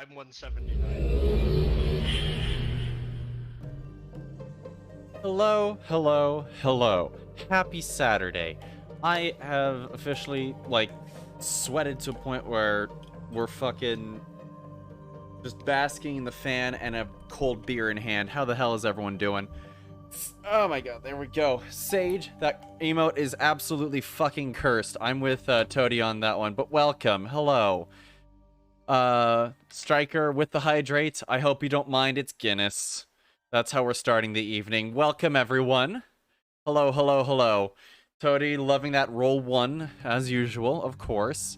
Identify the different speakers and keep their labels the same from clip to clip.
Speaker 1: I'm 179.
Speaker 2: Hello, hello, hello. Happy Saturday. I have officially, sweated to a point where we're fucking just basking in the fan and a cold beer in hand. How the hell is everyone doing? Oh my god, there we go. Sage, that emote is absolutely fucking cursed. I'm with Toady on that one, but welcome. Hello. Striker with the hydrate. I hope you don't mind, it's Guinness. That's how we're starting the evening. Welcome, everyone. Hello, hello, hello. Toady loving that roll one, as usual, of course.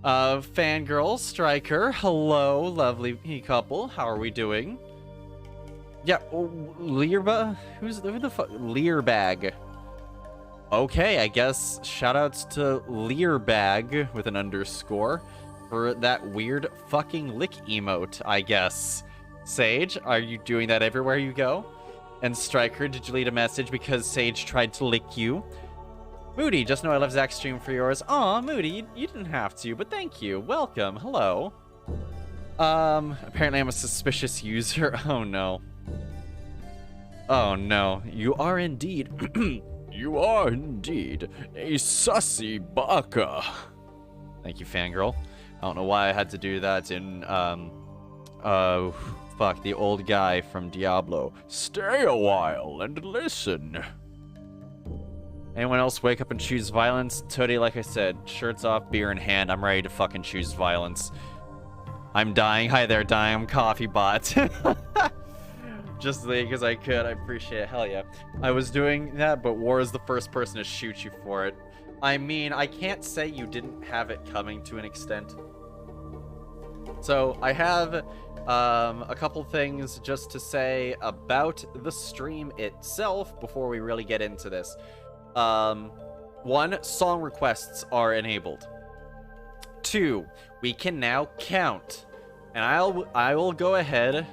Speaker 2: Fangirl, Striker, hello, lovely couple. How are we doing? Yeah, Learbag? Who the fuck? Learbag. Okay, I guess shoutouts to Learbag with an underscore for that weird fucking lick emote, I guess. Sage, are you doing that everywhere you go? And Striker, did you leave a message because Sage tried to lick you? Moody, just know I love Zach's stream for yours. Aw, Moody, you didn't have to, but thank you. Welcome, hello. Apparently I'm a suspicious user. Oh no. Oh no, you are indeed, you are indeed a sussy baka. Thank you, fangirl. I don't know why I had to do that in, fuck, the old guy from Diablo. Stay a while and listen. Anyone else wake up and choose violence? Toady, like I said, shirts off, beer in hand, I'm ready to fucking choose violence. I'm dying. Hi there, dying. I'm coffee bot. Just because I could. I appreciate it. Hell yeah. I was doing that, but War is the first person to shoot you for it. I mean, I can't say you didn't have it coming to an extent. So, I have a couple things just to say about the stream itself before we really get into this. One, song requests are enabled. Two, we can now count. And I will go ahead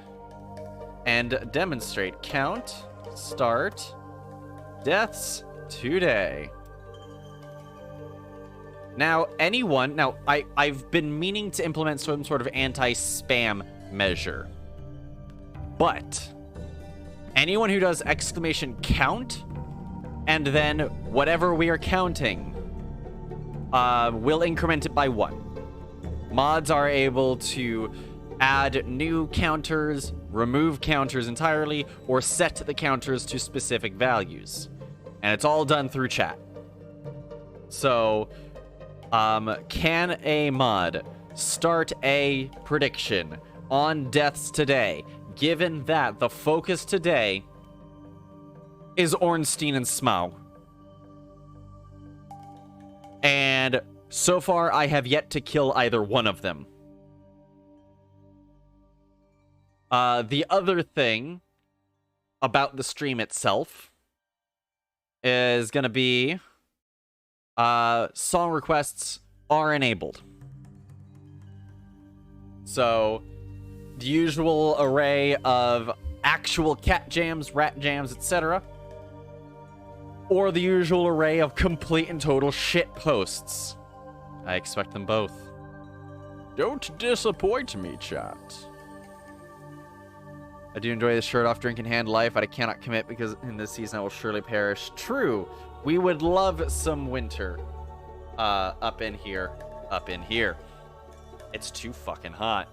Speaker 2: and demonstrate. Count, start, deaths today. Now, I've been meaning to implement some sort of anti-spam measure. But anyone who does exclamation count and then whatever we are counting will increment it by 1. Mods are able to add new counters, remove counters entirely, or set the counters to specific values. And it's all done through chat. So, can a mod start a prediction on deaths today, given that the focus today is Ornstein and Smaug? And so far, I have yet to kill either one of them. The other thing about the stream itself is going to be song requests are enabled. So, the usual array of actual cat jams, rat jams, etc. Or the usual array of complete and total shit posts. I expect them both. Don't disappoint me, chat. I do enjoy the shirt off, drink in hand life, but I cannot commit because in this season I will surely perish. True. We would love some winter. Up in here. Up in here. It's too fucking hot.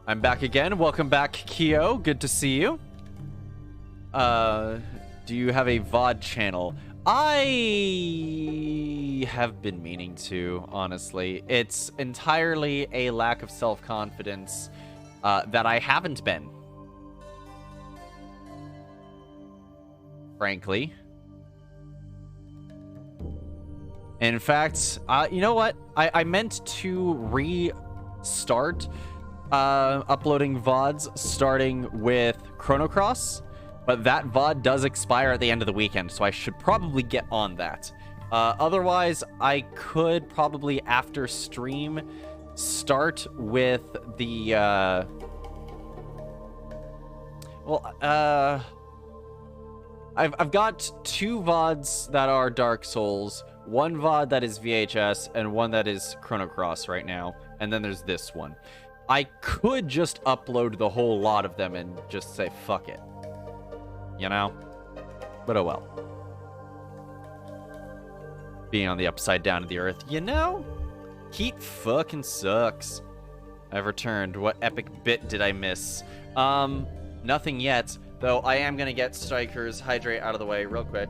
Speaker 2: I'm back again. Welcome back, Kyo. Good to see you. Do you have a VOD channel? I have been meaning to, honestly. It's entirely a lack of self-confidence that I haven't been. Frankly. In fact, you know what? I meant to restart uploading VODs starting with Chrono Cross. But that VOD does expire at the end of the weekend, so I should probably get on that. Otherwise, I could probably, after stream, start with the, I've got 2 VODs that are Dark Souls, 1 VOD that is VHS, and 1 that is Chrono Cross right now, and then there's this one. I could just upload the whole lot of them and just say, fuck it. You know? But oh well. Being on the upside down of the earth, you know? Heat fucking sucks. I've returned. What epic bit did I miss? Nothing yet. Though I am gonna get Striker's Hydrate out of the way real quick.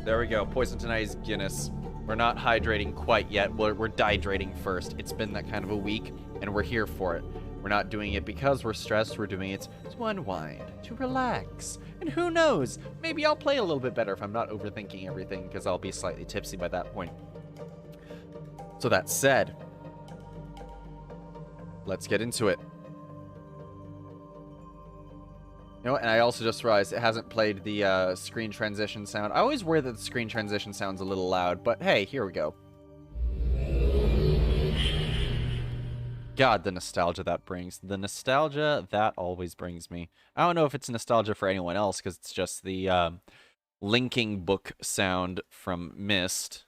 Speaker 2: There we go. Poison tonight's Guinness. We're not hydrating quite yet. We're dehydrating first. It's been that kind of a week, and we're here for it. We're not doing it because we're stressed. We're doing it to unwind, to relax. And who knows? Maybe I'll play a little bit better if I'm not overthinking everything, because I'll be slightly tipsy by that point. So that said, let's get into it. You know what? And I also just realized it hasn't played the screen transition sound. I always worry that the screen transition sounds a little loud, but hey, here we go. God, the nostalgia that brings. The nostalgia that always brings me. I don't know if it's nostalgia for anyone else, because it's just the linking book sound from Myst,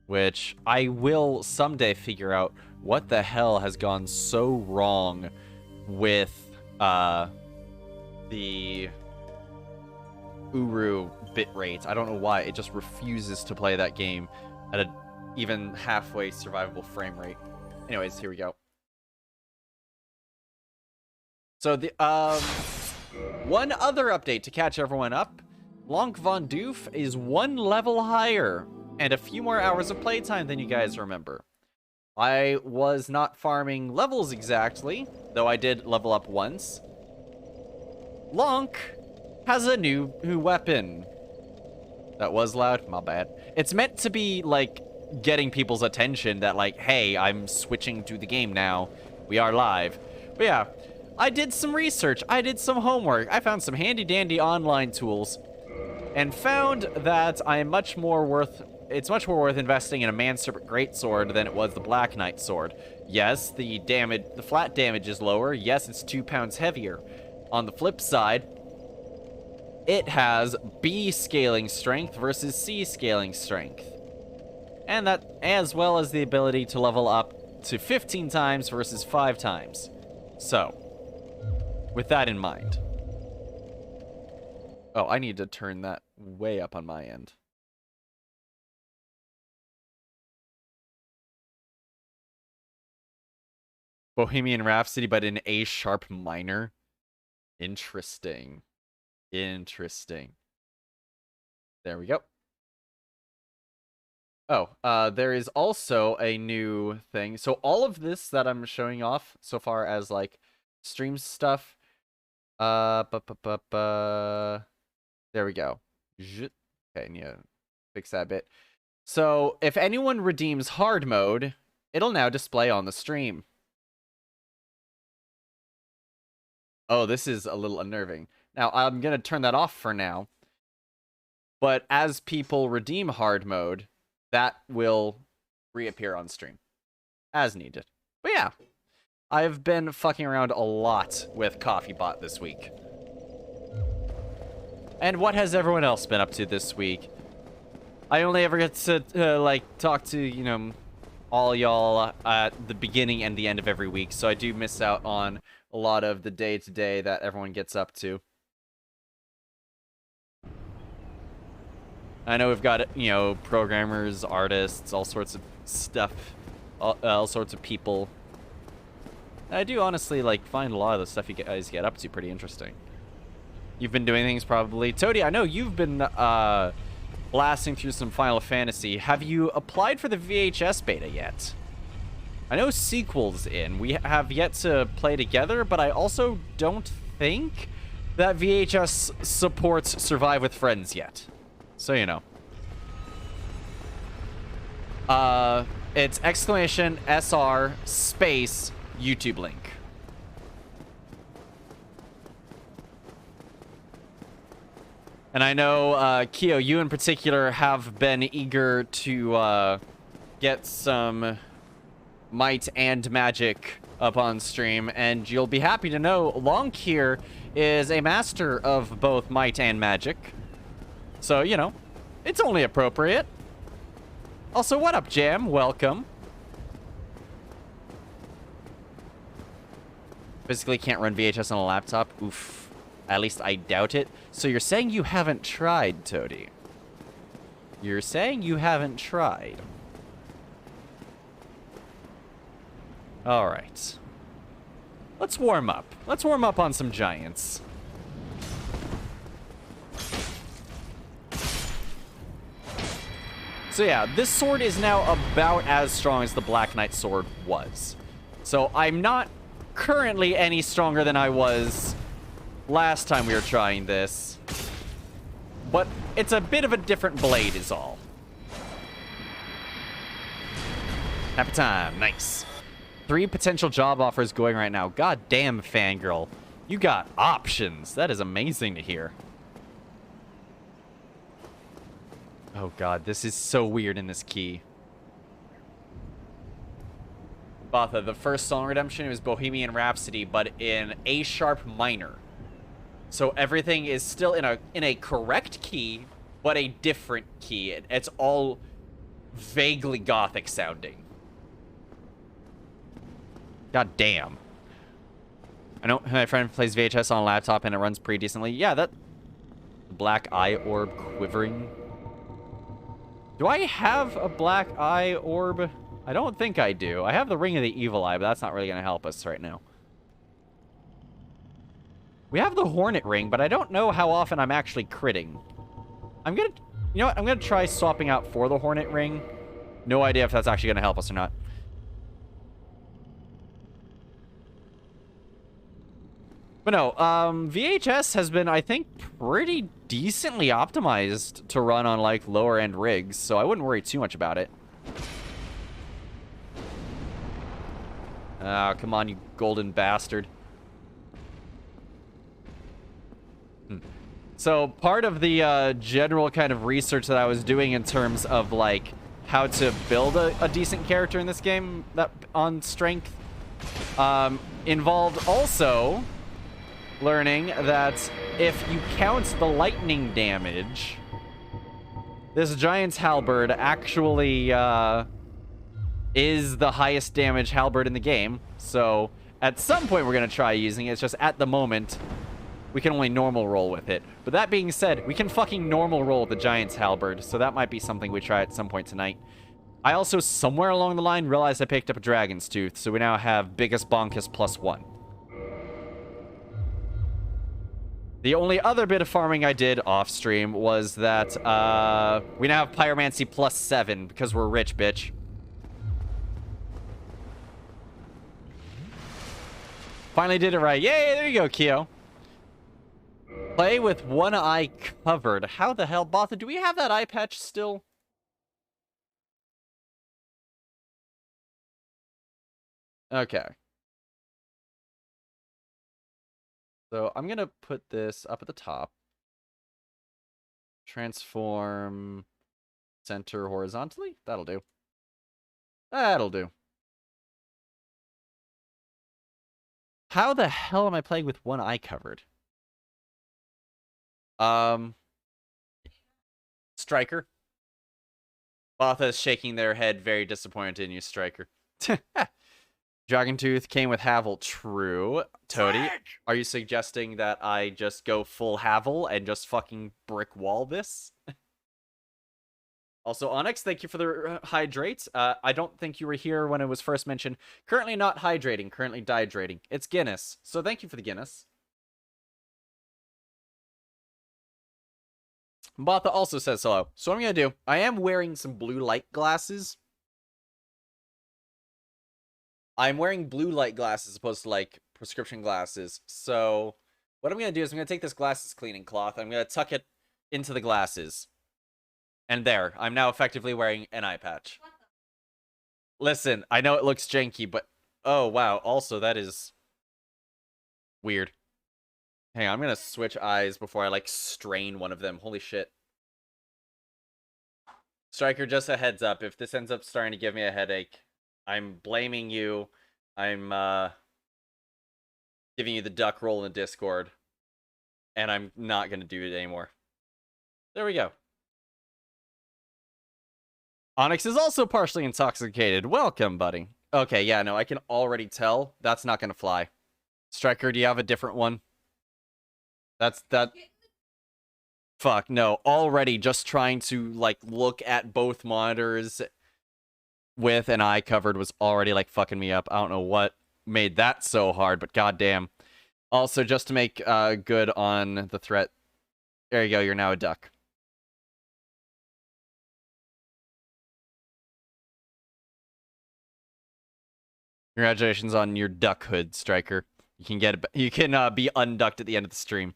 Speaker 2: which I will someday figure out what the hell has gone so wrong with the Uru bitrate. I don't know why. It just refuses to play that game at a even halfway survivable frame rate. Anyways, here we go. So the one other update to catch everyone up. Lonk Von Doof is 1 level higher and a few more hours of playtime than you guys remember. I was not farming levels exactly, though I did level up once. Lonk has a new weapon. That was loud, my bad. It's meant to be like getting people's attention that like, hey, I'm switching to the game now. We are live. But yeah, I did some research. I did some homework. I found some handy dandy online tools and found that it's much more worth investing in a Manserpent Greatsword than it was the Black Knight sword. Yes, the flat damage is lower. Yes, it's 2 pounds heavier. On the flip side, it has B scaling strength versus C scaling strength. And that, as well as the ability to level up to 15 times versus 5 times. So, with that in mind. Oh, I need to turn that way up on my end. Bohemian Rhapsody, but in A sharp minor. Interesting. Interesting. There we go. Oh, there is also a new thing. So all of this that I'm showing off so far as like stream stuff. There we go. Okay, yeah, fix that bit. So if anyone redeems hard mode, it'll now display on the stream. Oh, this is a little unnerving. Now, I'm going to turn that off for now. But as people redeem hard mode, that will reappear on stream as needed. But yeah, I've been fucking around a lot with CoffeeBot this week. And what has everyone else been up to this week? I only ever get to, like, talk to, you know, all y'all at the beginning and the end of every week, so I do miss out on a lot of the day-to-day that everyone gets up to. I know we've got, you know, programmers, artists, all sorts of stuff, all sorts of people. I do honestly, like, find a lot of the stuff you guys get up to pretty interesting. You've been doing things probably. Toady, I know you've been blasting through some Final Fantasy. Have you applied for the VHS beta yet? I know sequel's in. We have yet to play together, but I also don't think that VHS supports Survive with Friends yet. So, you know. It's exclamation SR space YouTube link. And I know, Kyo, you in particular have been eager to get some might and magic up on stream, and you'll be happy to know Lonk here is a master of both might and magic. So, you know, it's only appropriate. Also, what up, Jam? Welcome. Physically can't run VHS on a laptop? Oof. At least I doubt it. So you're saying you haven't tried, Toady? You're saying you haven't tried. Alright. Let's warm up. Let's warm up on some giants. So yeah, this sword is now about as strong as the Black Knight sword was. So I'm not currently any stronger than I was last time we were trying this. But it's a bit of a different blade is all. Happy time. Nice. 3 potential job offers going right now. God damn, fangirl. You got options. That is amazing to hear. Oh god, this is so weird in this key. Botha, the first song redemption was Bohemian Rhapsody, but in A sharp minor. So everything is still in a correct key, but a different key. It's all vaguely gothic sounding. God damn. I know my friend plays VHS on a laptop and it runs pretty decently. Yeah, that black eye orb quivering. Do I have a black eye orb? I don't think I do. I have the Ring of the Evil Eye, but that's not really going to help us right now. We have the Hornet Ring, but I don't know how often I'm actually critting. I'm going to... You know what? I'm going to try swapping out for the Hornet Ring. No idea if that's actually going to help us or not. But no, VHS has been, I think, pretty decently optimized to run on, like, lower-end rigs, so I wouldn't worry too much about it. Ah, come on, you golden bastard. So, part of the general kind of research that I was doing in terms of, like, how to build a decent character in this game that on strength involved also learning that if you count the lightning damage, this giant's halberd actually is the highest damage halberd in the game. So at some point we're going to try using it. It's just at the moment we can only normal roll with it. But that being said, we can fucking normal roll the giant's halberd, so that might be something we try at some point tonight. I also, somewhere along the line, realized I picked up a dragon's tooth, so we now have biggest bonkus +1. The only other bit of farming I did off-stream was that we now have pyromancy +7 because we're rich, bitch. Finally did it right. Yay, there you go, Keo. Play with one eye covered. How the hell, Botha, do we have that eye patch still? Okay. So I'm going to put this up at the top. Transform center horizontally. That'll do. That'll do. How the hell am I playing with one eye covered? Striker. Botha is shaking their head, very disappointed in you, Striker. Dragon Tooth came with Havel. True. Toady, are you suggesting that I just go full Havel and just fucking brick wall this? Also, Onyx, thank you for the hydrates. I don't think you were here when it was first mentioned. Currently not hydrating, currently dehydrating. It's Guinness, so thank you for the Guinness. Botha also says hello. So what I'm going to do, I am wearing some blue light glasses. I'm wearing blue light glasses as opposed to, like, prescription glasses. So what I'm going to do is I'm going to take this glasses cleaning cloth. I'm going to tuck it into the glasses. And there, I'm now effectively wearing an eye patch. Listen, I know it looks janky, but... Oh, wow. Also, that is... weird. Hang on, I'm going to switch eyes before I, like, strain one of them. Holy shit. Striker, just a heads up. If this ends up starting to give me a headache, I'm blaming you. I'm, giving you the duck roll in the Discord. And I'm not going to do it anymore. There we go. Onyx is also partially intoxicated. Welcome, buddy. Okay, yeah, no, I can already tell that's not going to fly. Striker, do you have a different one? That. Fuck, no. Already just trying to, like, look at both monitors with an eye covered was already, like, fucking me up. I don't know what made that so hard, but goddamn. Also, just to make good on the threat. There you go, you're now a duck. Congratulations on your duckhood, Striker. You can be unducked at the end of the stream.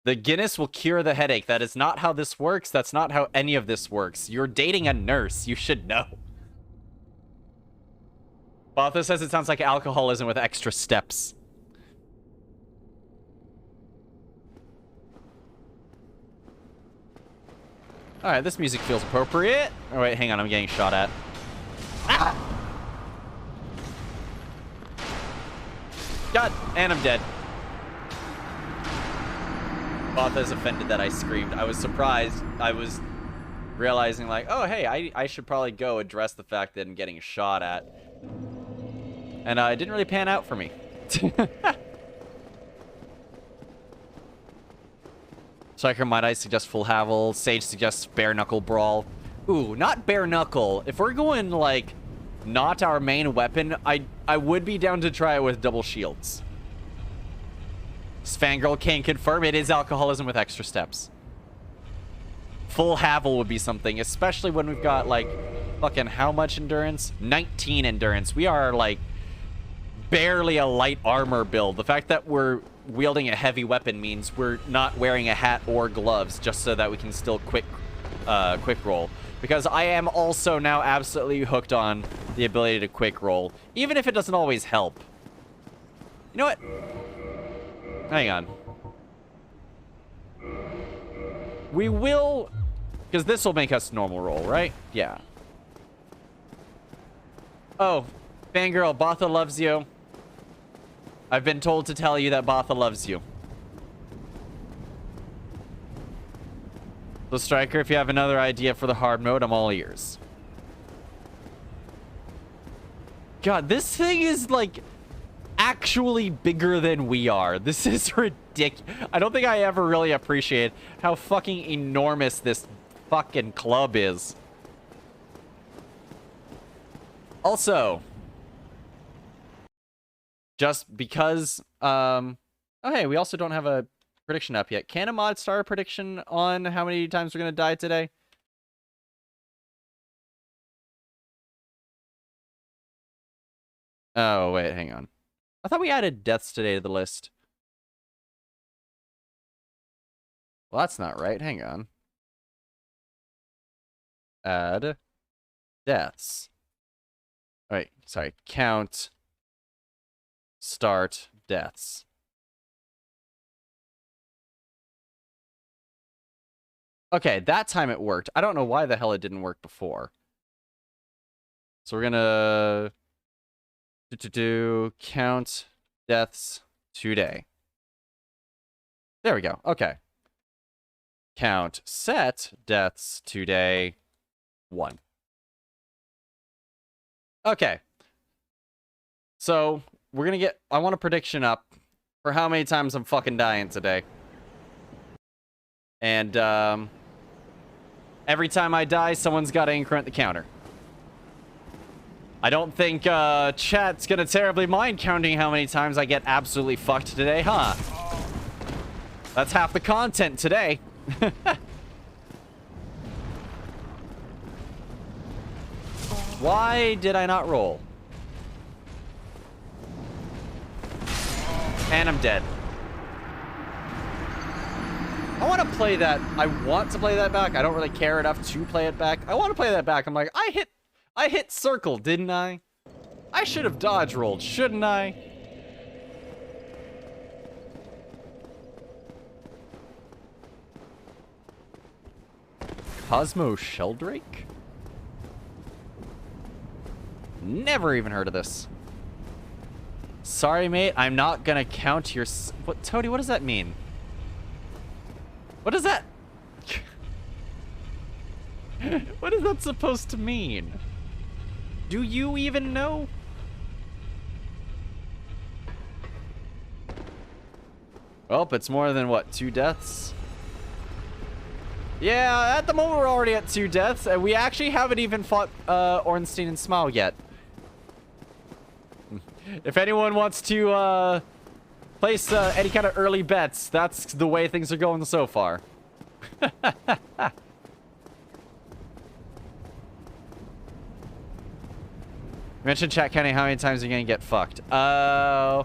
Speaker 2: The Guinness will cure the headache. That is not how this works. That's not how any of this works. You're dating a nurse. You should know. Botha says it sounds like alcoholism with extra steps. Alright, this music feels appropriate. Oh, wait, hang on. I'm getting shot at. Ah! God, and I'm dead. Botha's offended that I screamed. I was surprised. I was realizing, like, oh, hey, I should probably go address the fact that I'm getting shot at. And it didn't really pan out for me. Striker, might I suggest Full Havel? Sage suggests Bare Knuckle Brawl. Ooh, not Bare Knuckle. If we're going, like, not our main weapon, I would be down to try it with double shields. Fangirl can confirm it is alcoholism with extra steps. Full Havel would be something, especially when we've got, like, fucking how much endurance? 19 endurance. We are, like, barely a light armor build. The fact that we're wielding a heavy weapon means we're not wearing a hat or gloves just so that we can still quick roll. Because I am also now absolutely hooked on the ability to quick roll, even if it doesn't always help. You know what? Hang on. We will... Because this will make us normal roll, right? Yeah. Oh, Fangirl, Botha loves you. I've been told to tell you that Botha loves you. So, Striker, if you have another idea for the hard mode, I'm all ears. God, this thing is, like, actually bigger than we are. This is ridiculous. I don't think I ever really appreciate how fucking enormous this fucking club is. Also, just because, oh hey, we also don't have a prediction up yet. Can a mod start a prediction on how many times we're gonna die today? Oh, wait, hang on. I thought we added deaths today to the list. Well, that's not right. Hang on. Add deaths. Wait, sorry. Count. Start deaths. Okay, that time it worked. I don't know why the hell it didn't work before. So we're gonna count deaths today. There we go. Okay. Count set deaths today 1. Okay. So we're gonna get... I want a prediction up for how many times I'm fucking dying today. And every time I die, someone's got to increment the counter. I don't think chat's gonna terribly mind counting how many times I get absolutely fucked today, huh? That's half the content today. Why did I not roll? And I'm dead. I want to play that. I want to play that back. I don't really care enough to play it back. I want to play that back. I'm like, I hit circle, didn't I? I should have dodge rolled, shouldn't I? Cosmo Sheldrake? Never even heard of this. Sorry, mate. I'm not gonna count your... What, Toady, what does that mean? What is that? What is that supposed to mean? Do you even know? Well, it's more than, what, 2 deaths? Yeah, at the moment we're already at 2 deaths, and we actually haven't even fought Ornstein and Smile yet. If anyone wants to place any kind of early bets, that's the way things are going so far. Mention chat counting how many times you're gonna get fucked. I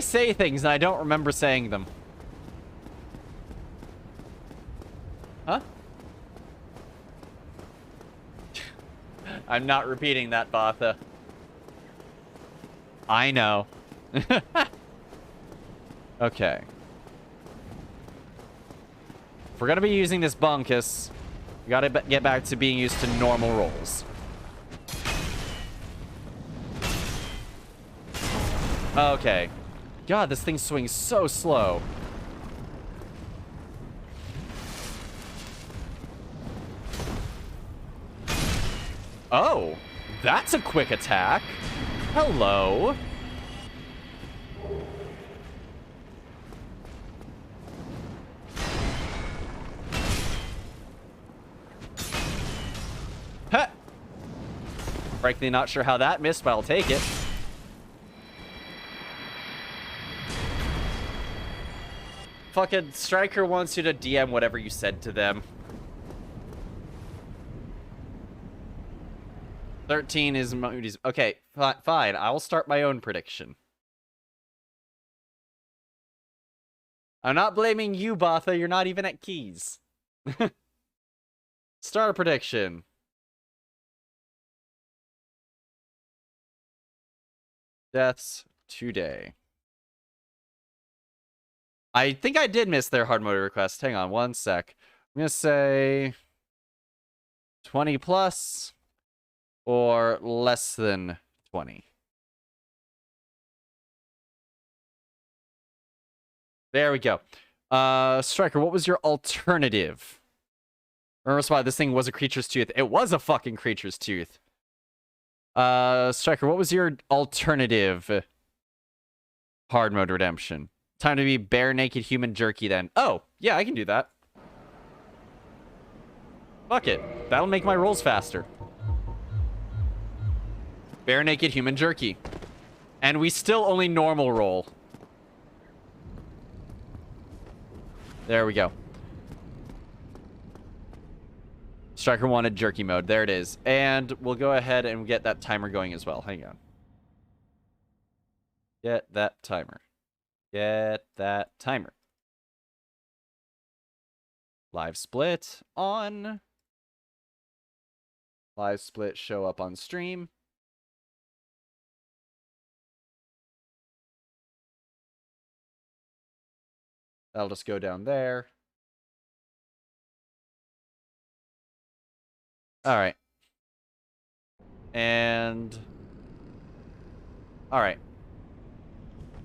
Speaker 2: say things and I don't remember saying them. Huh? I'm not repeating that, Batha. I know. Okay. If we're gonna be using this bunkus, we gotta get back to being used to normal rolls. Okay. God, this thing swings so slow. Oh, that's a quick attack. Hello. Huh. Frankly, not sure how that missed, but I'll take it. Fucking Striker wants you to DM whatever you said to them. 13 is Moody's. Okay, fine. I'll start my own prediction. I'm not blaming you, Batha. You're not even at keys. Start a prediction. Deaths today. I think I did miss their hard mode request. Hang on one sec. I'm going to say 20 plus or less than 20. There we go. Striker, what was your alternative? Remember, spot, this thing was a creature's tooth. It was a fucking creature's tooth. Striker, what was your alternative hard mode redemption? Time to be bare naked human jerky then. Oh, yeah, I can do that. Fuck it. That'll make my rolls faster. Bare naked human jerky. And we still only normal roll. There we go. Striker wanted jerky mode. There it is. And we'll go ahead and get that timer going as well. Hang on. Get that timer. Get that timer. Live split on. Live split show up on stream. That'll just go down there. All right. And... all right.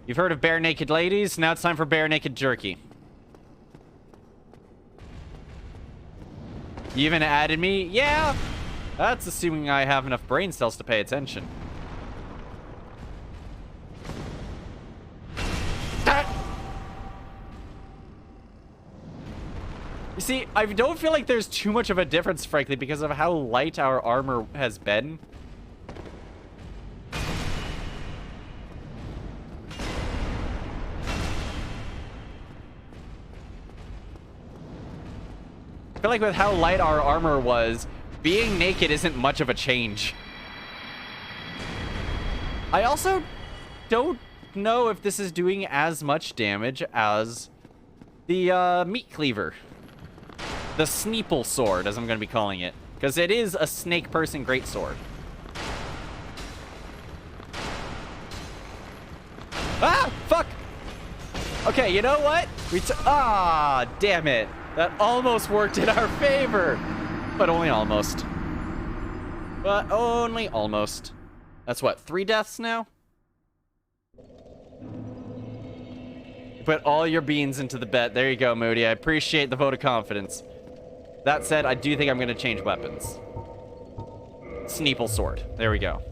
Speaker 2: You've heard of bare naked ladies. Now it's time for bare naked jerky. You even added me? Yeah. That's assuming I have enough brain cells to pay attention. You see, I don't feel like there's too much of a difference, frankly, because of how light our armor has been. I feel like with how light our armor was, being naked isn't much of a change. I also don't know if this is doing as much damage as the meat cleaver. The Sneeple sword, as I'm going to be calling it. Because it is a snake person greatsword. Ah! Fuck! Okay, you know what? Ah, damn it. That almost worked in our favor. But only almost. But only almost. That's what, 3 deaths now? You put all your beans into the bet. There you go, Moody. I appreciate the vote of confidence. That said, I do think I'm going to change weapons. Sneeple sword. There we go.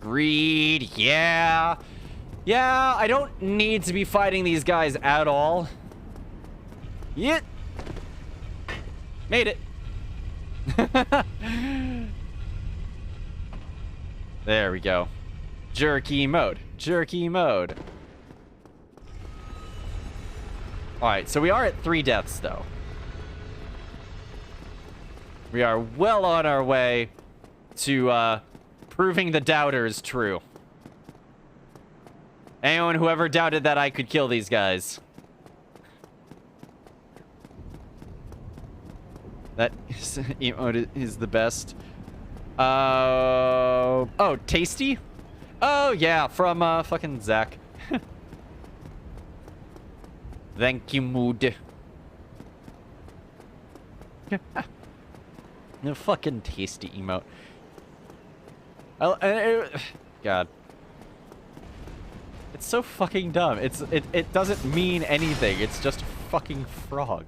Speaker 2: Greed, yeah. Yeah, I don't need to be fighting these guys at all. Yeah. Made it. There we go. Jerky mode. Jerky mode. Alright, so we are at 3 deaths, though. We are well on our way to proving the doubters true. Anyone who ever doubted that I could kill these guys. That emote is the best. Oh, tasty? Oh, yeah, from fucking Zach. Thank you, mood. No fucking tasty emote. God. It's so fucking dumb. It doesn't mean anything. It's just a fucking frog.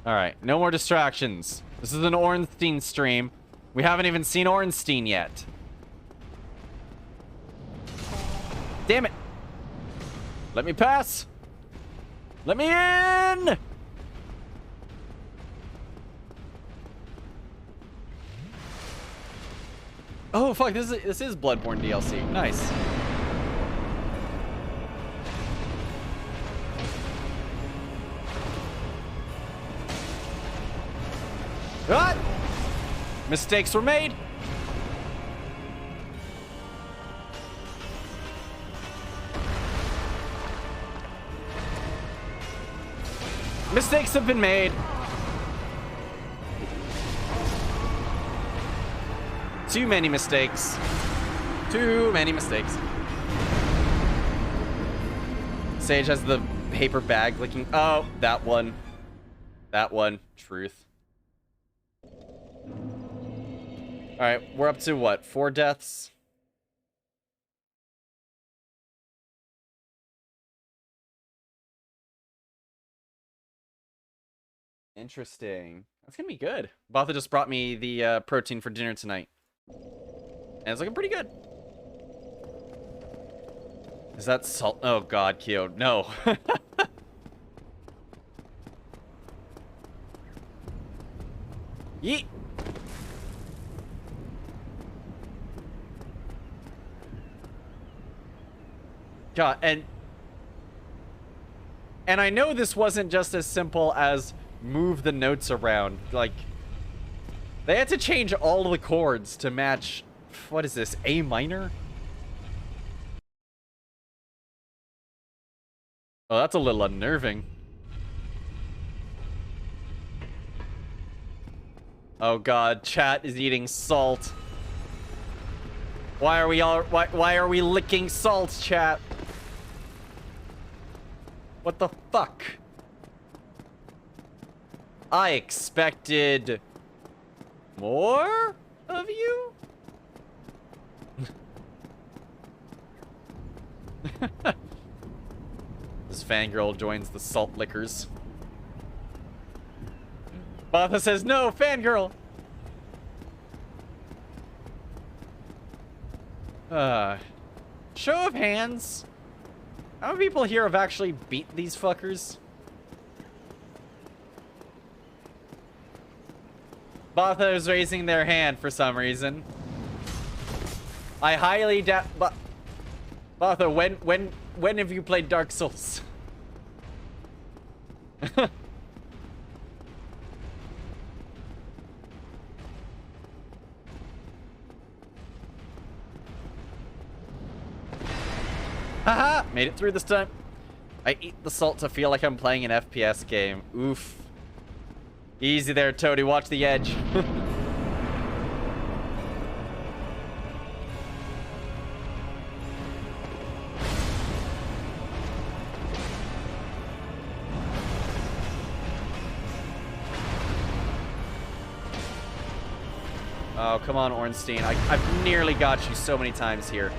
Speaker 2: Alright, no more distractions. This is an Ornstein stream. We haven't even seen Ornstein yet. Damn it! Let me pass! Let me in! Oh fuck, this is Bloodborne DLC. Nice. What? Mistakes were made. Mistakes have been made. Too many mistakes. Too many mistakes. Sage has the paper bag licking. Oh, that one. That one. Truth. Alright, we're up to what? 4 deaths? Interesting. That's gonna be good. Botha just brought me the protein for dinner tonight. And it's looking pretty good. Is that salt? Oh god, Kyo. No. Yeet. God, and I know this wasn't just as simple as move the notes around. Like, they had to change all of the chords to match, what is this, A minor? Oh, that's a little unnerving. Oh god, chat is eating salt. Why are we licking salt, chat? What the fuck? I expected more of you? This fangirl joins the salt lickers. Botha says, no, fangirl! Show of hands. How many people here have actually beat these fuckers? Botha is raising their hand for some reason. I highly doubt. Botha, when have you played Dark Souls? Haha! Made it through this time. I eat the salt to feel like I'm playing an FPS game. Oof. Easy there, Toady. Watch the edge. Oh, come on, Ornstein. I've nearly got you so many times here.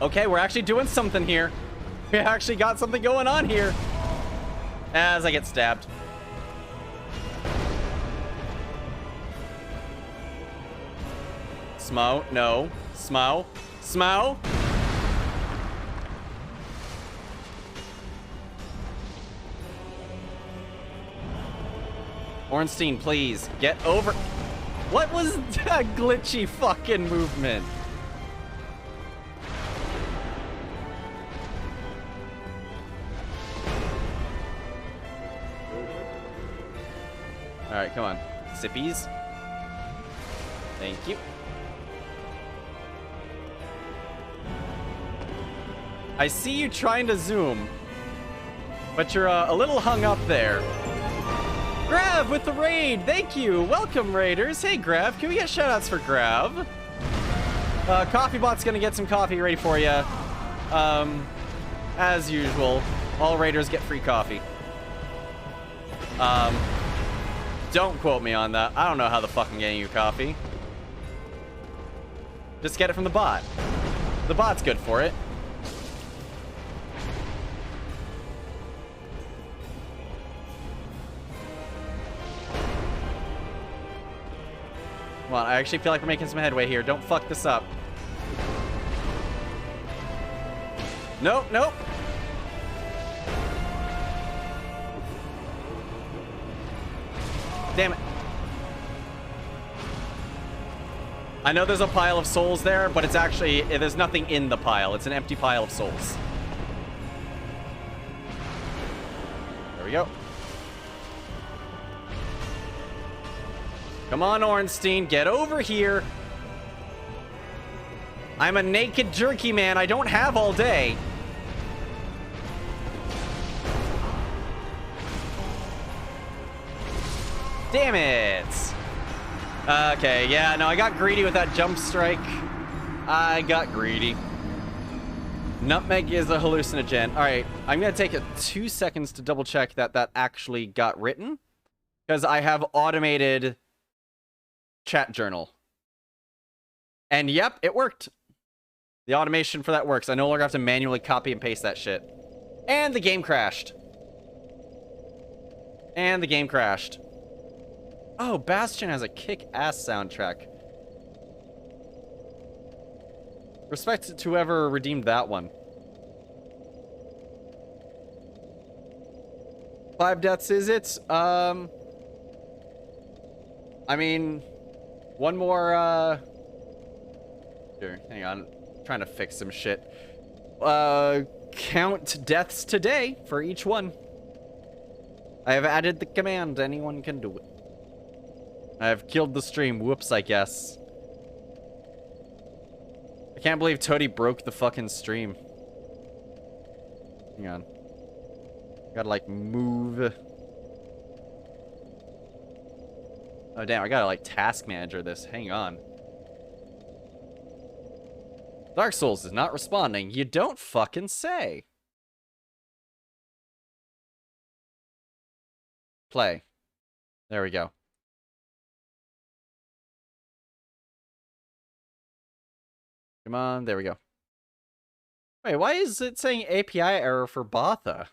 Speaker 2: Okay, we're actually doing something here. We actually got something going on here. As I get stabbed. Smo, no. Smo. Smo. Ornstein, please, get over... What was that glitchy fucking movement? Alright, come on. Sippies. Thank you. I see you trying to zoom, but you're a little hung up there. Grav with the raid! Thank you! Welcome, raiders! Hey, Grav, can we get shoutouts for Grav? CoffeeBot's gonna get some coffee ready for you. As usual, all raiders get free coffee. Don't quote me on that. I don't know how the fuck I'm getting you coffee. Just get it from the bot. The bot's good for it. Come on, I actually feel like we're making some headway here. Don't fuck this up. Nope, nope. Damn it. I know there's a pile of souls there, but it's actually, there's nothing in the pile. It's an empty pile of souls. There we go. Come on, Ornstein, get over here. I'm a naked jerky man. I don't have all day. Damn it. Okay, yeah, no, I got greedy with that jump strike. I got greedy. Nutmeg is a hallucinogen. All right, I'm going to take 2 seconds to double check that that actually got written, because I have automated chat journal. And yep, it worked. The automation for that works. I no longer have to manually copy and paste that shit. And the game crashed. And the game crashed. Oh, Bastion has a kick-ass soundtrack. Respect to whoever redeemed that one. 5 deaths, is it? I mean, one more, Here, hang on. I'm trying to fix some shit. Count deaths today for each one. I have added the command. Anyone can do it. I have killed the stream. Whoops, I guess. I can't believe Toady broke the fucking stream. Hang on. Gotta, like, move. Oh, damn. I gotta, like, task manager this. Hang on. Dark Souls is not responding. You don't fucking say. Play. There we go. Come on, there we go. Wait, why is it saying API error for Botha?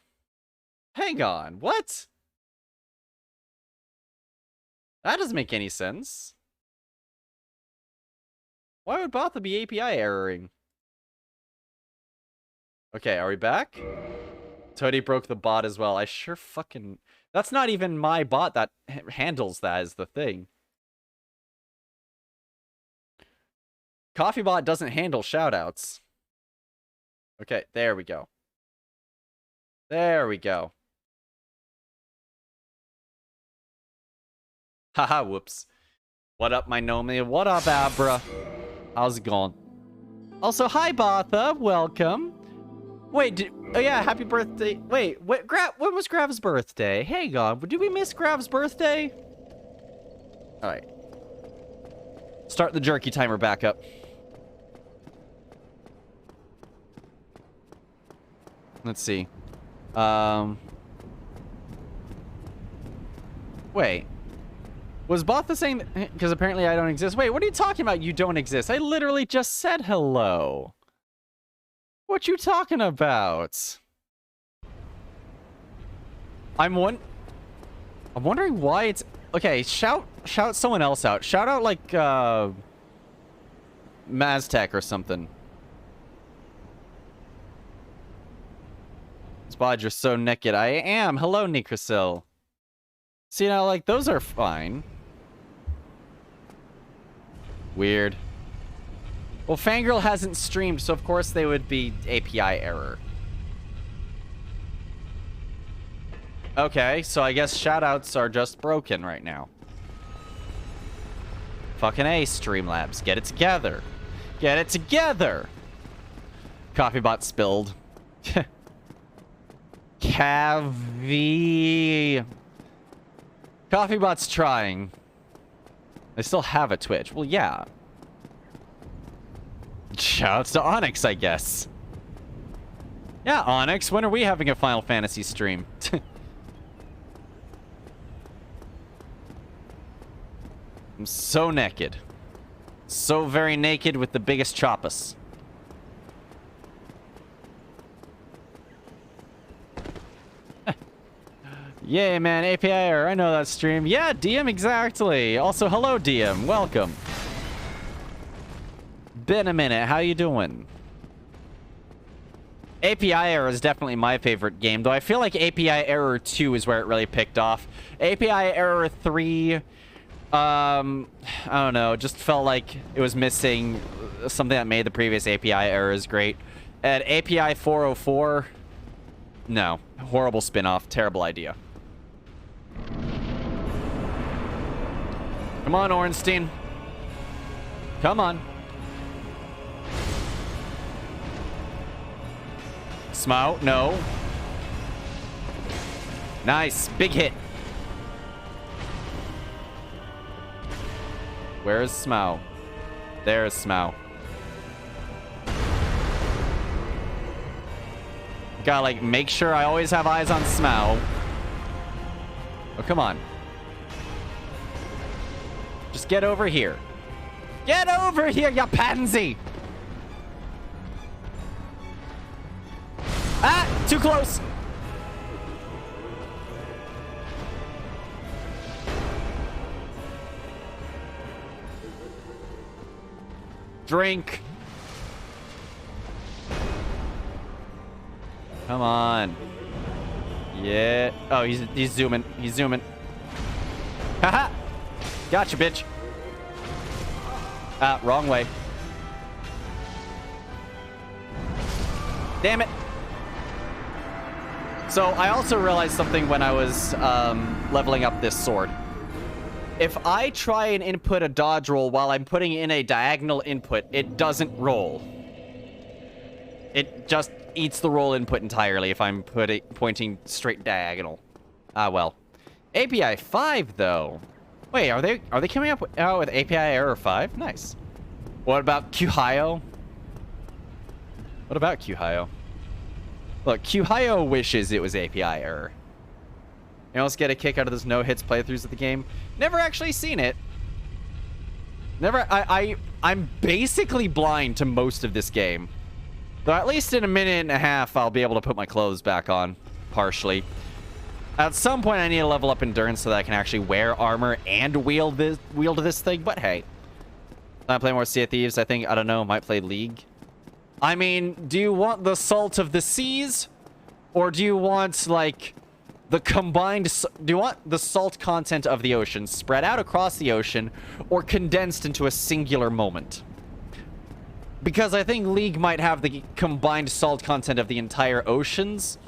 Speaker 2: Hang on, what? That doesn't make any sense. Why would Botha be API erroring? Okay, are we back? Toady broke the bot as well. I sure fucking... That's not even my bot that handles that is the thing. CoffeeBot doesn't handle shoutouts. Okay, there we go. There we go. Haha, whoops. What up, my Nomi? What up, Abra? How's it going? Also, hi, Botha. Welcome. Wait, oh yeah, happy birthday. Wait, when was Grav's birthday? Hang on, did we miss Grav's birthday? Alright. Start the jerky timer back up. Let's see. Wait. Was Botha saying that? Because apparently I don't exist. Wait, what are you talking about? You don't exist. I literally just said hello. What you talking about? I'm wondering why it's... Okay, shout someone else out. Shout out, like, Maztec or something. Spod, you're so naked. I am. Hello, Nikrasil. See, now, like, those are fine. Weird. Well, Fangirl hasn't streamed, so of course they would be API error. Okay, so I guess shoutouts are just broken right now. Fucking A, Streamlabs. Get it together. Get it together! Coffeebot spilled. Coffeebot's trying. They still have a Twitch. Well, yeah. Shoutouts to Onyx, I guess. Yeah, Onyx, when are we having a Final Fantasy stream? I'm so naked. So very naked with the biggest choppas. Yay, man, API error. I know that stream. Yeah, DM, exactly. Also, hello, DM. Welcome. Been a minute. How you doing? API error is definitely my favorite game, though I feel like API error 2 is where it really picked off. API error 3... I don't know, just felt like it was missing something that made the previous API errors great. And API 404, no, horrible spin-off, terrible idea. Come on, Ornstein. Come on. Smo, no. Nice, big hit. Where is Smo? There's Smo. Gotta, like, make sure I always have eyes on Smo. Oh, come on. Just get over here. Get over here, you pansy! Ah! Too close! Drink. Come on. Yeah. Oh, he's zooming. He's zooming. Haha. Gotcha, bitch. Ah, wrong way. Damn it. So I also realized something when I was leveling up this sword. If I try and input a dodge roll while I'm putting in a diagonal input, it doesn't roll. It just eats the roll input entirely if I'm pointing straight diagonal. Ah, well. API 5, though. Wait, are they coming up with API error 5? Nice. What about Qhio? What about Qhio? Look, Qhio wishes it was API error. You else get a kick out of those no-hits playthroughs of the game? Never actually seen it. Never. I'm basically blind to most of this game. Though at least in a minute and a half, I'll be able to put my clothes back on. Partially. At some point, I need to level up endurance so that I can actually wear armor and wield this thing. But hey. I play more Sea of Thieves. I think, I don't know, might play League. I mean, do you want the salt of the seas? Or do you want, like... the combined... Do you want the salt content of the ocean spread out across the ocean or condensed into a singular moment? Because I think League might have the combined salt content of the entire oceans,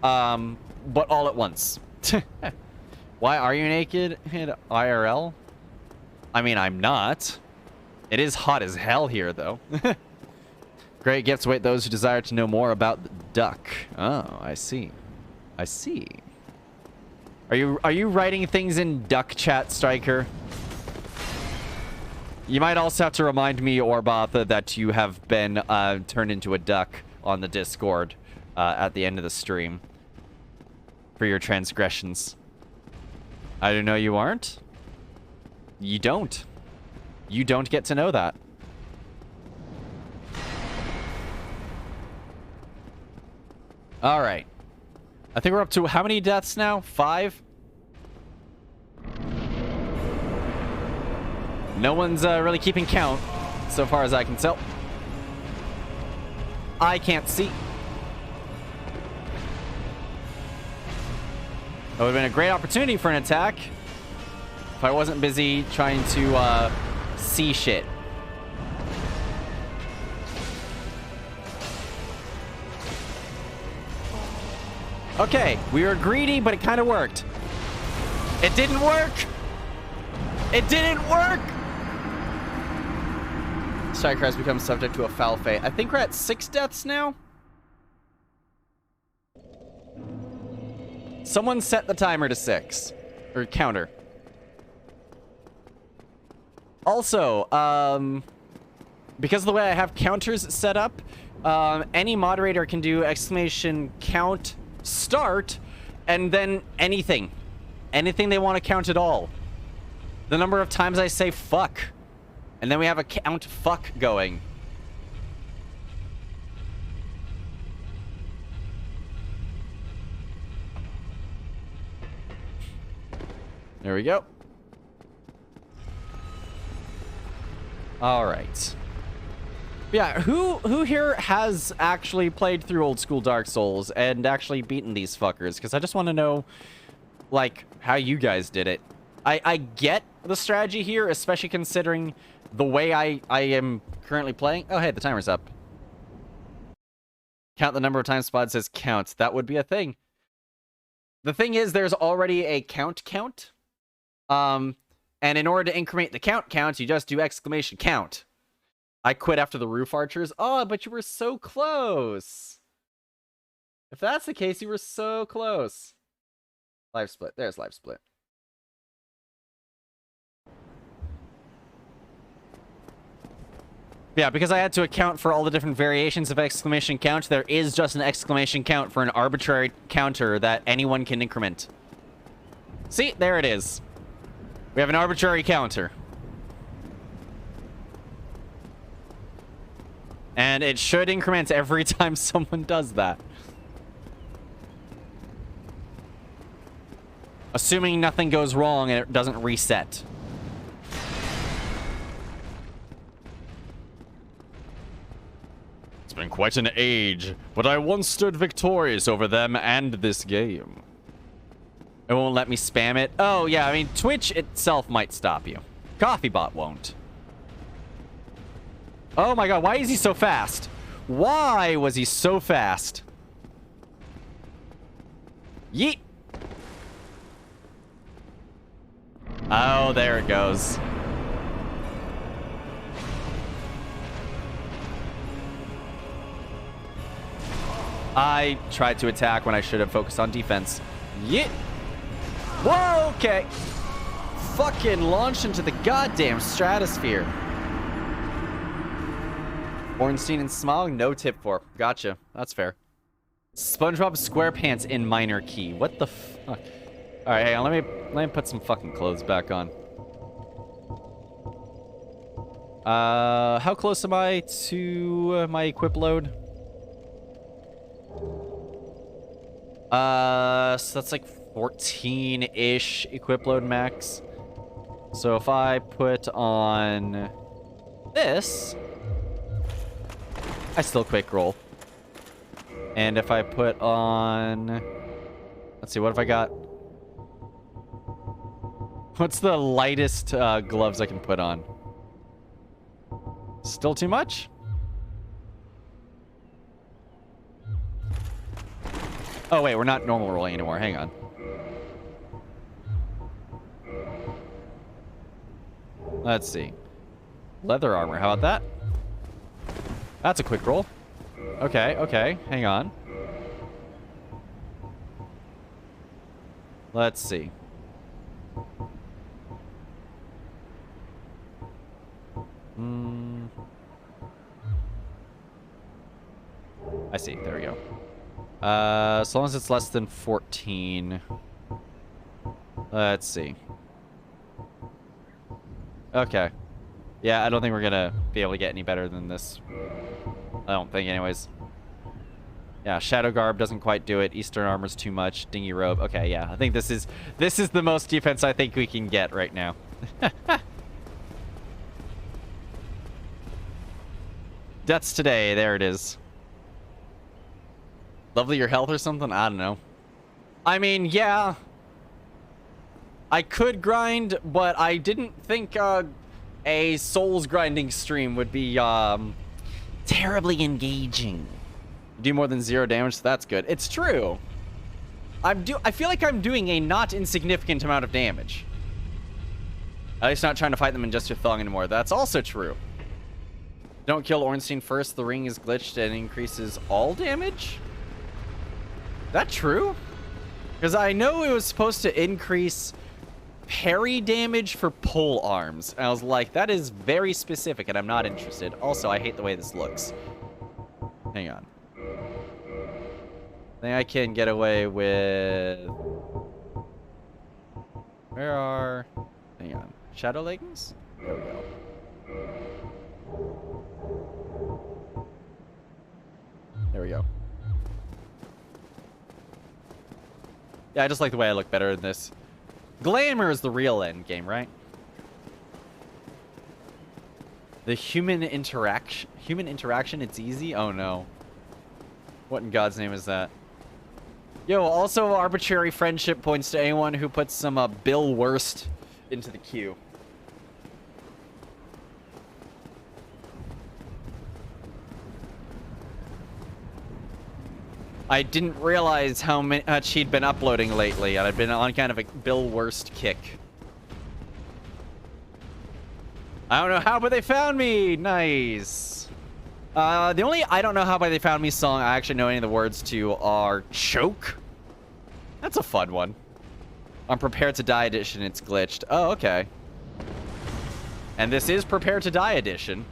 Speaker 2: but all at once. Why are you naked in IRL? I mean, I'm not. It is hot as hell here, though. Great gifts await those who desire to know more about the duck. Oh, I see. I see. Are you writing things in duck chat, Striker? You might also have to remind me, Orbatha, that you have been turned into a duck on the Discord at the end of the stream for your transgressions. I didn't know you aren't. You don't. You don't get to know that. All right. I think we're up to how many deaths now? 5? No one's really keeping count, so far as I can tell. I can't see. That would have been a great opportunity for an attack if I wasn't busy trying to see shit. Okay, we were greedy, but it kind of worked. It didn't work! It didn't work! Striker has become subject to a foul fate. I think we're at 6 deaths now? Someone set the timer to 6. Or counter. Also, because of the way I have counters set up, any moderator can do exclamation count start and then anything. Anything they want to count at all. The number of times I say fuck. And then we have a count fuck going. There we go. All right. Yeah, who here has actually played through old school Dark Souls and actually beaten these fuckers? Because I just want to know, like, how you guys did it. I get the strategy here, especially considering the way I am currently playing. Oh, hey, the timer's up. Count the number of times Spot says count. That would be a thing. The thing is, there's already a count. And in order to increment the count, you just do exclamation count. I quit after the roof archers. Oh, but you were so close. If that's the case, you were so close. Live split. There's live split. Yeah, because I had to account for all the different variations of exclamation count, there is just an exclamation count for an arbitrary counter that anyone can increment. See, there it is. We have an arbitrary counter. And it should increment every time someone does that. Assuming nothing goes wrong and it doesn't reset. It's been quite an age, but I once stood victorious over them and this game. It won't let me spam it. Oh, yeah, I mean, Twitch itself might stop you. CoffeeBot won't. Oh my god, why is he so fast? Why was he so fast? Yeet! Oh, there it goes. I tried to attack when I should have focused on defense. Yeet! Whoa, okay. Fucking launched into the goddamn stratosphere. Ornstein and Smog, no tip for. Gotcha. That's fair. SpongeBob SquarePants in minor key. What the fuck? Alright, hang on, let me put some fucking clothes back on. How close am I to my equip load? So that's like 14-ish equip load max. So if I put on this, I still quick roll. And if I put on, let's see, what have I got? What's the lightest gloves I can put on? Still too much? Oh wait, we're not normal rolling anymore. Hang on. Let's see. Leather armor, how about that? That's a quick roll. Okay, okay, hang on. Let's see. I see, there we go. As long as it's less than 14. Let's see. Okay. Yeah, I don't think we're gonna be able to get any better than this. I don't think, anyways. Yeah, Shadow Garb doesn't quite do it. Eastern Armor's too much. Dingy Robe. Okay, yeah. I think this is the most defense I think we can get right now. Deaths today. There it is. Lovely your health or something? I don't know. I mean, yeah. I could grind, but I didn't think a souls grinding stream would be terribly engaging. Do more than 0 damage, so that's good. It's true. I feel like I'm doing a not insignificant amount of damage. At least not trying to fight them in just your thong anymore. That's also true. Don't kill Ornstein first. The ring is glitched and increases all damage? That true? Because I know it was supposed to increase parry damage for pole arms. And I was like, that is very specific and I'm not interested. Also, I hate the way this looks. Hang on. I think I can get away with... Where are... Hang on. Shadow leggings? There we go. There we go. Yeah, I just like the way I look better in this. Glamour is the real end game, right? The human interaction, it's easy? Oh no. What in God's name is that? Yo, also arbitrary friendship points to anyone who puts some Bill Worst into the queue. I didn't realize how much he'd been uploading lately, and I've been on kind of a Bill Worst kick. I don't know how, but they found me! Nice. The only I don't know how, but they found me song I actually know any of the words to are Choke. That's a fun one. On Prepare to Die edition, it's glitched. Oh, okay. And this is Prepare to Die edition.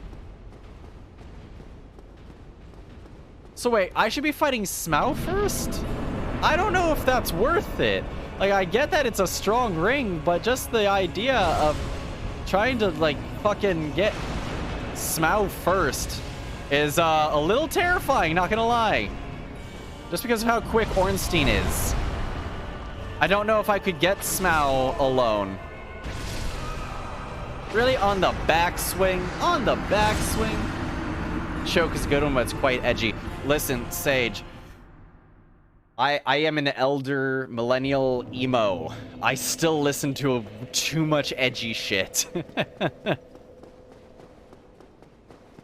Speaker 2: So wait, I should be fighting Smough first? I don't know if that's worth it. Like, I get that it's a strong ring, but just the idea of trying to, like, fucking get Smough first is a little terrifying, not gonna lie. Just because of how quick Ornstein is. I don't know if I could get Smough alone. Really? On the backswing? On the backswing? Choke is a good one, but it's quite edgy. Listen, Sage. I am an elder millennial emo. I still listen to too much edgy shit.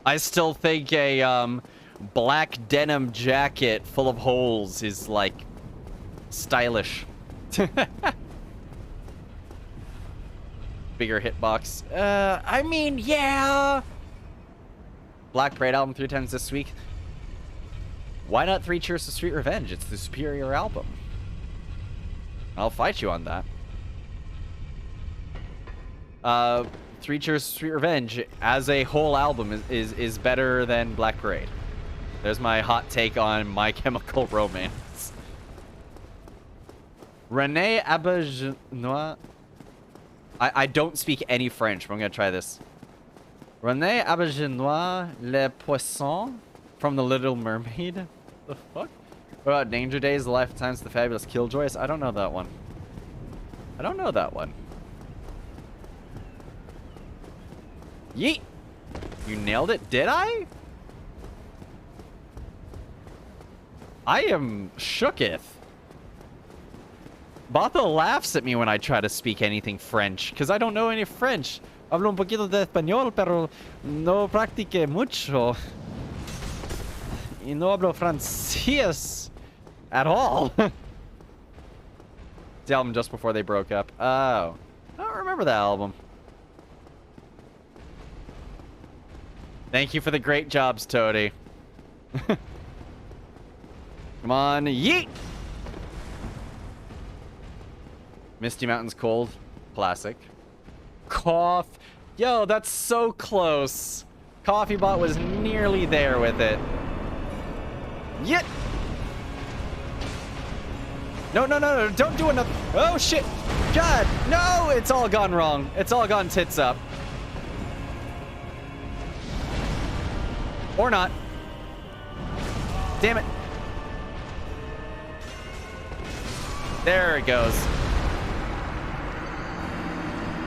Speaker 2: I still think a black denim jacket full of holes is like stylish. Bigger hitbox. I mean, yeah. Black Parade album 3 times this week. Why not 3 Cheers to Sweet Revenge? It's the superior album. I'll fight you on that. 3 Cheers to Sweet Revenge as a whole album is better than Black Parade. There's my hot take on My Chemical Romance. René Auberjonois. I don't speak any French, but I'm gonna try this. René Auberjonois Le Poisson from The Little Mermaid. The fuck? What about Danger Days, The Life and Times of the Fabulous Killjoys? I don't know that one. I don't know that one. Yeet! You nailed it, did I? I am shooketh. Batho laughs at me when I try to speak anything French, because I don't know any French. Hablo un poquito de español, pero no practique mucho. Y no hablo francés at all. The album just before they broke up. Oh. I don't remember that album. Thank you for the great jobs, Toady. Come on, yeet! Misty Mountain's cold. Classic. Cough. Yo, that's so close. Coffee Bot was nearly there with it. Yet. No, no, no, no, don't do another. Oh, shit. God, no, it's all gone wrong. It's all gone tits up. Or not. Damn it. There it goes.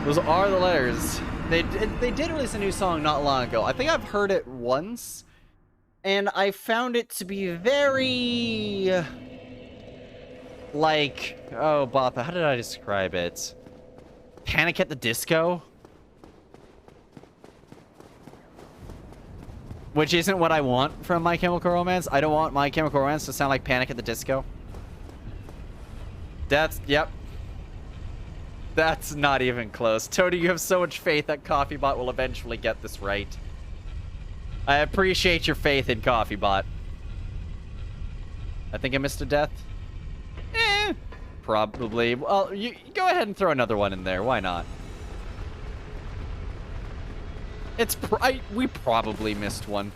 Speaker 2: Those are the letters. They did release a new song not long ago. I think I've heard it once, and I found it to be very... like... oh, Botha, how did I describe it? Panic at the Disco? Which isn't what I want from My Chemical Romance. I don't want My Chemical Romance to sound like Panic at the Disco. That's... yep. That's not even close. Toady, you have so much faith that CoffeeBot will eventually get this right. I appreciate your faith in CoffeeBot. I think I missed a death. Probably. Well, you go ahead and throw another one in there. Why not? It's we probably missed one.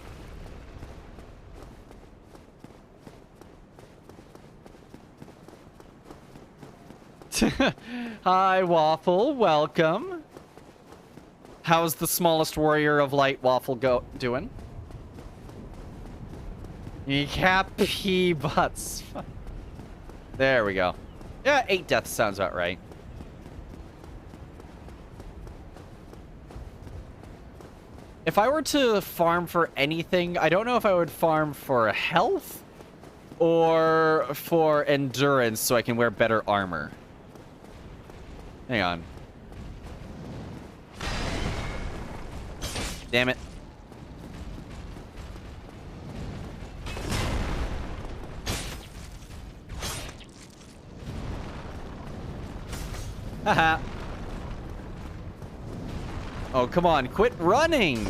Speaker 2: Hi, Waffle. Welcome. How's the smallest warrior of light, Waffle, doing? Happy butts. There we go. Yeah, 8 deaths sounds about right. If I were to farm for anything, I don't know if I would farm for health or for endurance so I can wear better armor. Hang on. Damn it. Haha. Oh, come on. Quit running.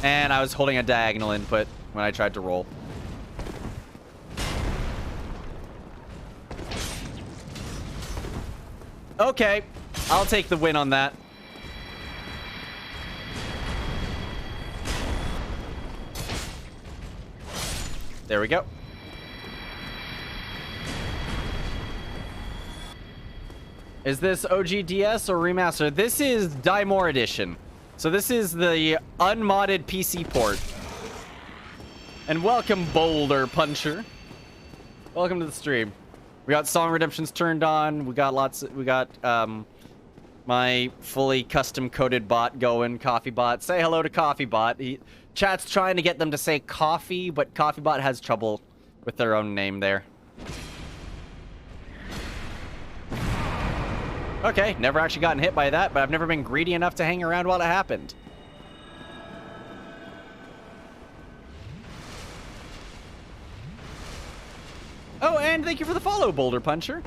Speaker 2: And I was holding a diagonal input when I tried to roll. Okay. I'll take the win on that. There we go. Is this OGDS or remaster? This is Die More Edition. So this is the unmodded PC port. And welcome, Boulder Puncher. Welcome to the stream. We got Song Redemptions turned on. We got my fully custom coded bot going, CoffeeBot. Say hello to CoffeeBot. Chat's trying to get them to say coffee, but CoffeeBot has trouble with their own name there. Okay, never actually gotten hit by that, but I've never been greedy enough to hang around while it happened. Oh, and thank you for the follow, Boulder Puncher.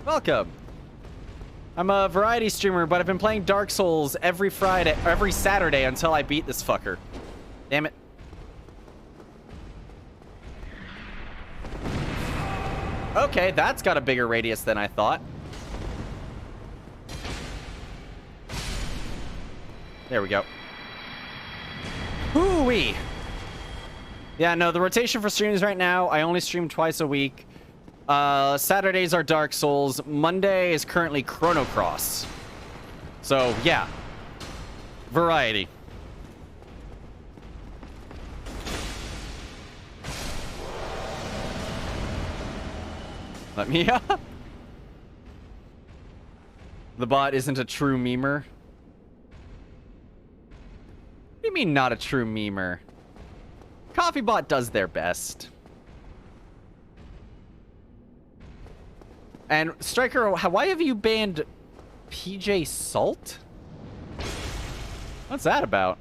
Speaker 2: Welcome. I'm a variety streamer, but I've been playing Dark Souls every Saturday until I beat this fucker. Damn it. Okay, that's got a bigger radius than I thought. There we go. Hoo-wee. Yeah, no, the rotation for streams right now, I only stream twice a week. Saturdays are Dark Souls. Monday is currently Chrono Cross. So, yeah. Variety. Let me up. The bot isn't a true memer. What do you mean not a true memer? CoffeeBot does their best. And Striker, why have you banned PJ Salt? What's that about?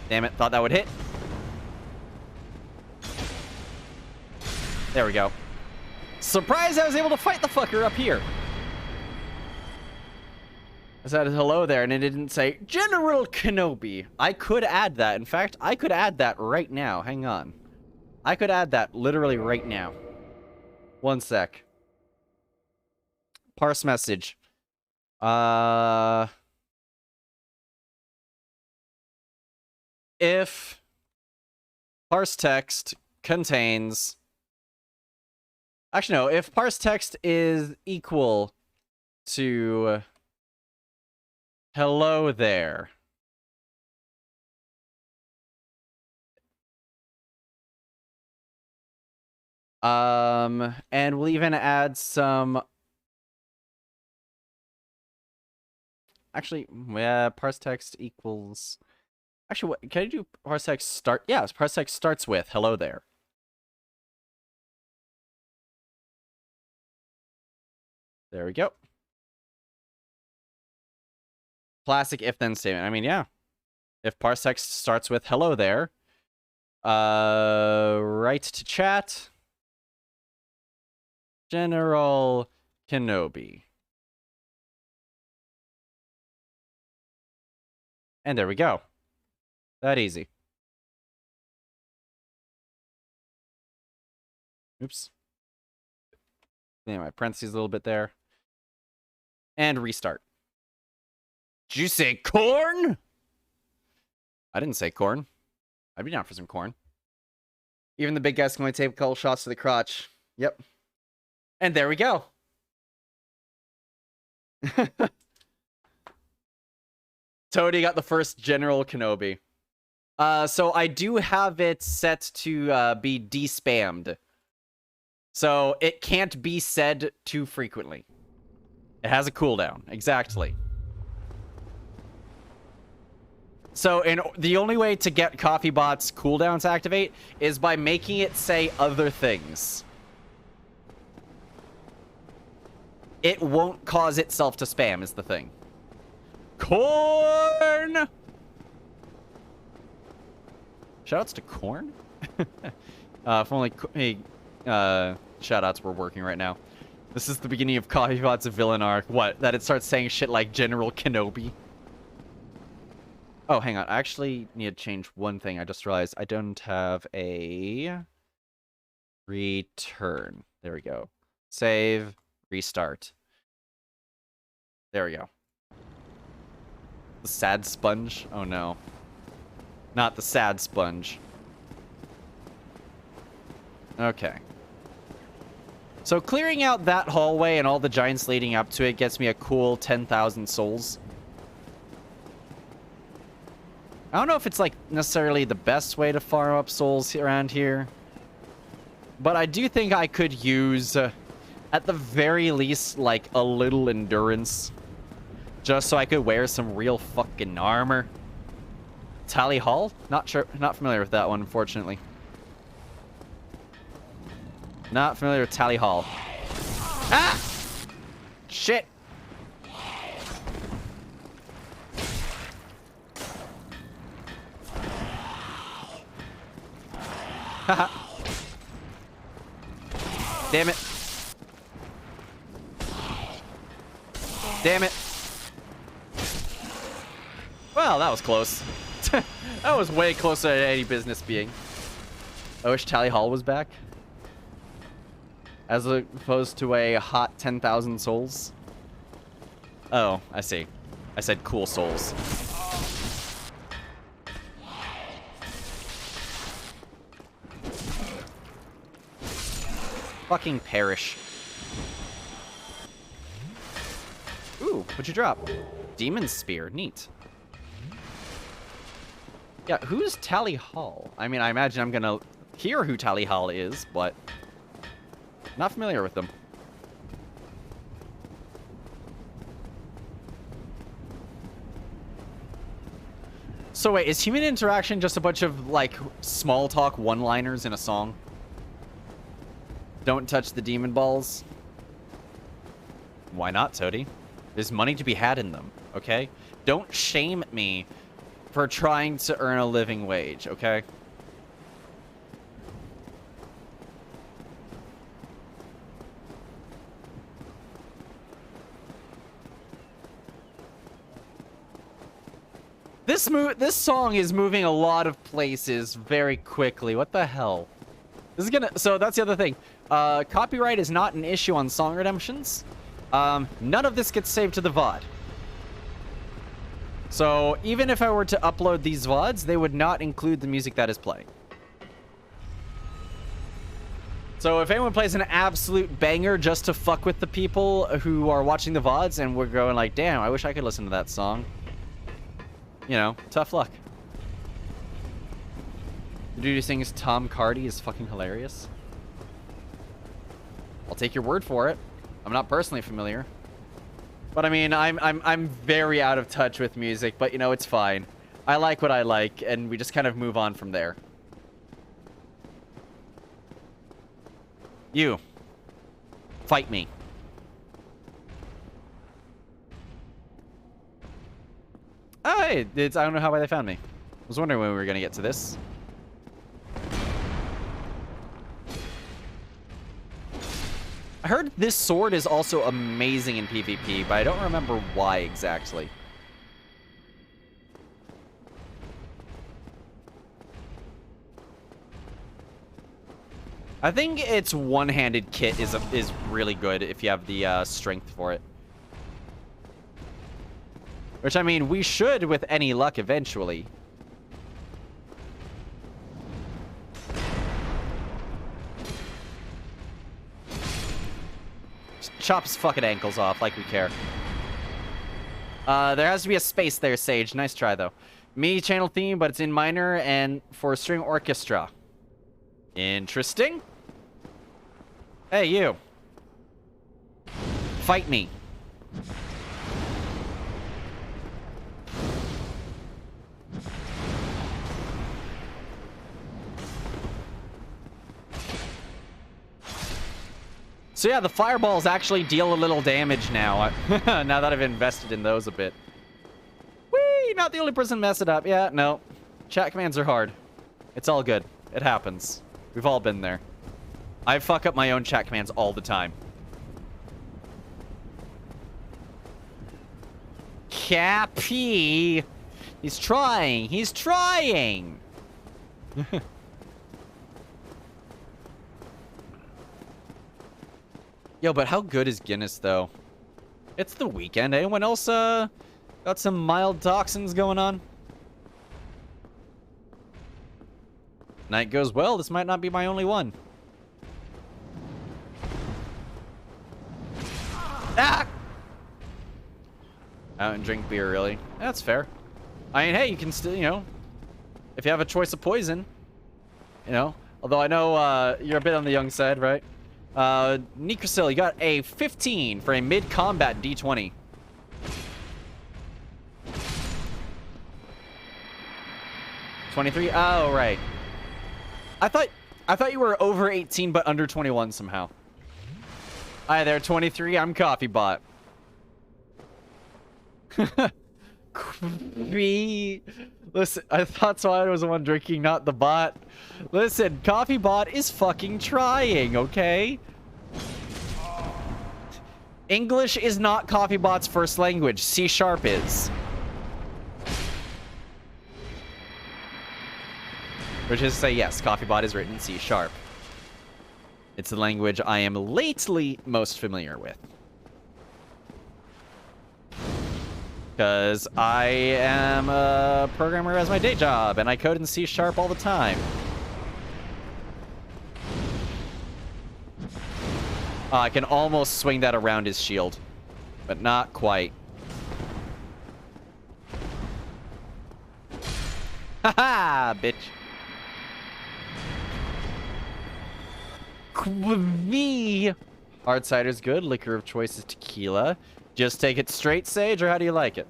Speaker 2: Damn it, thought that would hit. There we go. Surprised I was able to fight the fucker up here. I said hello there, and it didn't say General Kenobi. I could add that. In fact, I could add that right now. Hang on. I could add that literally right now. One sec. Parse message. if parse text contains... Actually, no. If parse text is equal to hello there. And we'll even add some... Actually, yeah, parse text equals... Actually, what can I do? Parse text start... Yeah, parse text starts with hello there. There we go. Classic if-then statement. I mean, yeah. If parse text starts with hello there, write to chat, General Kenobi. And there we go. That easy. Oops. Anyway, parentheses a little bit there. And restart. Did you say corn? I didn't say corn. I'd be down for some corn. Even the big guys can only take a couple shots to the crotch. Yep. And there we go. Toady got the first General Kenobi. So I do have it set to be de-spammed. So it can't be said too frequently. It has a cooldown. Exactly. So the only way to get CoffeeBot's cooldown to activate is by making it say other things. It won't cause itself to spam is the thing. Corn! Shoutouts to Corn? If only shoutouts were working right now. This is the beginning of CoffeeBot's villain arc. What? That it starts saying shit like General Kenobi? Oh, hang on. I actually need to change one thing. I just realized I don't have a return. There we go. Save. Restart. There we go. The sad sponge? Oh no. Not the sad sponge. Okay. So clearing out that hallway and all the giants leading up to it gets me a cool 10,000 souls. I don't know if it's like necessarily the best way to farm up souls around here. But I do think I could use, at the very least, like a little endurance. Just so I could wear some real fucking armor. Tally Hall? Not familiar with that one, unfortunately. Not familiar with Tally Hall. Ah! Shit! Haha. Damn it. Damn it. Well, that was close. That was way closer to any business being. I wish Tally Hall was back. As opposed to a hot 10,000 souls. Oh, I see. I said cool souls. Fucking perish. Ooh, what'd you drop? Demon Spear. Neat. Yeah, who's Tally Hall? I mean, I imagine I'm gonna hear who Tally Hall is, but not familiar with them. So wait, is human interaction just a bunch of, like, small talk one-liners in a song? Don't touch the demon balls? Why not, Toady? There's money to be had in them, okay? Don't shame me for trying to earn a living wage, okay? This song is moving a lot of places very quickly. What the hell? This is gonna... So that's the other thing. Copyright is not an issue on Song Redemptions. None of this gets saved to the VOD. So even if I were to upload these VODs, they would not include the music that is playing. So if anyone plays an absolute banger just to fuck with the people who are watching the VODs and we're going like, damn, I wish I could listen to that song. You know, tough luck. The dude who sings Tom Cardy is fucking hilarious. I'll take your word for it. I'm not personally familiar. But I mean, I'm very out of touch with music, but you know, it's fine. I like what I like, and we just kind of move on from there. You. Fight me. Oh, hey, I don't know how they found me. I was wondering when we were going to get to this. I heard this sword is also amazing in PvP, but I don't remember why exactly. I think its one-handed kit is really good if you have the strength for it. Which, I mean, we should with any luck eventually. Just chop his fucking ankles off like we care. There has to be a space there, Sage. Nice try, though. Me channel theme, but it's in minor and for string orchestra. Interesting. Hey, you. Fight me. So yeah, the fireballs actually deal a little damage now. Now that I've invested in those a bit. Whee! Not the only person mess it up. Yeah, no. Chat commands are hard. It's all good. It happens. We've all been there. I fuck up my own chat commands all the time. Cappy! He's trying! He's trying! Yo, but how good is Guinness, though? It's the weekend. Anyone else, got some mild toxins going on? Night goes well. This might not be my only one. Ah! Out and drink beer, really? That's fair. I mean, hey, you can still, you know, if you have a choice of poison, you know. Although I know you're a bit on the young side, right? Nikrasil, you got a 15 for a mid-combat D20. $23? Oh, right. I thought you were over 18 but under 21 somehow. Hi there, 23. I'm Coffee Bot. Listen, I thought Swine was the one drinking, not the bot. Listen, Coffee Bot is fucking trying, okay? English is not Coffee Bot's first language. C# is. Which is to say, yes, Coffee Bot is written in C#. It's the language I am lately most familiar with. Because I am a programmer as my day job, and I code in C# all the time. I can almost swing that around his shield, but not quite. Haha, bitch. Hard cider's good. Liquor of choice is tequila. Just take it straight, Sage, or how do you like it?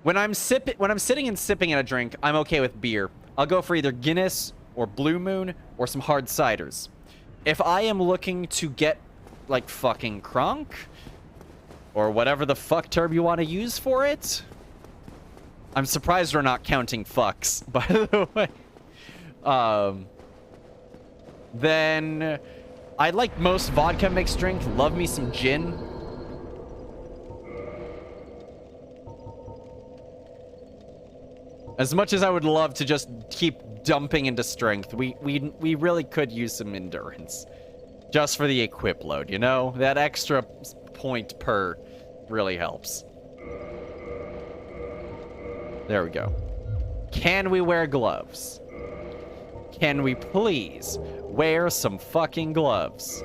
Speaker 2: When I'm sitting and sipping in a drink, I'm okay with beer. I'll go for either Guinness or Blue Moon or some hard ciders. If I am looking to get like fucking crunk or whatever the fuck term you want to use for it, I'm surprised we're not counting fucks, by the way. Then I like most vodka mixed drink. Love me some gin. As much as I would love to just keep dumping into strength, we really could use some endurance. Just for the equip load, you know? That extra point per really helps. There we go. Can we wear gloves? Can we please wear some fucking gloves?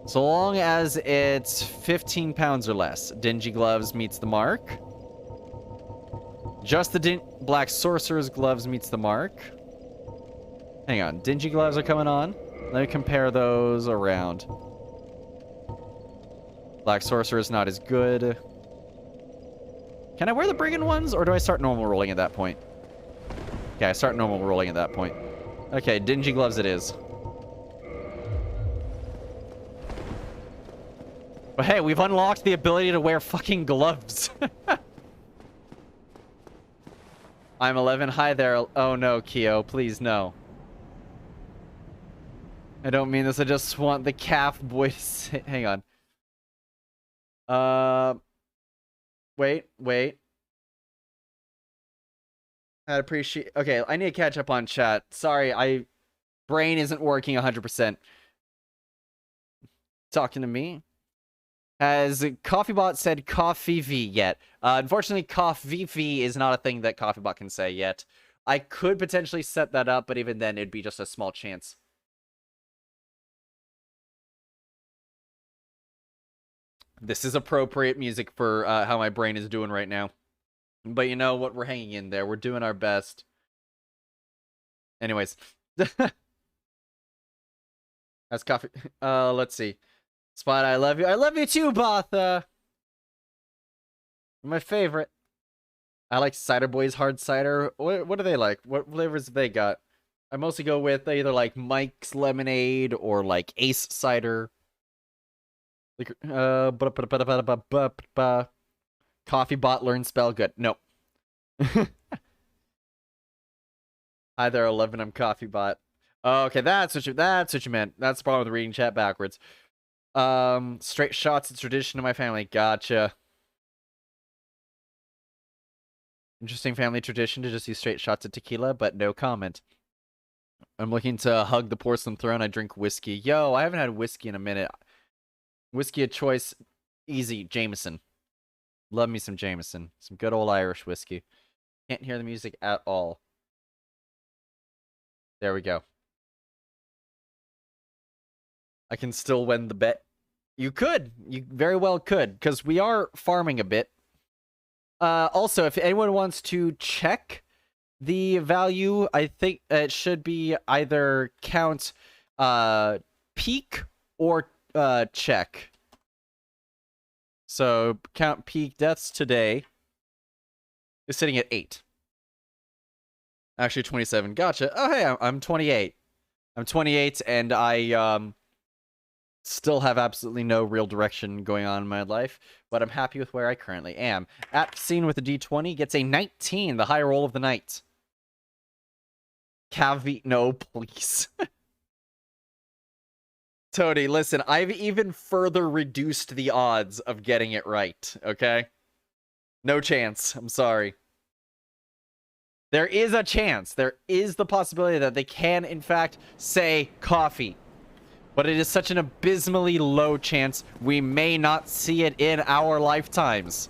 Speaker 2: So long as it's 15 pounds or less. Dingy gloves meets the mark. Just the Black Sorcerer's gloves meets the mark. Hang on. Dingy gloves are coming on. Let me compare those around. Black Sorcerer is not as good. Can I wear the Brigand ones, or do I start normal rolling at that point? Okay, I start normal rolling at that point. Okay, dingy gloves it is. But hey, we've unlocked the ability to wear fucking gloves. I'm 11. Hi there. Oh no, Keo. Please, no. I don't mean this. I just want the calf boy to say... Hang on. Wait. I'd appreciate... Okay, I need to catch up on chat. Sorry, brain isn't working 100%. Talking to me? Has CoffeeBot said Coffee V yet? Unfortunately, Coffee V is not a thing that CoffeeBot can say yet. I could potentially set that up, but even then, it'd be just a small chance. This is appropriate music for how my brain is doing right now. But you know what? We're hanging in there. We're doing our best. Anyways. That's coffee. Let's see. Spot, I love you. I love you too, Botha. My favorite. I like Cider Boys Hard Cider. What do they like? What flavors have they got? I mostly go with either like Mike's Lemonade or like Ace Cider. Coffee bot learn spell good. Nope. Hi there, 11. I'm Coffee bot. Oh, okay, that's what you meant. That's the problem with reading chat backwards. Straight shots. It's tradition in my family. Gotcha. Interesting family tradition to just use straight shots of tequila, but no comment. I'm looking to hug the porcelain throne. I drink whiskey. Yo, I haven't had whiskey in a minute. Whiskey of choice, easy, Jameson. Love me some Jameson. Some good old Irish whiskey. Can't hear the music at all. There we go. I can still win the bet. You could. You very well could, because we are farming a bit. Also, if anyone wants to check the value, I think it should be either count peak or check. So count peak deaths today is sitting at 8. Actually 27. Gotcha. Oh hey, I'm 28. I'm 28 and I still have absolutely no real direction going on in my life, but I'm happy with where I currently am. At scene with a D20 gets a 19, the high roll of the night. No, please. Toady, listen, I've even further reduced the odds of getting it right, okay? No chance. I'm sorry. There is a chance. There is the possibility that they can, in fact, say coffee. But it is such an abysmally low chance we may not see it in our lifetimes.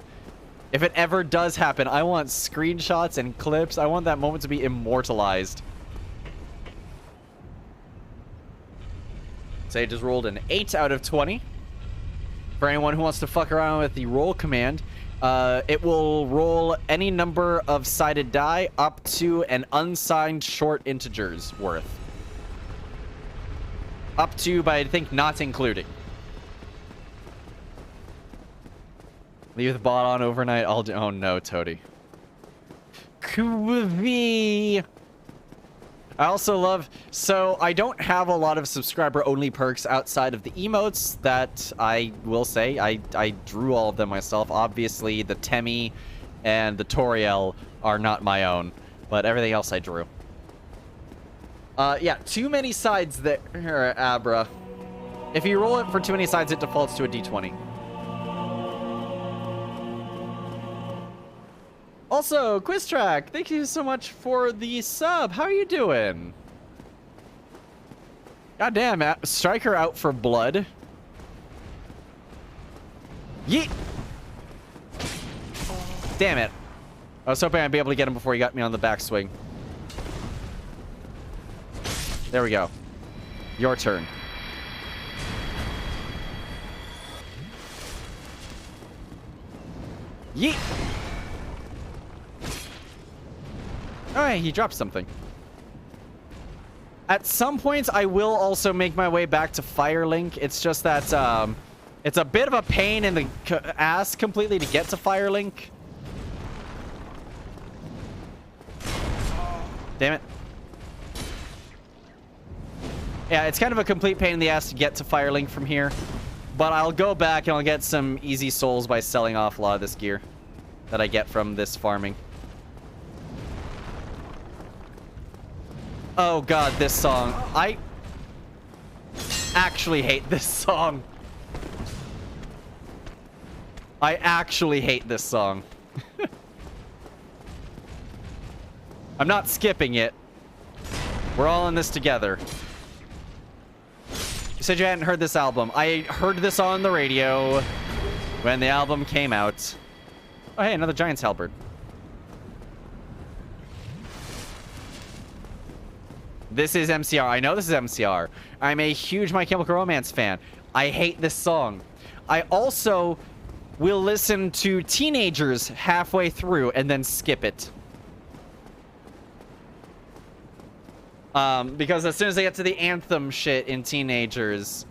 Speaker 2: If it ever does happen, I want screenshots and clips. I want that moment to be immortalized. Sage has rolled an 8 out of 20. For anyone who wants to fuck around with the roll command, it will roll any number of sided die up to an unsigned short integer's worth. Up to, but I think not including. Leave the bot on overnight. I'll do. Oh no, Toady. Kuvi. I also love. So I don't have a lot of subscriber-only perks outside of the emotes. That I will say, I drew all of them myself. Obviously, the Temi and the Toriel are not my own, but everything else I drew. Yeah, too many sides there, Abra. If you roll it for too many sides, it defaults to a D20. Also, Quiz Track, thank you so much for the sub. How are you doing? God damn, Striker out for blood. Yeet! Damn it. I was hoping I'd be able to get him before he got me on the backswing. There we go. Your turn. Yeet! Alright, he dropped something. At some points, I will also make my way back to Firelink. It's just that, it's a bit of a pain in the ass completely to get to Firelink. Damn it. Yeah, it's kind of a complete pain in the ass to get to Firelink from here. But I'll go back and I'll get some easy souls by selling off a lot of this gear that I get from this farming. Oh god, this song. I actually hate this song. I actually hate this song. I'm not skipping it. We're all in this together. You said you hadn't heard this album. I heard this on the radio when the album came out. Oh, hey, another Giant's Halberd. This is MCR. I know this is MCR. I'm a huge My Chemical Romance fan. I hate this song. I also will listen to Teenagers halfway through and then skip it. Because as soon as I get to the anthem shit in Teenagers,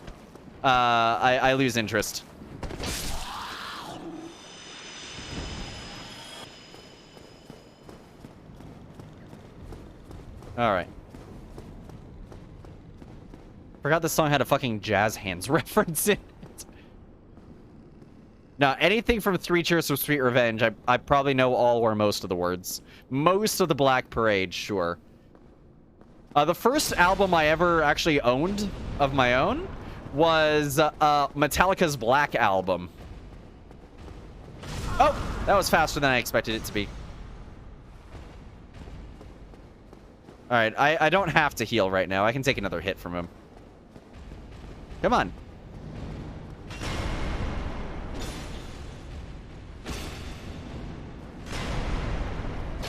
Speaker 2: I lose interest. Alright. Forgot this song had a fucking Jazz Hands reference in it. Now, anything from Three Cheers for Sweet Revenge, I probably know all or most of the words. Most of the Black Parade, sure. The first album I ever actually owned of my own was Metallica's Black Album. Oh, that was faster than I expected it to be. Alright, I don't have to heal right now. I can take another hit from him. Come on.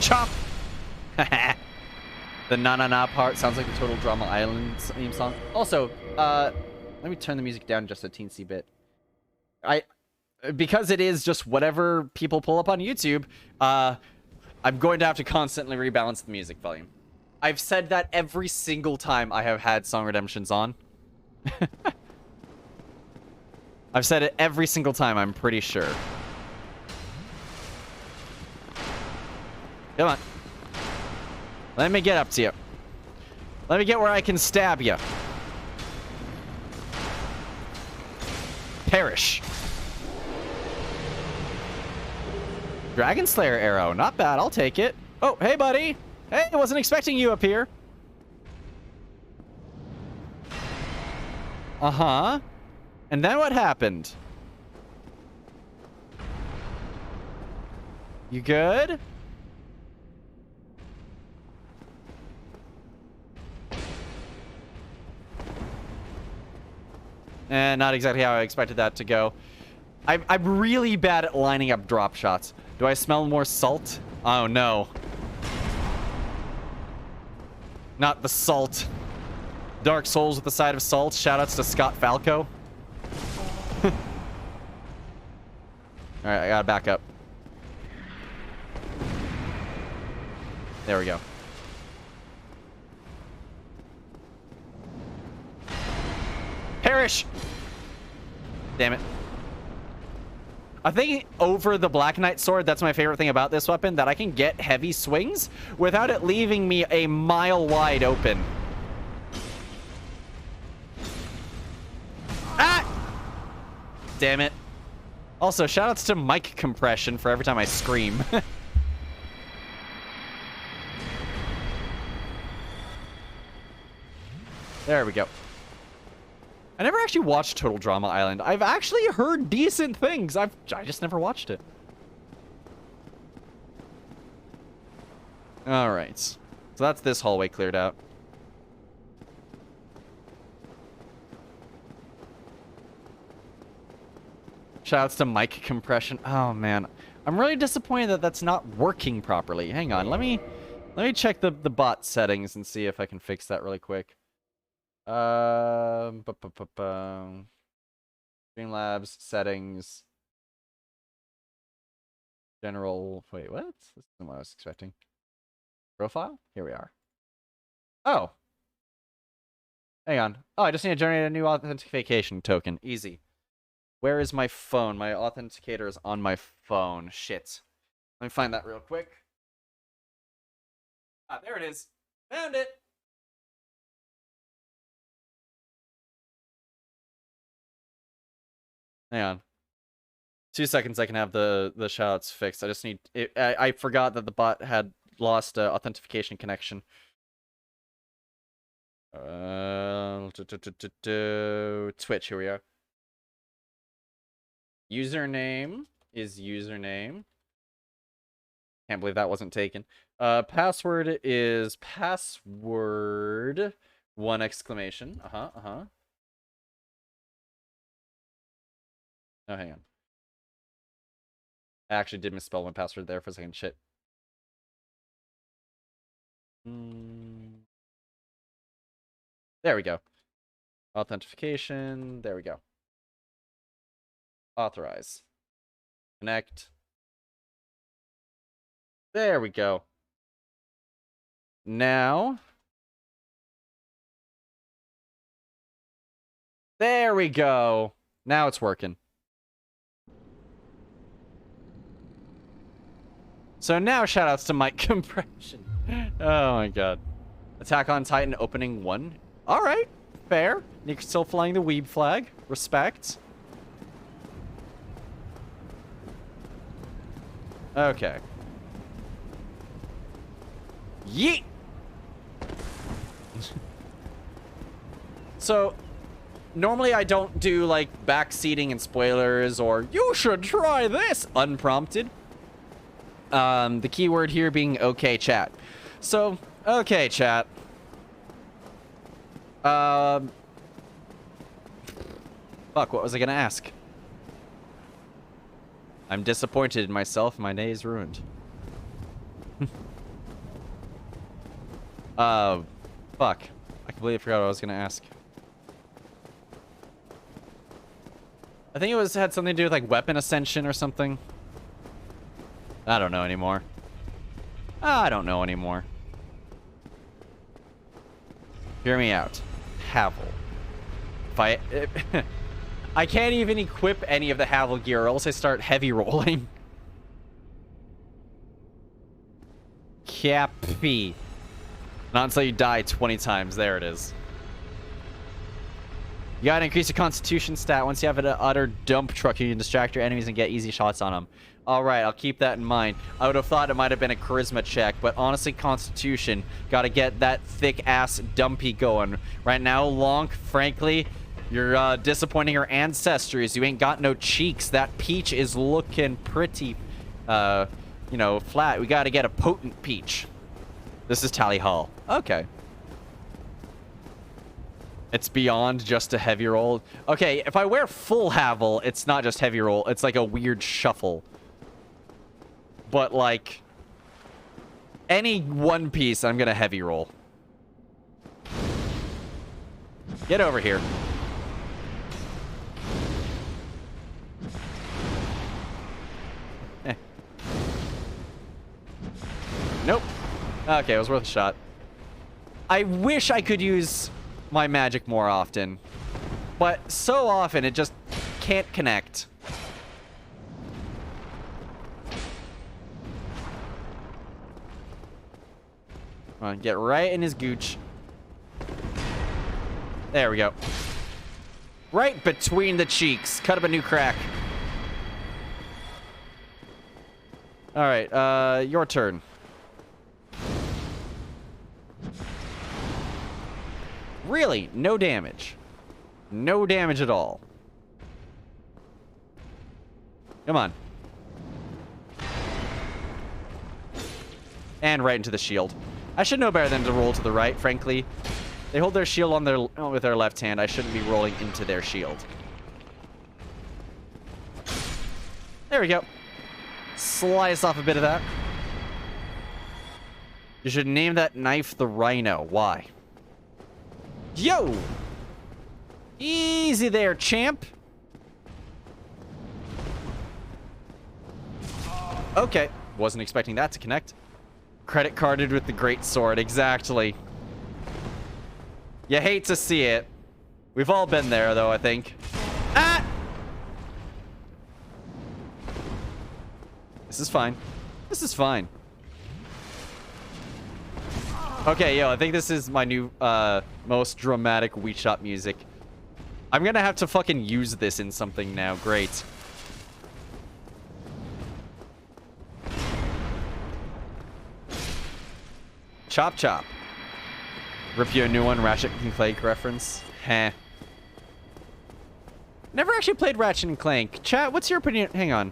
Speaker 2: Chop! The na-na-na part sounds like the Total Drama Island theme song. Also, let me turn the music down just a teensy bit. Because it is just whatever people pull up on YouTube, I'm going to have to constantly rebalance the music volume. I've said that every single time I have had Song Redemptions on. I've said it every single time, I'm pretty sure. Come on. Let me get up to you. Let me get where I can stab you. Perish. Dragon Slayer arrow. Not bad. I'll take it. Oh, hey, buddy. Hey, I wasn't expecting you up here. Uh-huh. And then what happened? You good? Not exactly how I expected that to go. I'm really bad at lining up drop shots. Do I smell more salt? Oh, no. Not the salt. Dark Souls with the side of salt. Shoutouts to Scott Falco. Alright, I gotta back up. There we go. Perish! Damn it. I think over the Black Knight sword, that's my favorite thing about this weapon, that I can get heavy swings without it leaving me a mile wide open. Ah! Damn it. Also, shoutouts to mic compression for every time I scream. There we go. I never actually watched Total Drama Island. I've actually heard decent things. I just never watched it. Alright. So that's this hallway cleared out. Shoutouts to mic compression. Oh, man. I'm really disappointed that that's not working properly. Hang on, let me check the bot settings and see if I can fix that really quick. Streamlabs settings. General. Wait, what? This isn't what I was expecting. Profile? Here we are. Oh. Hang on. Oh, I just need to generate a new authentication token. Easy. Where is my phone? My authenticator is on my phone. Shit. Let me find that real quick. Ah, there it is. Found it. Hang on. 2 seconds, I can have the shoutouts fixed. I just need... I forgot that the bot had lost authentication connection. Twitch, here we are. Username is username. Can't believe that wasn't taken. Password is password. 1 exclamation. Oh, hang on. I actually did misspell my password there for a second. Shit. There we go. Authentication. There we go. Authorize. Connect. There we go. Now. There we go. Now it's working. So now shoutouts to mic compression. Oh my god. Attack on Titan opening 1. Alright. Fair. You're still flying the weeb flag. Respect. Okay. Yeet! So, normally I don't do, like, backseating and spoilers or, you should try this, unprompted. The keyword here being okay, chat. So, okay, chat. Fuck, what was I gonna ask? I'm disappointed in myself. My day is ruined. Fuck. I completely forgot what I was gonna ask. I think it had something to do with, like, weapon ascension or something. I don't know anymore. I don't know anymore. Hear me out. Havel. If I can't even equip any of the Havel gear, or else I start heavy rolling. Cappy. Not until you die 20 times. There it is. You gotta increase your constitution stat. Once you have an utter dump truck, you can distract your enemies and get easy shots on them. Alright, I'll keep that in mind. I would have thought it might have been a charisma check, but honestly, constitution. Gotta get that thick-ass dumpy going. Right now, Lonk, frankly, you're disappointing your ancestors. You ain't got no cheeks. That peach is looking pretty, you know, flat. We gotta get a potent peach. This is Tally Hall. Okay. It's beyond just a heavy roll. Okay, if I wear full Havel, it's not just heavy roll. It's like a weird shuffle. But, like, any one piece, I'm gonna heavy roll. Get over here. Eh. Nope. Okay, it was worth a shot. I wish I could use my magic more often, but so often it just can't connect. Come on, get right in his gooch. There we go. Right between the cheeks. Cut up a new crack. Alright, your turn. Really, no damage. No damage at all. Come on. And right into the shield. I should know better than to roll to the right, frankly. They hold their shield on their with their left hand. I shouldn't be rolling into their shield. There we go. Slice off a bit of that. You should name that knife the Rhino. Why? Yo! Easy there, champ. Okay. Wasn't expecting that to connect. Credit carded with the great sword. Exactly. You hate to see it. We've all been there, though, I think. Ah! This is fine. This is fine. Okay, yo, I think this is my new, most dramatic Wii Shop music. I'm gonna have to fucking use this in something now. Great. Chop chop. Rip you a new one, Ratchet and Clank reference. Heh. Never actually played Ratchet and Clank. Chat, what's your opinion? Hang on.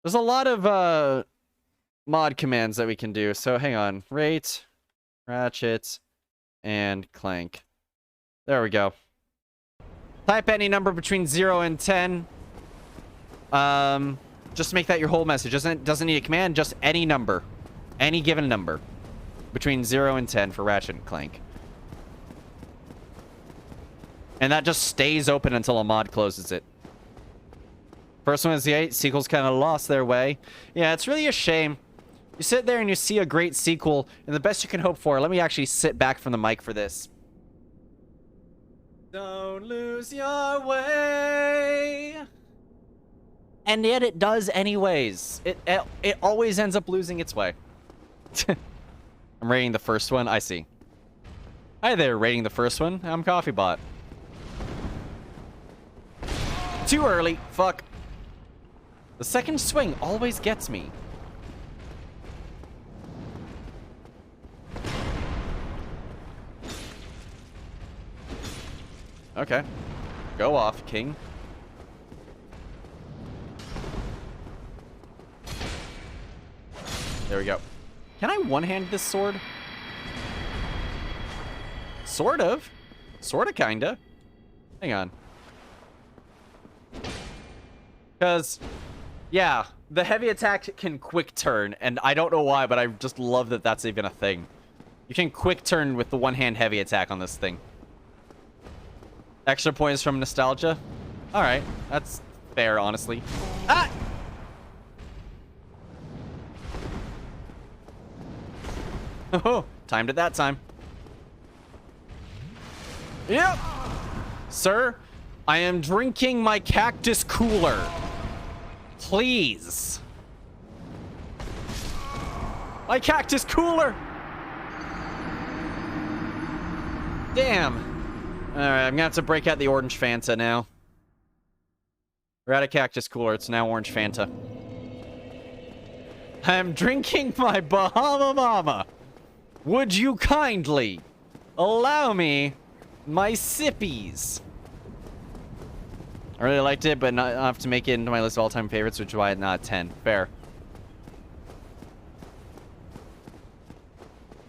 Speaker 2: There's a lot of, mod commands that we can do. So, hang on. Rate, Ratchet, and Clank. There we go. Type any number between 0 and 10. Just make that your whole message. Doesn't need a command, just any number. Any given number. Between 0 and 10 for Ratchet and Clank. And that just stays open until a mod closes it. First one is the 8. Sequels kind of lost their way. Yeah, it's really a shame. You sit there and you see a great sequel, and the best you can hope for. Let me actually sit back from the mic for this. Don't lose your way. And yet it does anyways. It always ends up losing its way. I'm rating the first one. I see. Hi there, rating the first one. I'm CoffeeBot. Too early. Fuck. The second swing always gets me. Okay. Go off, King. There we go. Can I one-hand this sword? Sort of. Sorta, kinda. Hang on. Because, yeah, the heavy attack can quick turn, and I don't know why, but I just love that that's even a thing. You can quick turn with the one-hand heavy attack on this thing. Extra points from nostalgia? Alright, that's fair, honestly. Ah! Oh, timed it that time. Yep! Sir, I am drinking my cactus cooler. Please. My cactus cooler! Damn. Alright, I'm gonna have to break out the orange Fanta now. We're out of cactus cooler, it's now orange Fanta. I'm drinking my Bahama Mama. Would you kindly allow me my sippies? I really liked it, but not enough to make it into my list of all-time favorites, which is why it's not 10. Fair.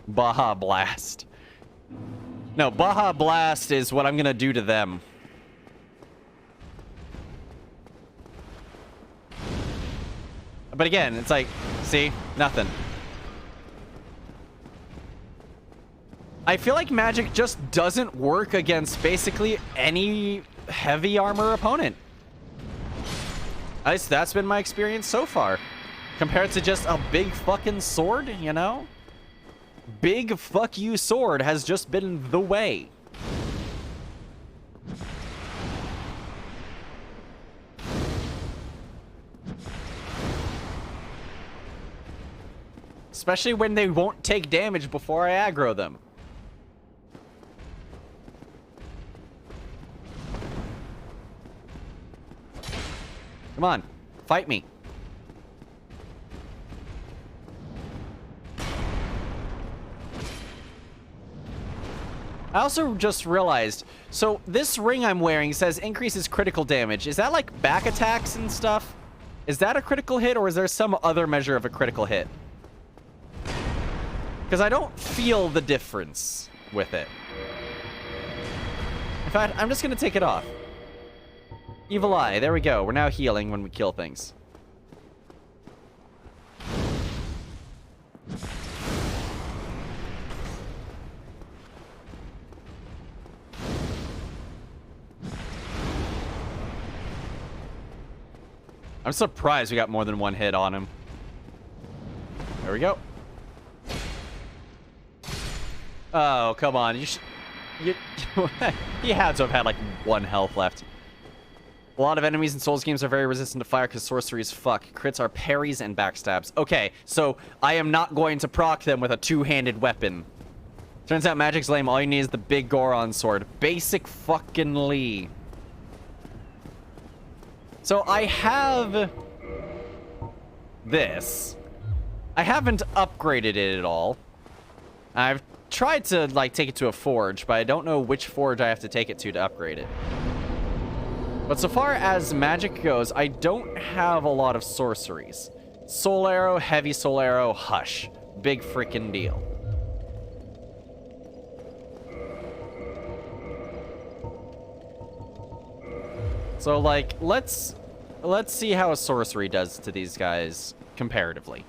Speaker 2: Baja Blast. No, Baja Blast is what I'm gonna do to them. But again, it's like, see? Nothing. I feel like magic just doesn't work against basically any heavy armor opponent. At least that's been my experience so far. Compared to just a big fucking sword, you know? Big fuck you sword has just been the way. Especially when they won't take damage before I aggro them. Come on, fight me. I also just realized, so this ring I'm wearing says increases critical damage. Is that like back attacks and stuff? Is that a critical hit, or is there some other measure of a critical hit? Because I don't feel the difference with it. In fact, I'm just going to take it off. Evil Eye, there we go. We're now healing when we kill things. I'm surprised we got more than one hit on him. There we go. Oh, come on. He had to have had like 1 health left. A lot of enemies in Souls games are very resistant to fire because sorcery is fuck. Crits are parries and backstabs. Okay, so I am not going to proc them with a 2-handed weapon. Turns out magic's lame. All you need is the big Goron sword. Basic fucking Lee. So I have this. I haven't upgraded it at all. I've tried to like take it to a forge, but I don't know which forge I have to take it to upgrade it. But so far as magic goes, I don't have a lot of sorceries. Soul Arrow, Heavy Soul Arrow, Hush. Big freaking deal. So, like, let's see how a sorcery does to these guys comparatively.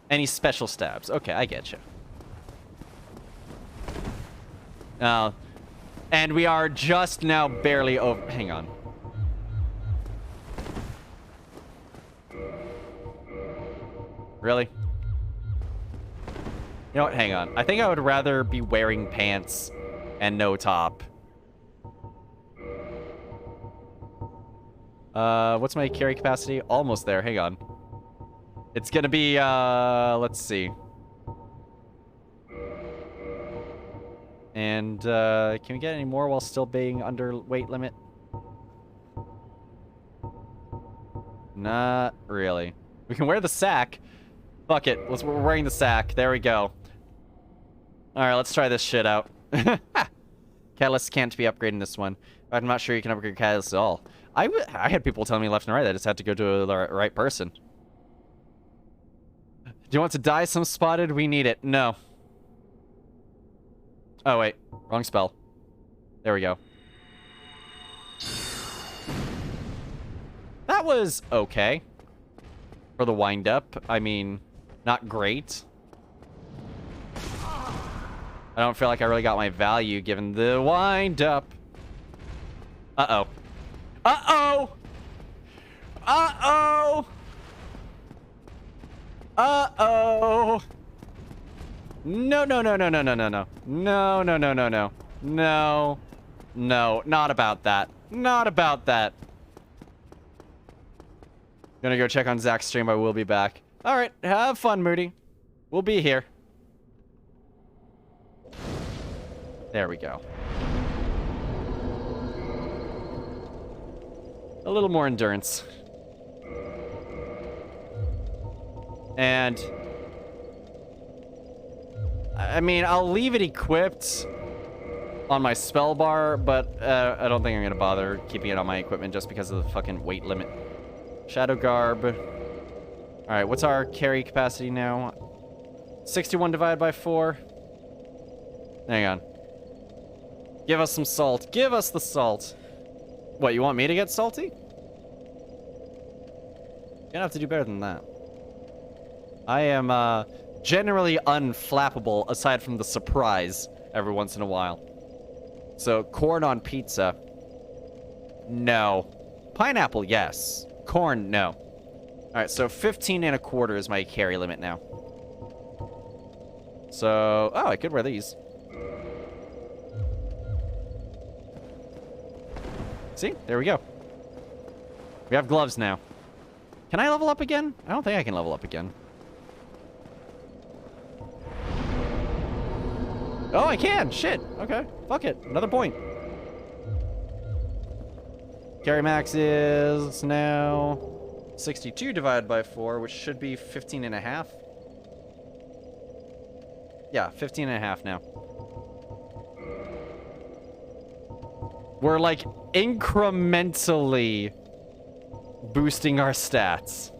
Speaker 2: Any special stabs? Okay, I get you. And we are just now barely over. Hang on. Really? You know what? Hang on. I think I would rather be wearing pants and no top. What's my carry capacity? Almost there. Hang on. It's gonna be, let's see. And, can we get any more while still being under weight limit? Not really. We can wear the sack. Fuck it. We're wearing the sack. There we go. Alright, let's try this shit out. Catalyst can't be upgrading this one. I'm not sure you can upgrade Catalyst at all. I had people telling me left and right. I just had to go to the right person. Do you want to die some spotted? We need it. No. Oh, wait. Wrong spell. There we go. That was okay. For the wind-up. I mean, not great. I don't feel like I really got my value given the wind-up. Uh-oh. Uh-oh! Uh-oh! Uh-oh! No, no, no, no, no, no, no, no. No, no, no, no, no. No. No, not about that. Not about that. Gonna go check on Zach's stream. I will be back. Alright, have fun, Moody. We'll be here. There we go. A little more endurance. And I mean, I'll leave it equipped on my spell bar, but I don't think I'm gonna bother keeping it on my equipment just because of the fucking weight limit. Shadow Garb. Alright, what's our carry capacity now? 61 divided by 4. Hang on. Give us some salt. Give us the salt. What, you want me to get salty? You're gonna have to do better than that. I am, generally unflappable aside from the surprise every once in a while. So, corn on pizza. No. Pineapple, yes. Corn, no. Alright, so 15 and a quarter is my carry limit now. So, oh, I could wear these. See? There we go. We have gloves now. Can I level up again? I don't think I can level up again. Oh, I can! Shit! Okay. Fuck it. Another point. Carry max is now 62 divided by 4, which should be 15 and a half. Yeah, 15 and a half now. We're, like, incrementally boosting our stats.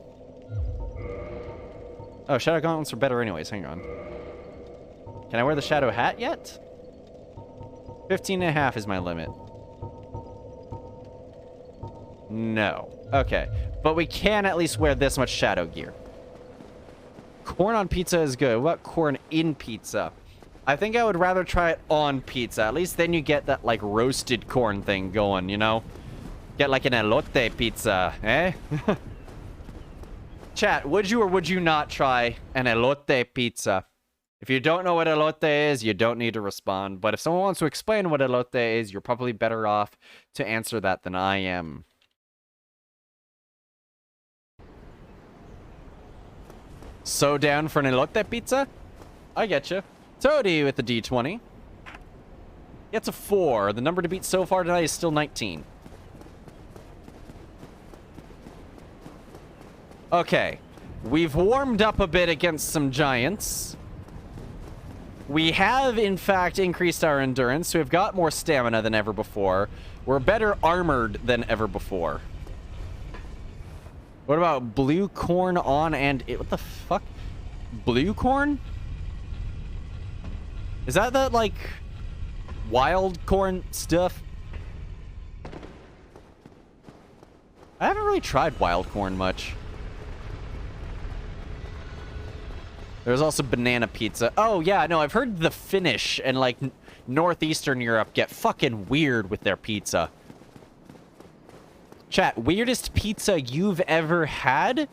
Speaker 2: Oh, Shadow Gauntlets are better anyways. Hang on. Can I wear the Shadow Hat yet? 15 and a half is my limit. No. Okay. But we can at least wear this much Shadow gear. Corn on pizza is good. What corn in pizza? I think I would rather try it on pizza. At least then you get that, like, roasted corn thing going, you know? Get like an elote pizza, eh? Chat, would you or would you not try an elote pizza? If you don't know what elote is, you don't need to respond. But if someone wants to explain what elote is, you're probably better off to answer that than I am. So down for an elote pizza? I get you. Toady with the D20. Gets a 4. The number to beat so far tonight is still 19. Okay. We've warmed up a bit against some giants. We have, in fact, increased our endurance. We've got more stamina than ever before. We're better armored than ever before. What about blue corn on and... what the fuck? Blue corn? Is that, like, wild corn stuff? I haven't really tried wild corn much. There's also banana pizza. Oh, yeah, no, I've heard the Finnish and, like, northeastern Europe get fucking weird with their pizza. Chat, weirdest pizza you've ever had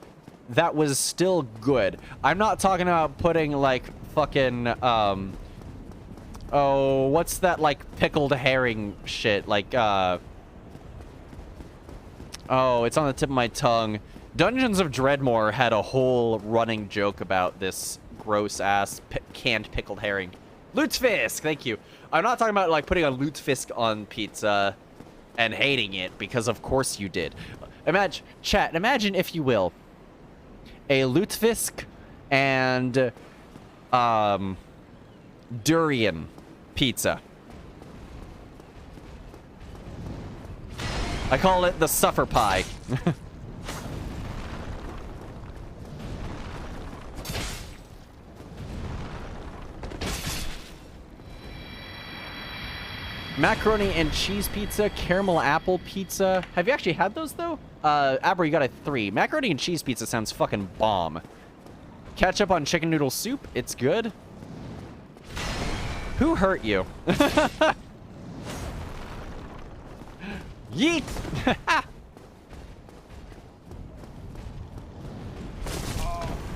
Speaker 2: that was still good. I'm not talking about putting, like, fucking, oh, what's that, like, pickled herring shit? Like, oh, it's on the tip of my tongue. Dungeons of Dreadmore had a whole running joke about this gross-ass canned pickled herring. Lutefisk, thank you. I'm not talking about, like, putting a lutefisk on pizza and hating it, because of course you did. Imagine, chat, imagine, if you will, a lutefisk and, durian pizza. I call it the suffer pie. Macaroni and cheese pizza, caramel apple pizza. Have you actually had those, though? Abra, you got a 3. Macaroni and cheese pizza sounds fucking bomb. Ketchup on chicken noodle soup. It's good. Who hurt you? Yeet!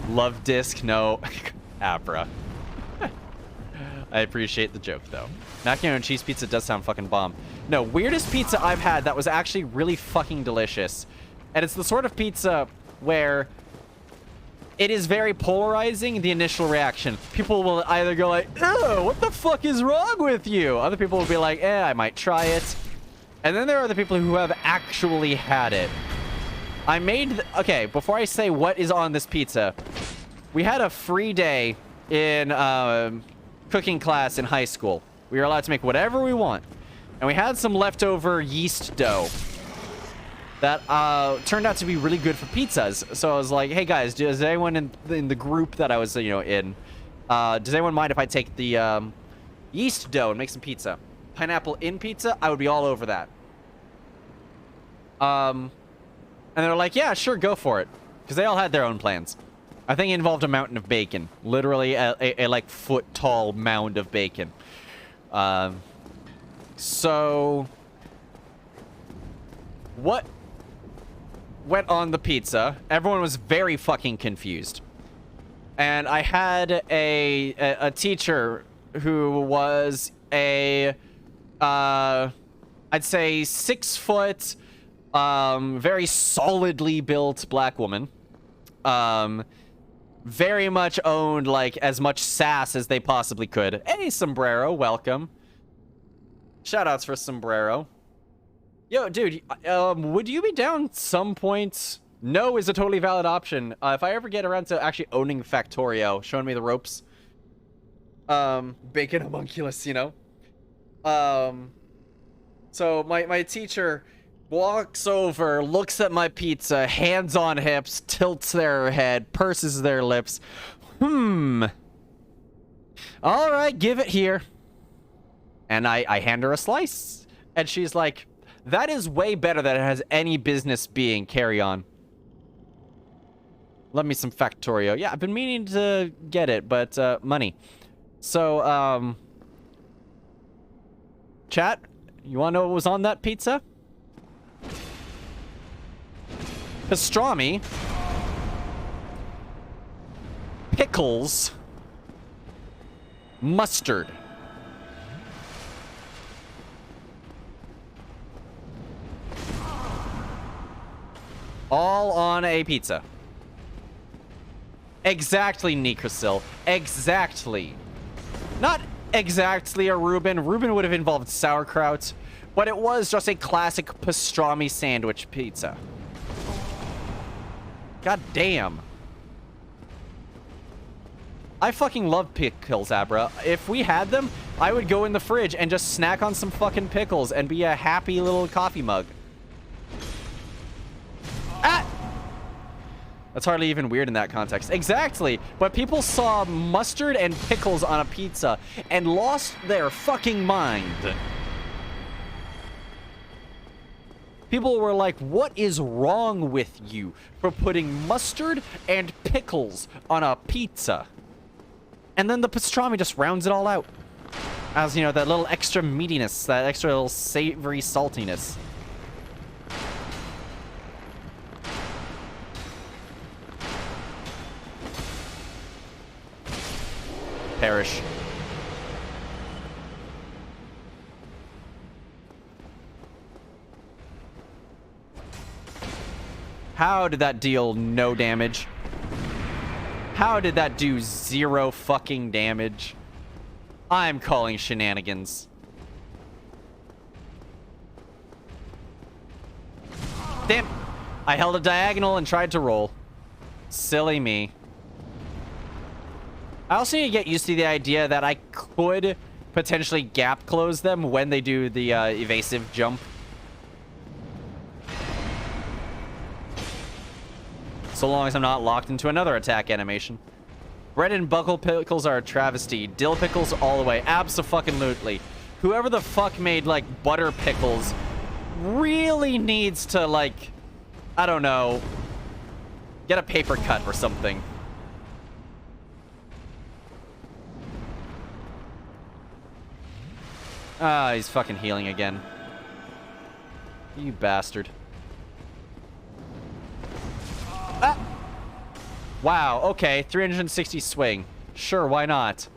Speaker 2: Love disc? No. Abra. I appreciate the joke, though. Macaroni and cheese pizza does sound fucking bomb. No, weirdest pizza I've had that was actually really fucking delicious. And it's the sort of pizza where it is very polarizing, the initial reaction. People will either go like, oh, what the fuck is wrong with you? Other people will be like, I might try it. And then there are the people who have actually had it. I made... okay, before I say what is on this pizza, we had a free day in cooking class in high school. We were allowed to make whatever we want. And we had some leftover yeast dough that turned out to be really good for pizzas. So I was like, hey guys, does anyone in the group that I was, you know, in, does anyone mind if I take the yeast dough and make some pizza? Pineapple in pizza? I would be all over that. And they're like, yeah, sure, go for it. Because they all had their own plans. I think it involved a mountain of bacon. Literally a like foot-tall mound of bacon. So what went on the pizza? Everyone was very fucking confused. And I had a teacher who was a, I'd say 6 foot, very solidly built black woman. Very much owned, like, as much sass as they possibly could. Hey, Sombrero, welcome. Shoutouts for Sombrero. Yo, dude, would you be down some point? No is a totally valid option. If I ever get around to actually owning Factorio, showing me the ropes. Bacon homunculus, you know? So my teacher walks over, looks at my pizza, hands on hips, tilts their head, purses their lips. All right, give it here. And I hand her a slice. And she's like, that is way better than it has any business being. Carry on. Love me some Factorio. Yeah, I've been meaning to get it, but money. So, chat, you want to know what was on that pizza? pastrami, pickles, mustard. All on a pizza. Exactly, Nikrasil. Exactly. Not exactly a Reuben. Reuben would have involved sauerkraut, but it was just a classic pastrami sandwich pizza. God damn. I fucking love pickles, Abra. If we had them, I would go in the fridge and just snack on some fucking pickles and be a happy little coffee mug. Ah! That's hardly even weird in that context. Exactly. But people saw mustard and pickles on a pizza and lost their fucking mind. People were like, what is wrong with you for putting mustard and pickles on a pizza? And then the pastrami just rounds it all out. As, you know, that little extra meatiness, that extra little savory saltiness. Perish. How did that deal no damage? How did that do 0 fucking damage? I'm calling shenanigans. Damn. I held a diagonal and tried to roll. Silly me. I also need to get used to the idea that I could potentially gap close them when they do the evasive jump. So long as I'm not locked into another attack animation. Bread and buckle pickles are a travesty. Dill pickles all the way. Abso-fucking-lutely. Whoever the fuck made, like, butter pickles really needs to, like, I don't know, get a paper cut or something. Ah, he's fucking healing again. You bastard. Ah! Wow, okay, 360 swing. Sure, why not?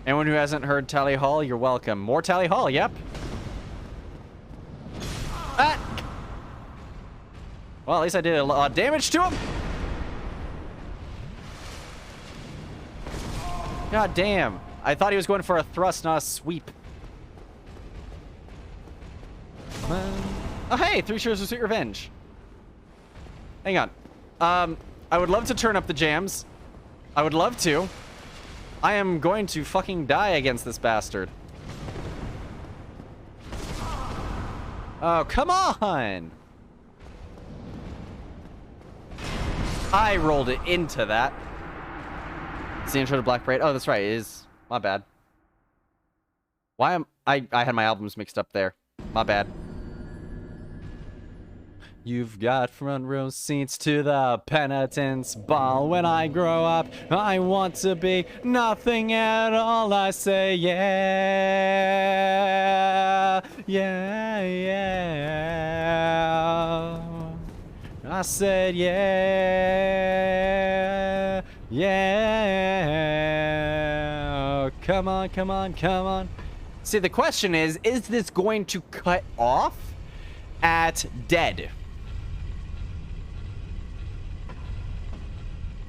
Speaker 2: Anyone who hasn't heard Tally Hall, you're welcome. More Tally Hall, yep. Ah! Well, at least I did a lot of damage to him. God damn. I thought he was going for a thrust, not a sweep. Oh, hey, 3 shares of Sweet Revenge. Hang on. I would love to turn up the jams. I would love to. I am going to fucking die against this bastard. Oh, come on! I rolled it into that. It's the intro to Black Parade. Oh, that's right. It is. My bad. Why am I had my albums mixed up there. My bad. You've got front row seats to the penitence ball. When I grow up, I want to be nothing at all. I say, yeah, yeah, yeah. I said, yeah, yeah. Come on, come on, come on. See, the question is this going to cut off at dead?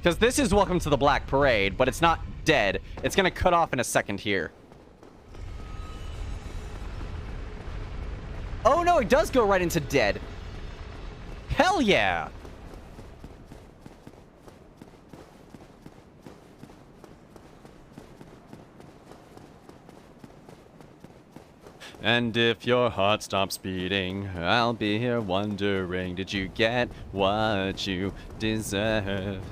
Speaker 2: Because this is Welcome to the Black Parade, but it's not dead. It's going to cut off in a second here. Oh, no, it does go right into dead. Hell yeah. And if your heart stops beating, I'll be here wondering, did you get what you deserve?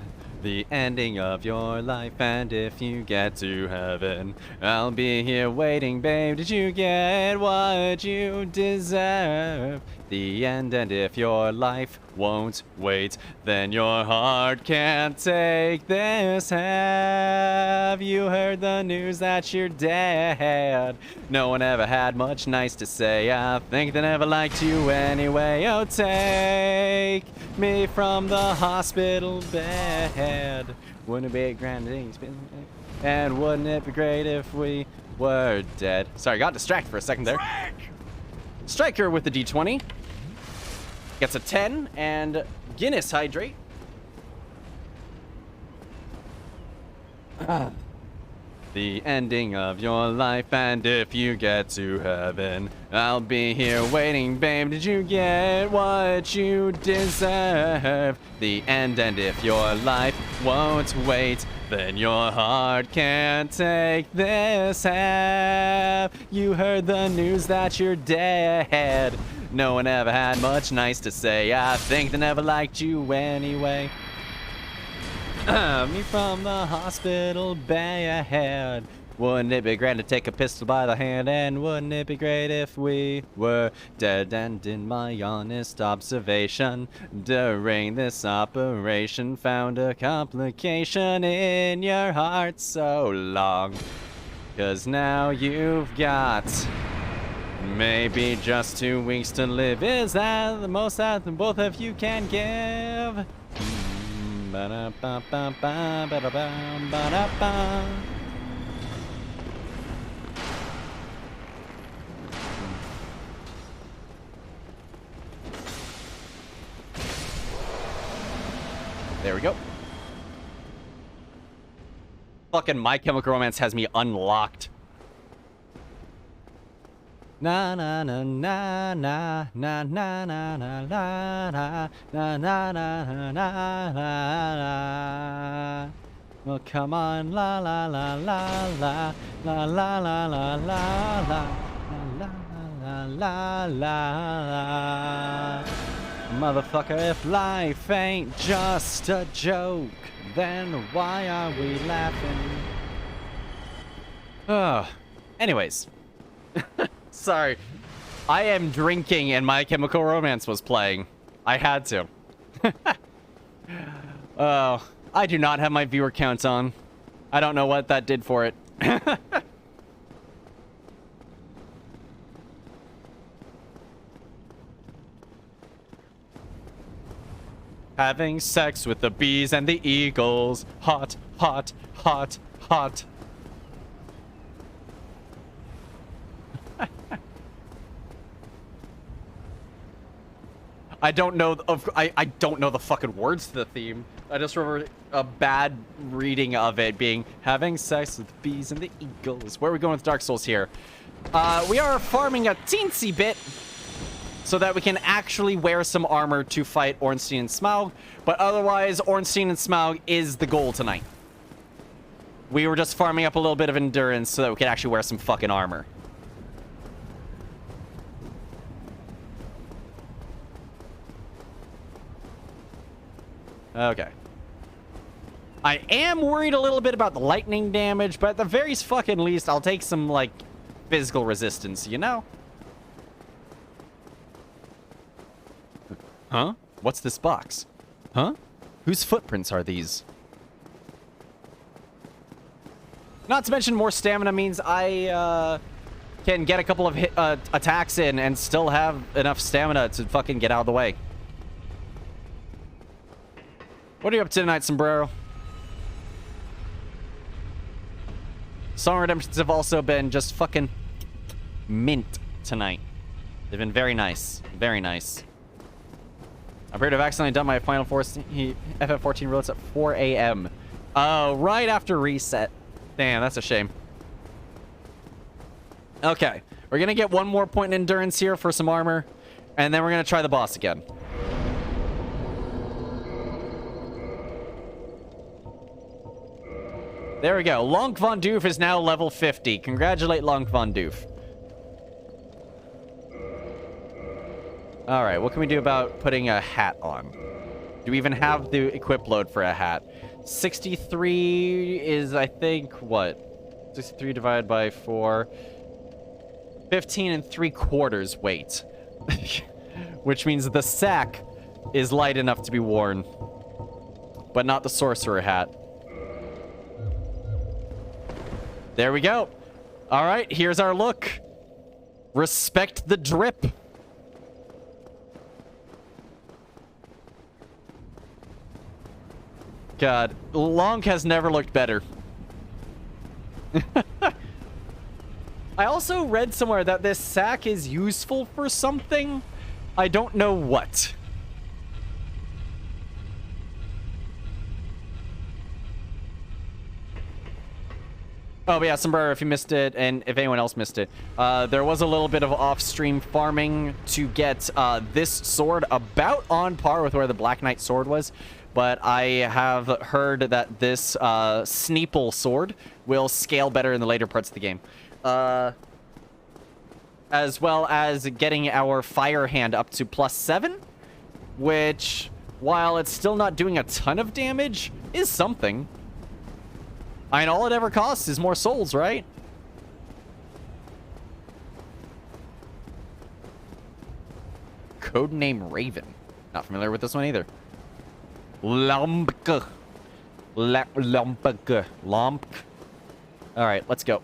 Speaker 2: The ending of your life, and if you get to heaven, I'll be here waiting, babe. Did you get what you deserve? The end, and if your life won't wait, then your heart can't take this. Have you heard the news that you're dead? No one ever had much nice to say. I think they never liked you anyway. Oh, take me from the hospital bed. Wouldn't it be a grand thing? And wouldn't it be great if we were dead? Sorry, got distracted for a second there. Striker with the D20. Gets a 10 and Guinness hydrate. The ending of your life, and if you get to heaven, I'll be here waiting, babe. Did you get what you deserve? The end, and if your life won't wait, then your heart can't take this. Have you heard the news that you're dead? No one ever had much nice to say. I think they never liked you anyway. Me from the hospital bed. Wouldn't it be grand to take a pistol by the hand? And wouldn't it be great if we were dead? And in my honest observation, during this operation, found a complication in your heart so long. 'Cause now you've got maybe just 2 weeks to live. Is that the most that both of you can give? Ba-da-ba-ba-ba-ba-da-ba-ba. There we go. Fucking My Chemical Romance has me unlocked. Na na na na na na na na na na na na na na na na. Well, come on, la la la la la la la la la la la la la la. Motherfucker, if life ain't just a joke, then why are we laughing? Anyways. Sorry. I am drinking and My Chemical Romance was playing. I had to. Oh, I do not have my viewer counts on. I don't know what that did for it. Having sex with the bees and the eagles. Hot, hot, hot, hot. I don't know I don't know the fucking words to the theme. I just remember a bad reading of it being having sex with the bees and the eagles. Where are we going with Dark Souls here? We are farming a teensy bit so that we can actually wear some armor to fight Ornstein and Smaug, but otherwise Ornstein and Smaug is the goal tonight. We were just farming up a little bit of endurance so that we could actually wear some fucking armor. Okay. I am worried a little bit about the lightning damage, but at the very fucking least, I'll take some, like, physical resistance, you know? Huh? What's this box? Huh? Whose footprints are these? Not to mention more stamina means I, can get a couple of attacks in and still have enough stamina to fucking get out of the way. What are you up to tonight, Sombrero? Song redemptions have also been just fucking mint tonight. They've been very nice. Very nice. I appear to have accidentally done my final FF14 roads at 4 a.m. Right after reset. Damn, that's a shame. Okay. We're gonna get one more point in endurance here for some armor. And then we're gonna try the boss again. There we go. Lonk Von Doof is now level 50. Congratulate Lonk Von Doof. Alright, what can we do about putting a hat on? Do we even have the equip load for a hat? 63 is, I think, what? 63 divided by 4. 15 3/4 weight. Which means the sack is light enough to be worn. But not the sorcerer hat. There we go. All right, here's our look. Respect the drip. God, Lonk has never looked better. I also read somewhere that this sack is useful for something. I don't know what. Oh, but yeah, Sombrero, if you missed it, and if anyone else missed it, there was a little bit of off-stream farming to get this sword about on par with where the Black Knight sword was. But I have heard that this Sneeple sword will scale better in the later parts of the game. As well as getting our fire hand up to +7, which, while it's still not doing a ton of damage, is something. I mean, all it ever costs is more souls, right? Codename Raven. Not familiar with this one either. Lonk. Lonk. Alright, let's go.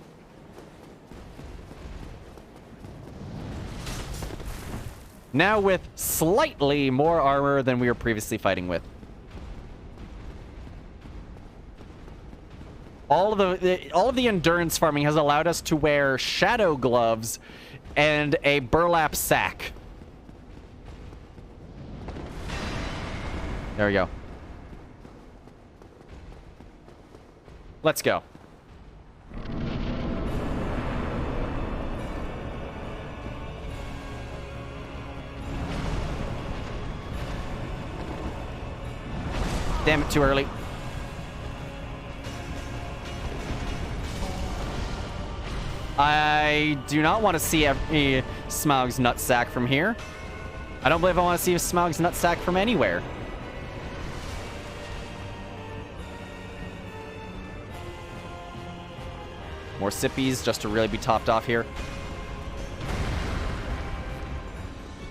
Speaker 2: Now with slightly more armor than we were previously fighting with. All of the endurance farming has allowed us to wear shadow gloves and a burlap sack. There we go. Let's go. Damn it, too early. I do not want to see Smaug's nutsack from here. I don't believe I want to see Smaug's nutsack from anywhere. More sippies just to really be topped off here.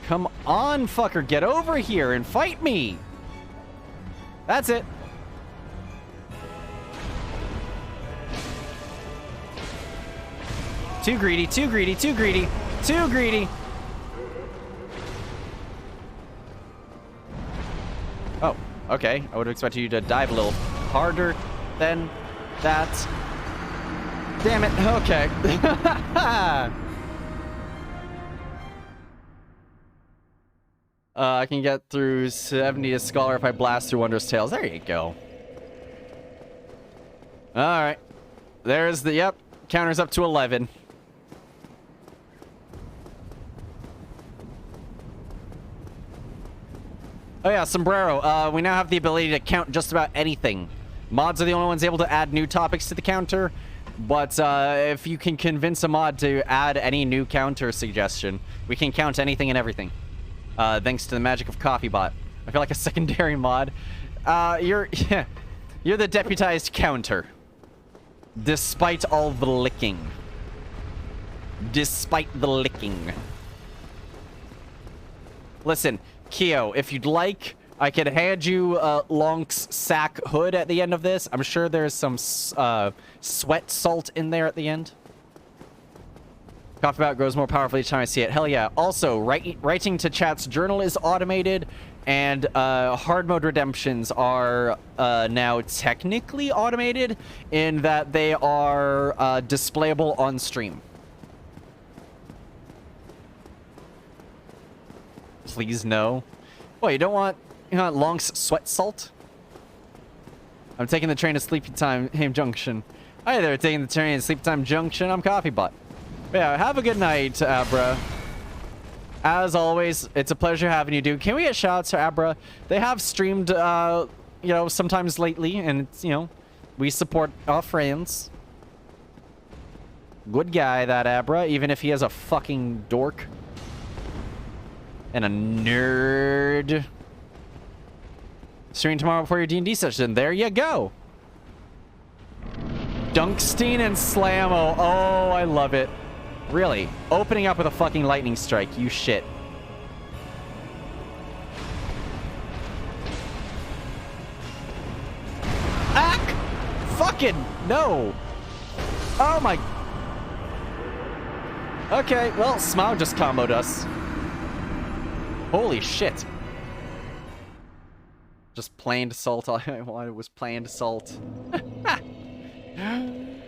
Speaker 2: Come on, fucker. Get over here and fight me. That's it. Too greedy, too greedy, too greedy, too greedy. Oh, okay. I would have expected you to dive a little harder than that. Damn it. Okay. I can get through 70 to Scholar if I blast through Wondrous Tales. There you go. Alright. There's the, yep. Counter's up to 11. Oh yeah, Sombrero. We now have the ability to count just about anything. Mods are the only ones able to add new topics to the counter. But if you can convince a mod to add any new counter suggestion, we can count anything and everything. Thanks to the magic of CoffeeBot. I feel like a secondary mod. You're the deputized counter. Despite all the licking. Despite the licking. Listen, Keo, if you'd like, I could hand you Lonk's sack hood at the end of this. I'm sure there's some sweat salt in there at the end. CoffeeBot grows more powerful each time I see it. Hell yeah. Also, writing to chat's journal is automated, and hard mode redemptions are now technically automated in that they are displayable on stream. Please no. What, you don't want Lonk's sweat salt? I'm taking the train to Sleepy Time Junction. Hi there, taking the train to Sleepy Time Junction. I'm CoffeeBot. Yeah, have a good night, Abra. As always, it's a pleasure having you, dude. Can we get shout-outs to Abra? They have streamed, you know, sometimes lately, and it's, you know, we support our friends. Good guy, that Abra, even if he is a fucking dork. And a nerd. Stream tomorrow before your D&D session. There you go. Dunkstein and Slammo. Oh, I love it. Really? Opening up with a fucking lightning strike. You shit. Ah! Fucking no! Oh my... Okay, well, Smaug just comboed us. Holy shit. Just plain salt. I was plain salt.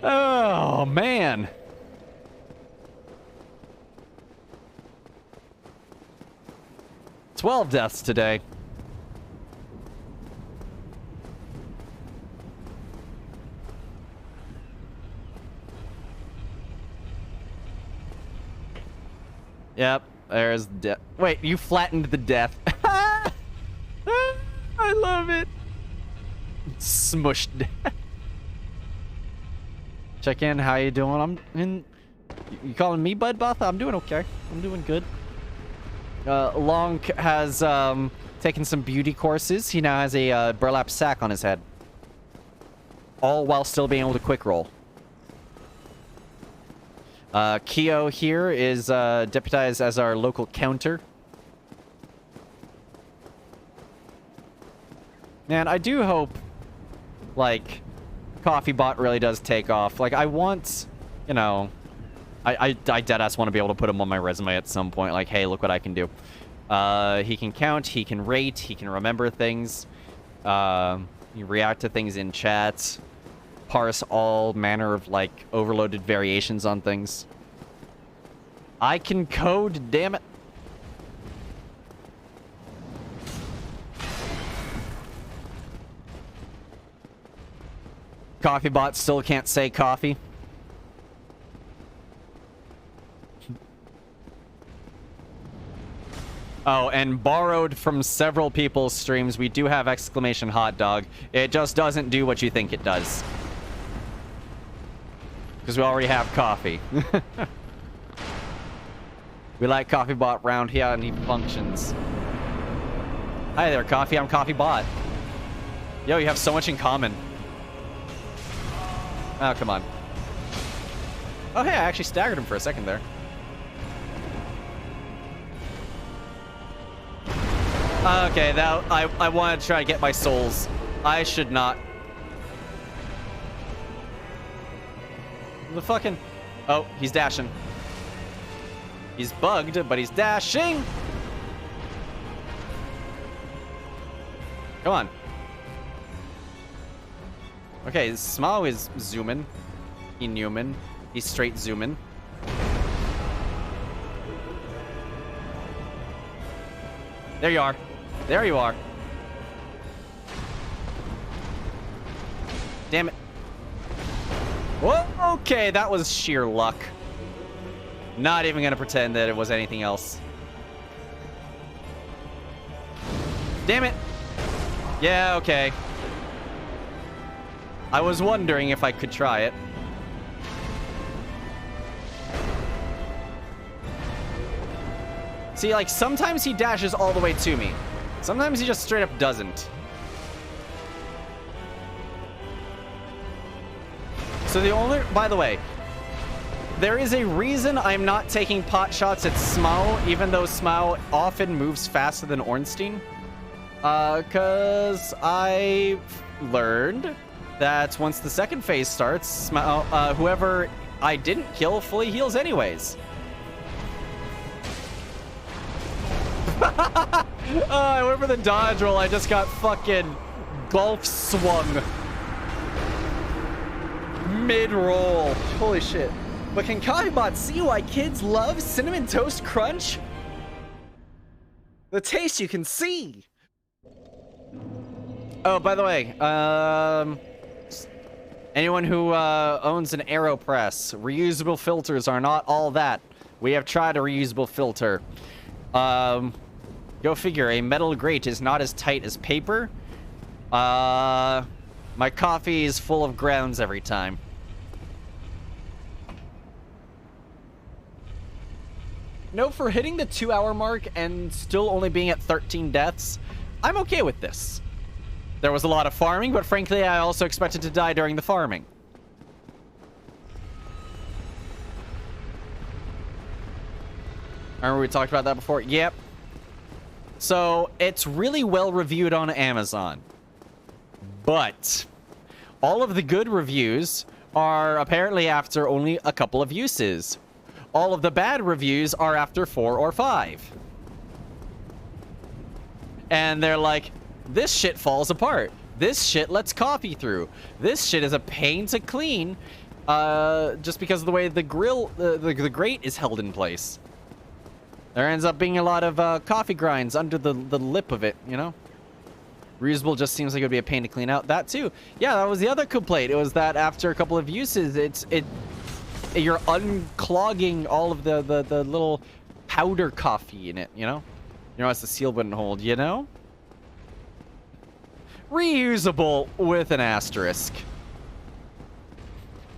Speaker 2: Oh, man. "12 deaths today. Yep, there's death. Wait, you flattened the death. I love it. Smushed. Check in, how you doing? I'm in. You calling me Bud Buff? I'm doing okay. I'm doing good. Lonk has taken some beauty courses. He now has a burlap sack on his head. All while still being able to quick roll. Keo here is deputized as our local counter. Man, I do hope, like, Coffee Bot really does take off. Like, I want, you know, I deadass want to be able to put him on my resume at some point. Like, hey, look what I can do. He can count, he can rate, he can remember things. He react to things in chat. Parse all manner of, like, overloaded variations on things. I can code, damn it. Coffee Bot still can't say coffee. Oh, and borrowed from several people's streams, we do have exclamation hot dog. It just doesn't do what you think it does. Because we already have coffee. We like Coffee Bot round here and he functions. Hi there, Coffee. I'm Coffee Bot. Yo, you have so much in common. Oh, come on. Oh, hey, I actually staggered him for a second there. Okay, now I want to try to get my souls. I should not. The fucking... Oh, he's dashing. He's bugged, but he's dashing. Come on. Okay, Small is zooming. Inhuman. He's straight zooming. There you are. There you are. Damn it. Whoa, okay, that was sheer luck. Not even gonna pretend that it was anything else. Damn it. Yeah, okay. I was wondering if I could try it. See, like, sometimes he dashes all the way to me. Sometimes he just straight up doesn't. So the only... By the way, there is a reason I'm not taking pot shots at Smau, even though Smau often moves faster than Ornstein. Because I learned that once the second phase starts, Smau, whoever I didn't kill fully heals anyways. I went for the dodge roll. I just got fucking golf swung mid-roll. Holy shit. But can Coffeebot see why kids love Cinnamon Toast Crunch? The taste you can see. Oh, by the way, anyone who owns an AeroPress, reusable filters are not all that. We have tried a reusable filter. Go figure, a metal grate is not as tight as paper. My coffee is full of grounds every time. No, for hitting the 2-hour mark and still only being at 13 deaths, I'm okay with this. There was a lot of farming, but frankly, I also expected to die during the farming. Remember we talked about that before? Yep. So, it's really well reviewed on Amazon. But All of the good reviews are apparently after only a couple of uses. All of the bad reviews are after 4 or 5. And they're like, this shit falls apart. This shit lets coffee through. This shit is a pain to clean just because of the way the grill, the grate is held in place. There ends up being a lot of coffee grinds under the lip of it, you know? Reusable just seems like it would be a pain to clean out. That too. Yeah, that was the other complaint. It was that after a couple of uses, you're unclogging all of the little powder coffee in it, you know? You know, as the seal wouldn't hold, you know? Reusable with an asterisk.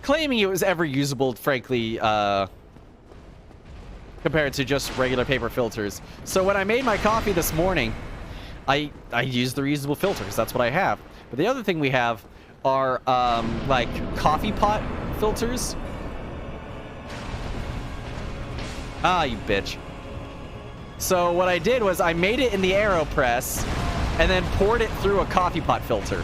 Speaker 2: Claiming it was ever usable, frankly, compared to just regular paper filters. So when I made my coffee this morning, I used the reusable filters. That's what I have. But the other thing we have are, like, coffee pot filters. Ah, you bitch. So what I did was I made it in the AeroPress and then poured it through a coffee pot filter.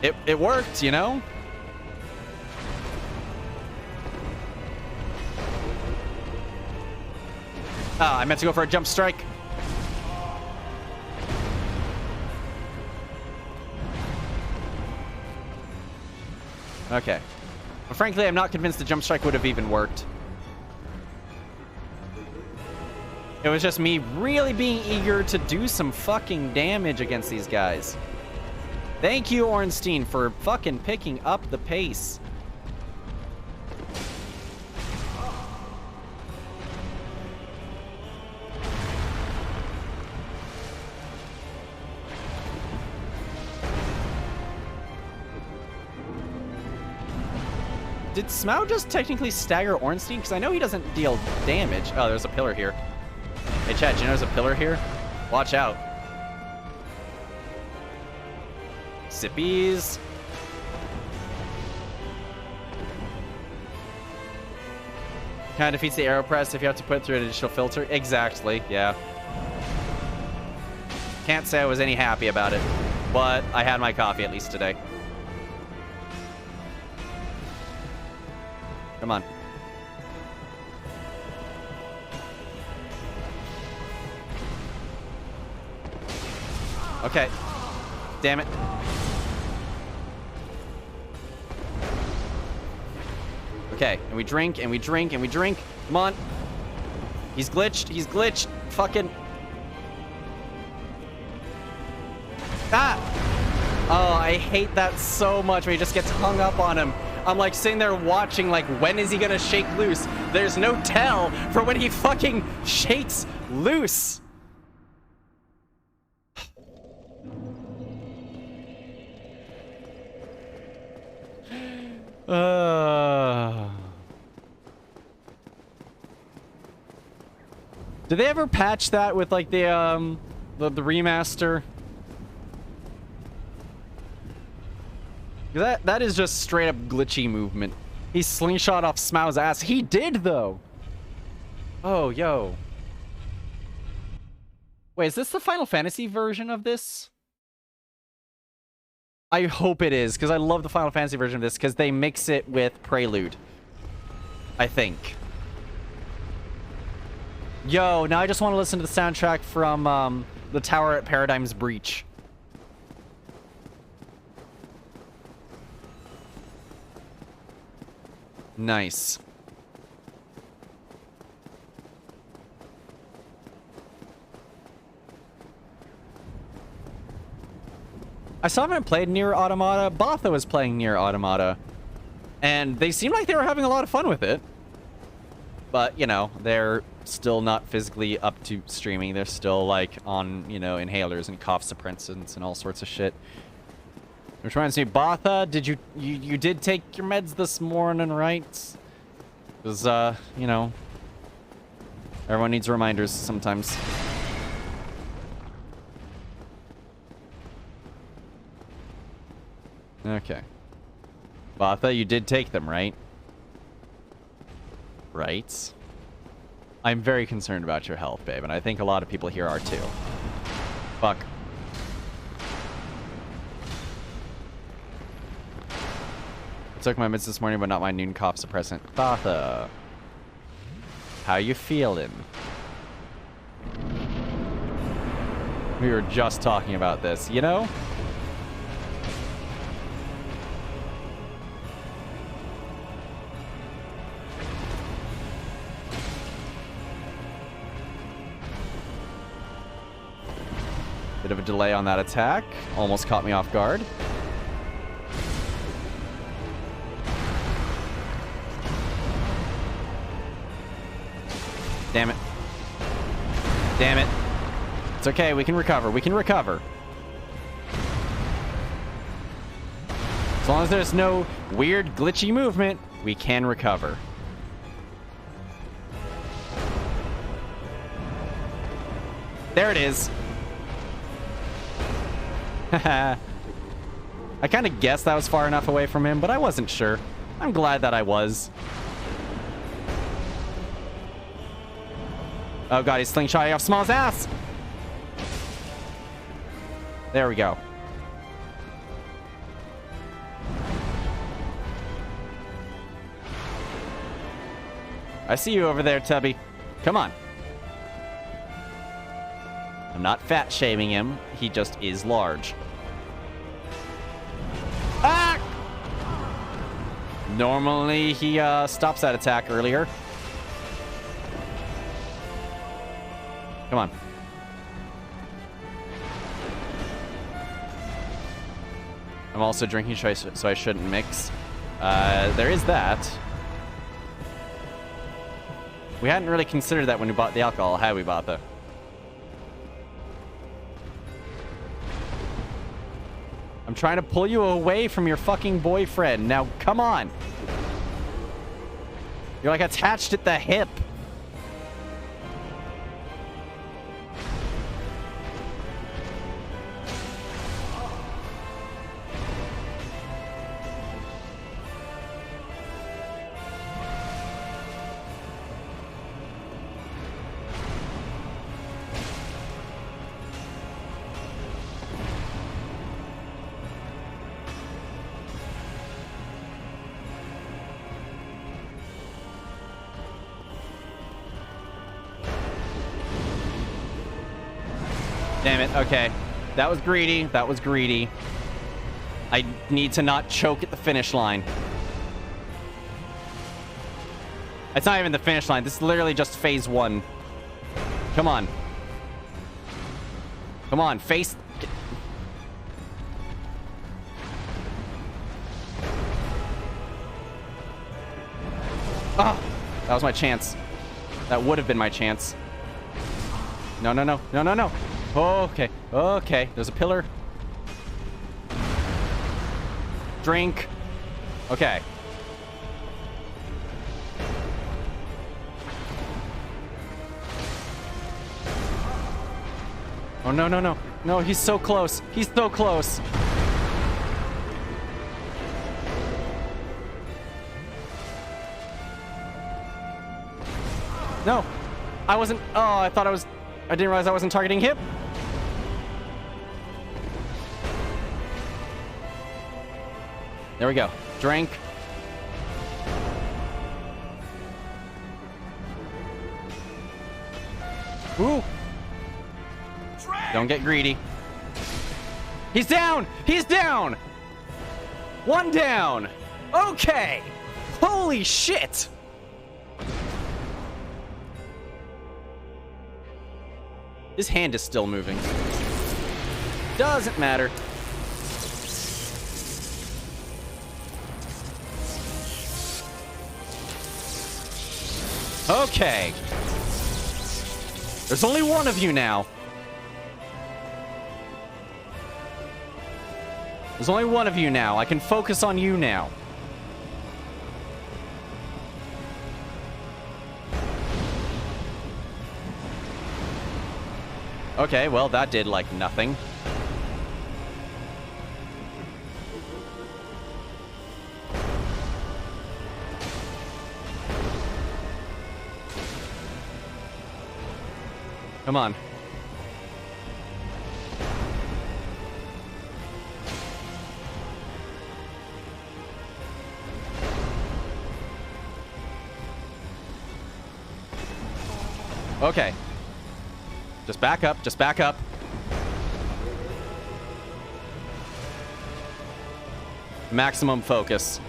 Speaker 2: It worked, you know? Ah, I meant to go for a jump strike. Okay. But frankly, I'm not convinced the jump strike would have even worked. It was just me really being eager to do some fucking damage against these guys. Thank you, Ornstein, for fucking picking up the pace. Did Smough just technically stagger Ornstein? Because I know he doesn't deal damage. Oh, there's a pillar here. Hey, chat, do you know there's a pillar here? Watch out. Sippies. Kind of defeats the AeroPress if you have to put it through an additional filter. Exactly, yeah. Can't say I was any happy about it, but I had my coffee at least today. Come on. Okay. Damn it. Okay, and we drink, and we drink, and we drink. Come on. He's glitched. He's glitched. Fucking. Ah! Oh, I hate that so much when he just gets hung up on him. I'm like sitting there watching, like, when is he gonna shake loose? There's no tell for when he fucking shakes loose. Did they ever patch that with like the remaster? That is just straight up glitchy movement. He slingshot off Smough's ass. He did though. Oh, yo. Wait, is this the Final Fantasy version of this? I hope it is, because I love the Final Fantasy version of this, because they mix it with Prelude. I think. Yo, now I just want to listen to the soundtrack from the Tower at Paradigm's Breach. Nice. I still haven't played Nier Automata. Botha was playing Nier Automata. And they seemed like they were having a lot of fun with it. But, you know, they're still not physically up to streaming. They're still, like, on, you know, inhalers and cough suppressants and all sorts of shit. We're trying to see, Botha, did you did take your meds this morning, right? Because, you know, everyone needs reminders sometimes. Okay. Botha, you did take them, right? Right. I'm very concerned about your health, babe, and I think a lot of people here are too. Fuck. I took my mids this morning, but not my noon cough suppressant. Batha. How you feeling? We were just talking about this, you know? Bit of a delay on that attack. Almost caught me off guard. Damn it. Damn it. It's okay, we can recover. We can recover. As long as there's no weird, glitchy movement, we can recover. There it is. I kind of guessed that was far enough away from him, but I wasn't sure. I'm glad that I was. Oh god, he's slingshotting off Small's ass! There we go. I see you over there, Tubby. Come on. I'm not fat shaming him. He just is large. Ah! Normally, he stops that attack earlier. Come on. I'm also drinking, so I shouldn't mix. There is that. We hadn't really considered that when we bought the alcohol, had we, Batha? I'm trying to pull you away from your fucking boyfriend. Now, come on. You're like attached at the hip. Damn it, okay. That was greedy. That was greedy. I need to not choke at the finish line. It's not even the finish line. This is literally just phase 1. Come on. Come on, face... Oh, that was my chance. That would have been my chance. No, no, no. No, no, no. Okay. Okay. There's a pillar. Drink. Okay. Oh, no, no, no. No, he's so close. He's so close. No. I wasn't... Oh, I thought I was... I didn't realize I wasn't targeting him. There we go. Drink. Ooh. Don't get greedy. He's down! He's down! One down! Okay! Holy shit! His hand is still moving. Doesn't matter. Okay. There's only one of you now. There's only one of you now. I can focus on you now. Okay, well, that did, like, nothing. Come on. Okay. Just back up. Just back up. Maximum focus.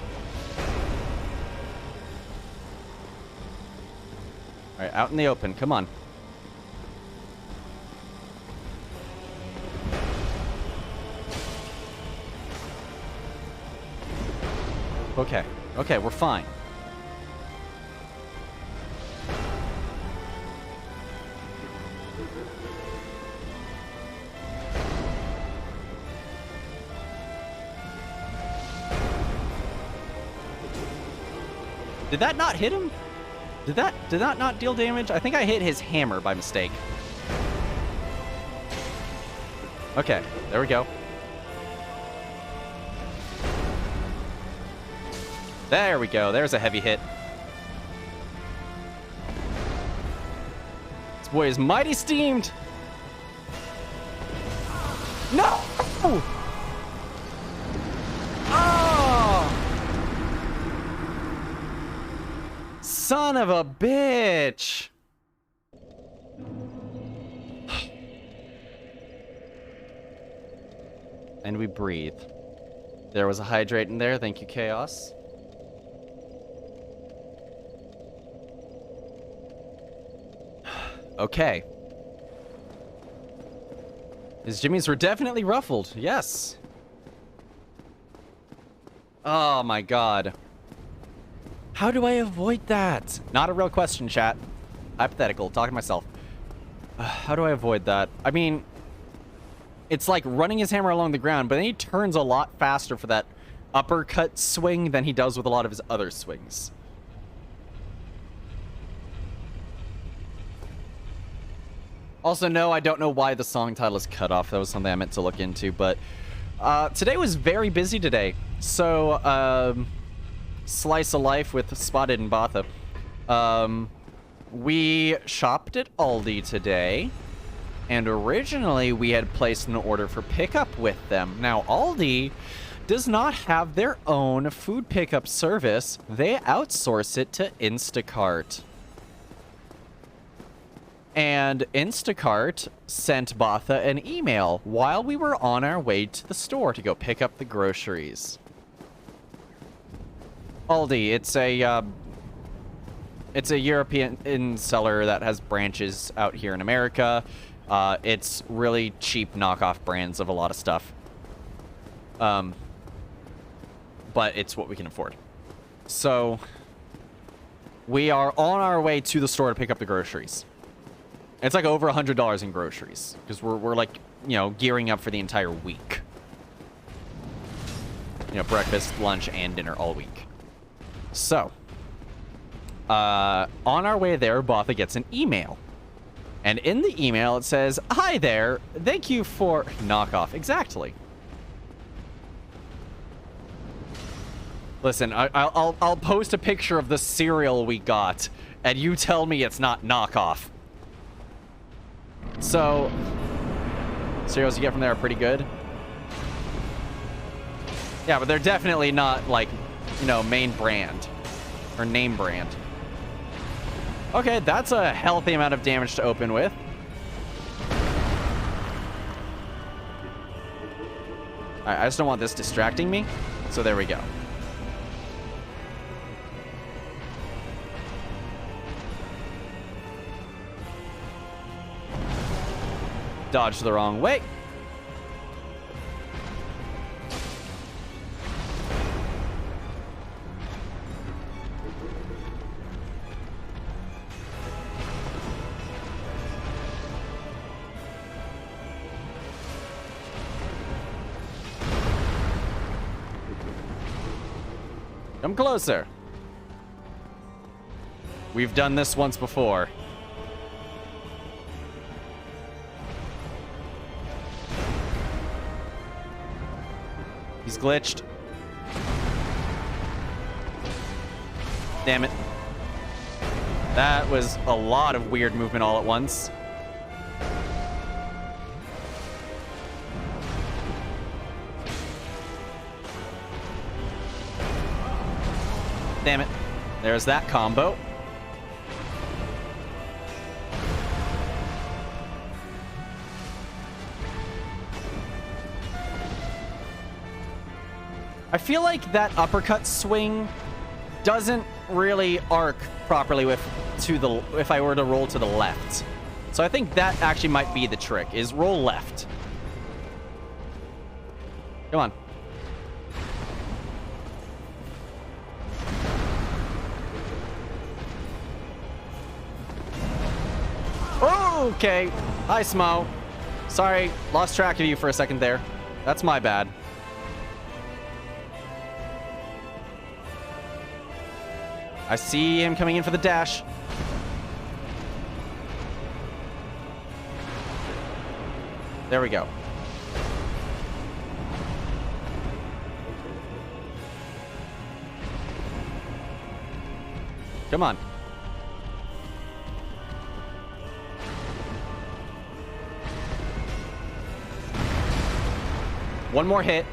Speaker 2: All right, out in the open. Come on. Okay. Okay, we're fine. Did that not hit him? Did that not deal damage? I think I hit his hammer by mistake. Okay, there we go. There we go. There's a heavy hit. This boy is mighty steamed. No! Oh! Son of a bitch! And we breathe. There was a hydrate in there. Thank you, Chaos. Okay. His jimmies were definitely ruffled. Yes. Oh my god. How do I avoid that? Not a real question, chat. Hypothetical. Talking to myself. How do I avoid that? I mean, it's like running his hammer along the ground, but then he turns a lot faster for that uppercut swing than he does with a lot of his other swings. Also, no, I don't know why the song title is cut off. That was something I meant to look into, but today was very busy today. So, slice of life with Spotted and Botha. We shopped at Aldi today, and originally we had placed an order for pickup with them. Now, Aldi does not have their own food pickup service. They outsource it to Instacart. And Instacart sent Botha an email while we were on our way to the store to go pick up the groceries. Aldi, it's a European seller that has branches out here in America. It's really cheap knockoff brands of a lot of stuff. But it's what we can afford. So we are on our way to the store to pick up the groceries. It's like over $100 in groceries because we're like, you know, gearing up for the entire week. You know, breakfast, lunch, and dinner all week. So, on our way there, Botha gets an email. And in the email, it says, "Hi there, thank you for..." Knockoff, exactly. Listen, I'll post a picture of the cereal we got, and you tell me it's not knockoff. So, cereals you get from there are pretty good. Yeah, but they're definitely not, like, you know, main brand or name brand. Okay, that's a healthy amount of damage to open with. Alright, I just don't want this distracting me. So there we go. Dodge the wrong way. Come closer. We've done this once before. He's glitched. Damn it. That was a lot of weird movement all at once. Damn it. There's that combo. I feel like that uppercut swing doesn't really arc properly if I were to roll to the left. So I think that actually might be the trick, is roll left. Come on. Oh, okay. Hi, Smo. Sorry, lost track of you for a second there. That's my bad. I see him coming in for the dash. There we go. Come on. One more hit.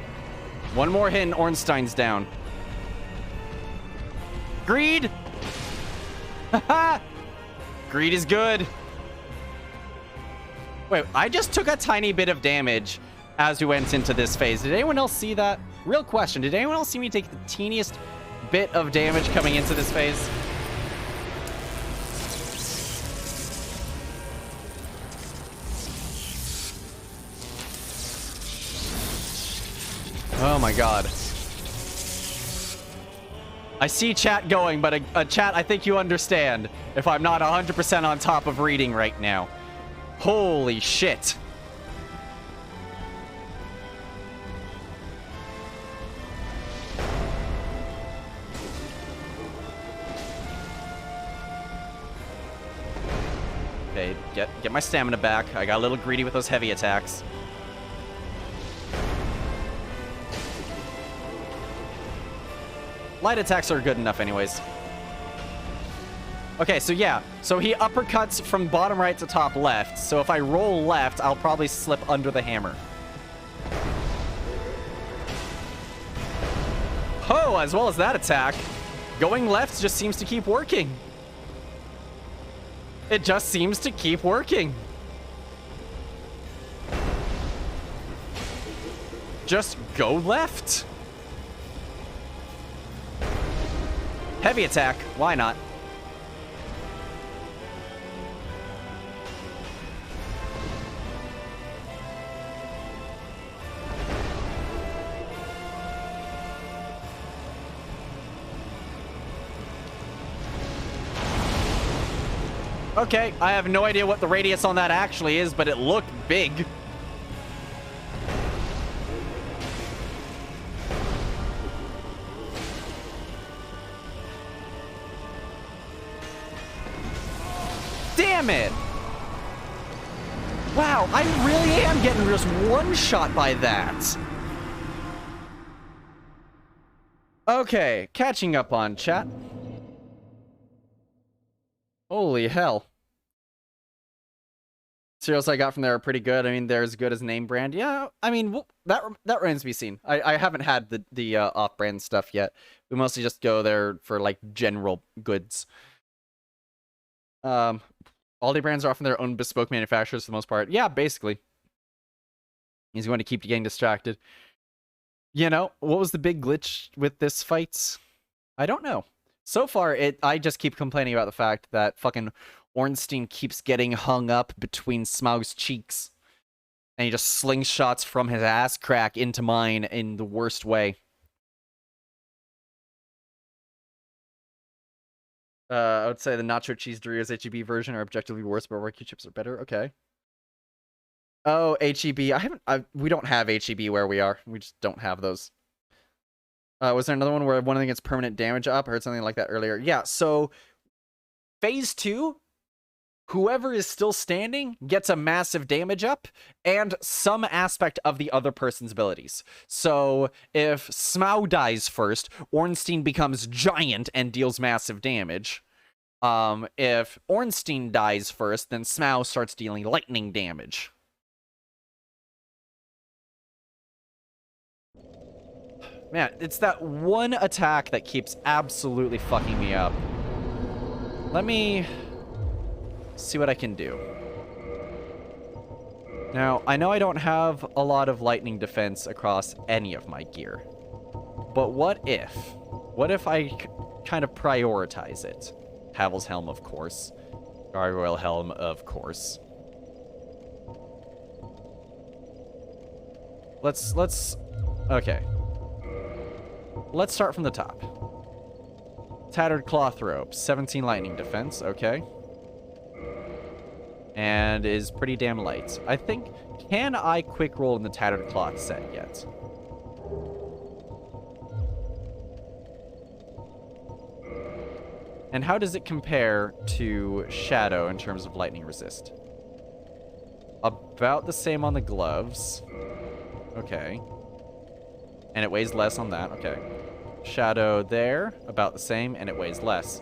Speaker 2: One more hit and Ornstein's down. Greed! Haha! Greed is good. Wait, I just took a tiny bit of damage as we went into this phase. Did anyone else see that? Real question, did anyone else see me take the teeniest bit of damage coming into this phase? Oh my god. I see chat going, but a chat, I think you understand if I'm not 100% on top of reading right now. Holy shit. Okay, get my stamina back. I got a little greedy with those heavy attacks. Light attacks are good enough anyways. Okay, so yeah. So he uppercuts from bottom right to top left. So if I roll left, I'll probably slip under the hammer. Oh, as well as that attack. Going left just seems to keep working. It just seems to keep working. Just go left. Heavy attack. Why not? Okay, I have no idea what the radius on that actually is, but it looked big. Damn it! Wow, I really am getting just one shot by that. Okay, catching up on chat. Holy hell. Cereals I got from there are pretty good. I mean, they're as good as name brand. Yeah, I mean, that remains to be seen. I haven't had the off-brand stuff yet. We mostly just go there for, like, general goods. All the brands are often their own bespoke manufacturers for the most part. Yeah, basically. He's going to keep getting distracted. You know, what was the big glitch with this fight? I don't know. So far, I just keep complaining about the fact that fucking Ornstein keeps getting hung up between Smaug's cheeks. And he just slingshots from his ass crack into mine in the worst way. I would say the nacho cheese Doritos HEB version are objectively worse, but barbecue chips are better. Okay. Oh, HEB. We don't have HEB where we are. We just don't have those. Was there another one where one of them gets permanent damage up? I heard something like that earlier. Yeah, so phase 2, whoever is still standing gets a massive damage up and some aspect of the other person's abilities. So if Smaug dies first, Ornstein becomes giant and deals massive damage. If Ornstein dies first, then Smaug starts dealing lightning damage. Man, it's that one attack that keeps absolutely fucking me up. Let me see what I can do. Now, I know I don't have a lot of lightning defense across any of my gear. But what if? What if I kind of prioritize it? Havel's Helm, of course. Gargoyle Helm, of course. Okay. Let's start from the top. Tattered Cloth Robe, 17 lightning defense, okay. And is pretty damn light. I think, can I quick roll in the Tattered Cloth set yet? And how does it compare to Shadow in terms of lightning resist? About the same on the gloves. Okay. And it weighs less on that, okay. Shadow there, about the same, and it weighs less.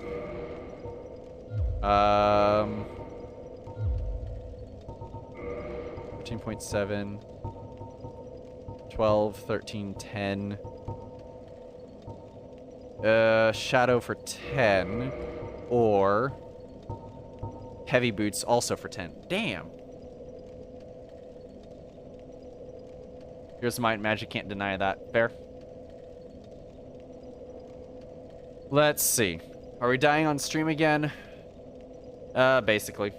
Speaker 2: 13.7, 12, 13, 10. Shadow for 10, or heavy boots also for 10. Damn. Here's Might and Magic, can't deny that. Fair. Let's see. Are we dying on stream again? Basically.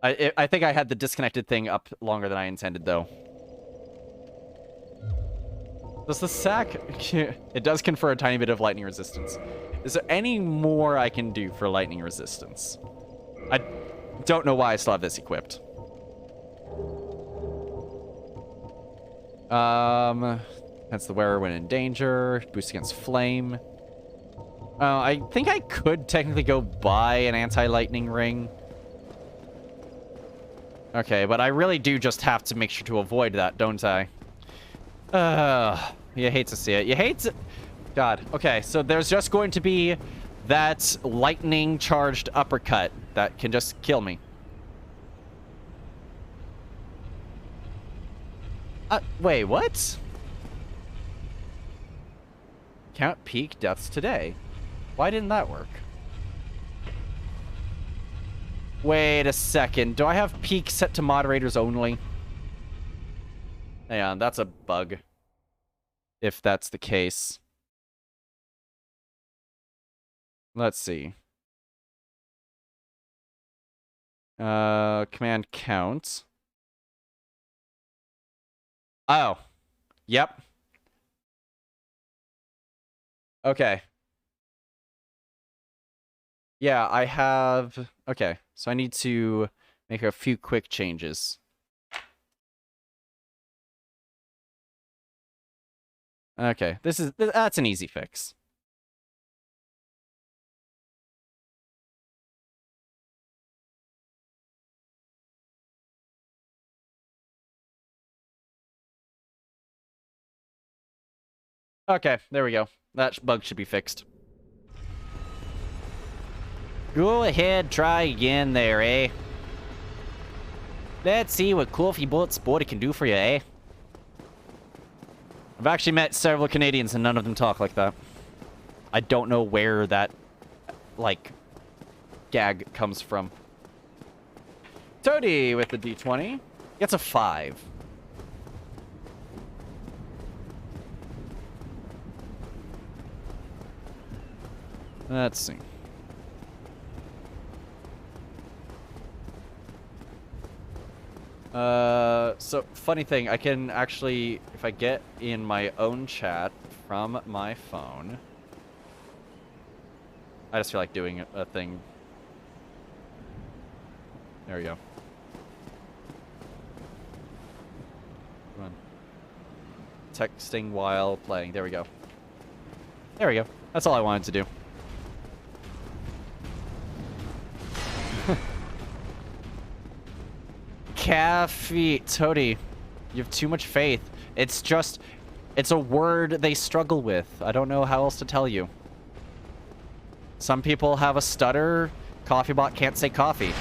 Speaker 2: I think I had the disconnected thing up longer than I intended, though. Does the sack... It does confer a tiny bit of lightning resistance. Is there any more I can do for lightning resistance? I don't know why I still have this equipped. That's the wearer when in danger. Boost against flame. I think I could technically go buy an anti-lightning ring. Okay, but I really do just have to make sure to avoid that, don't I? You hate to see it. You hate to... God. Okay, so there's just going to be that lightning-charged uppercut that can just kill me. Wait, what? Count peak deaths today. Why didn't that work? Wait a second. Do I have peak set to moderators only? Hang on, that's a bug. If that's the case. Let's see. Command count. Oh. Yep. Okay. Yeah, I have... Okay, so I need to make a few quick changes. Okay, that's an easy fix. Okay, there we go. That bug should be fixed. Go ahead, try again there, eh? Let's see what Coffee Boat Sporty can do for you, eh? I've actually met several Canadians and none of them talk like that. I don't know where that, like, gag comes from. Toady with the D20 gets a 5. Let's see. So, funny thing, I can actually, if I get in my own chat from my phone, I just feel like doing a thing. There we go. Come on. Texting while playing. There we go. There we go. That's all I wanted to do. Caffeine. Toady, you have too much faith. It's just... It's a word they struggle with. I don't know how else to tell you. Some people have a stutter. CoffeeBot can't say coffee.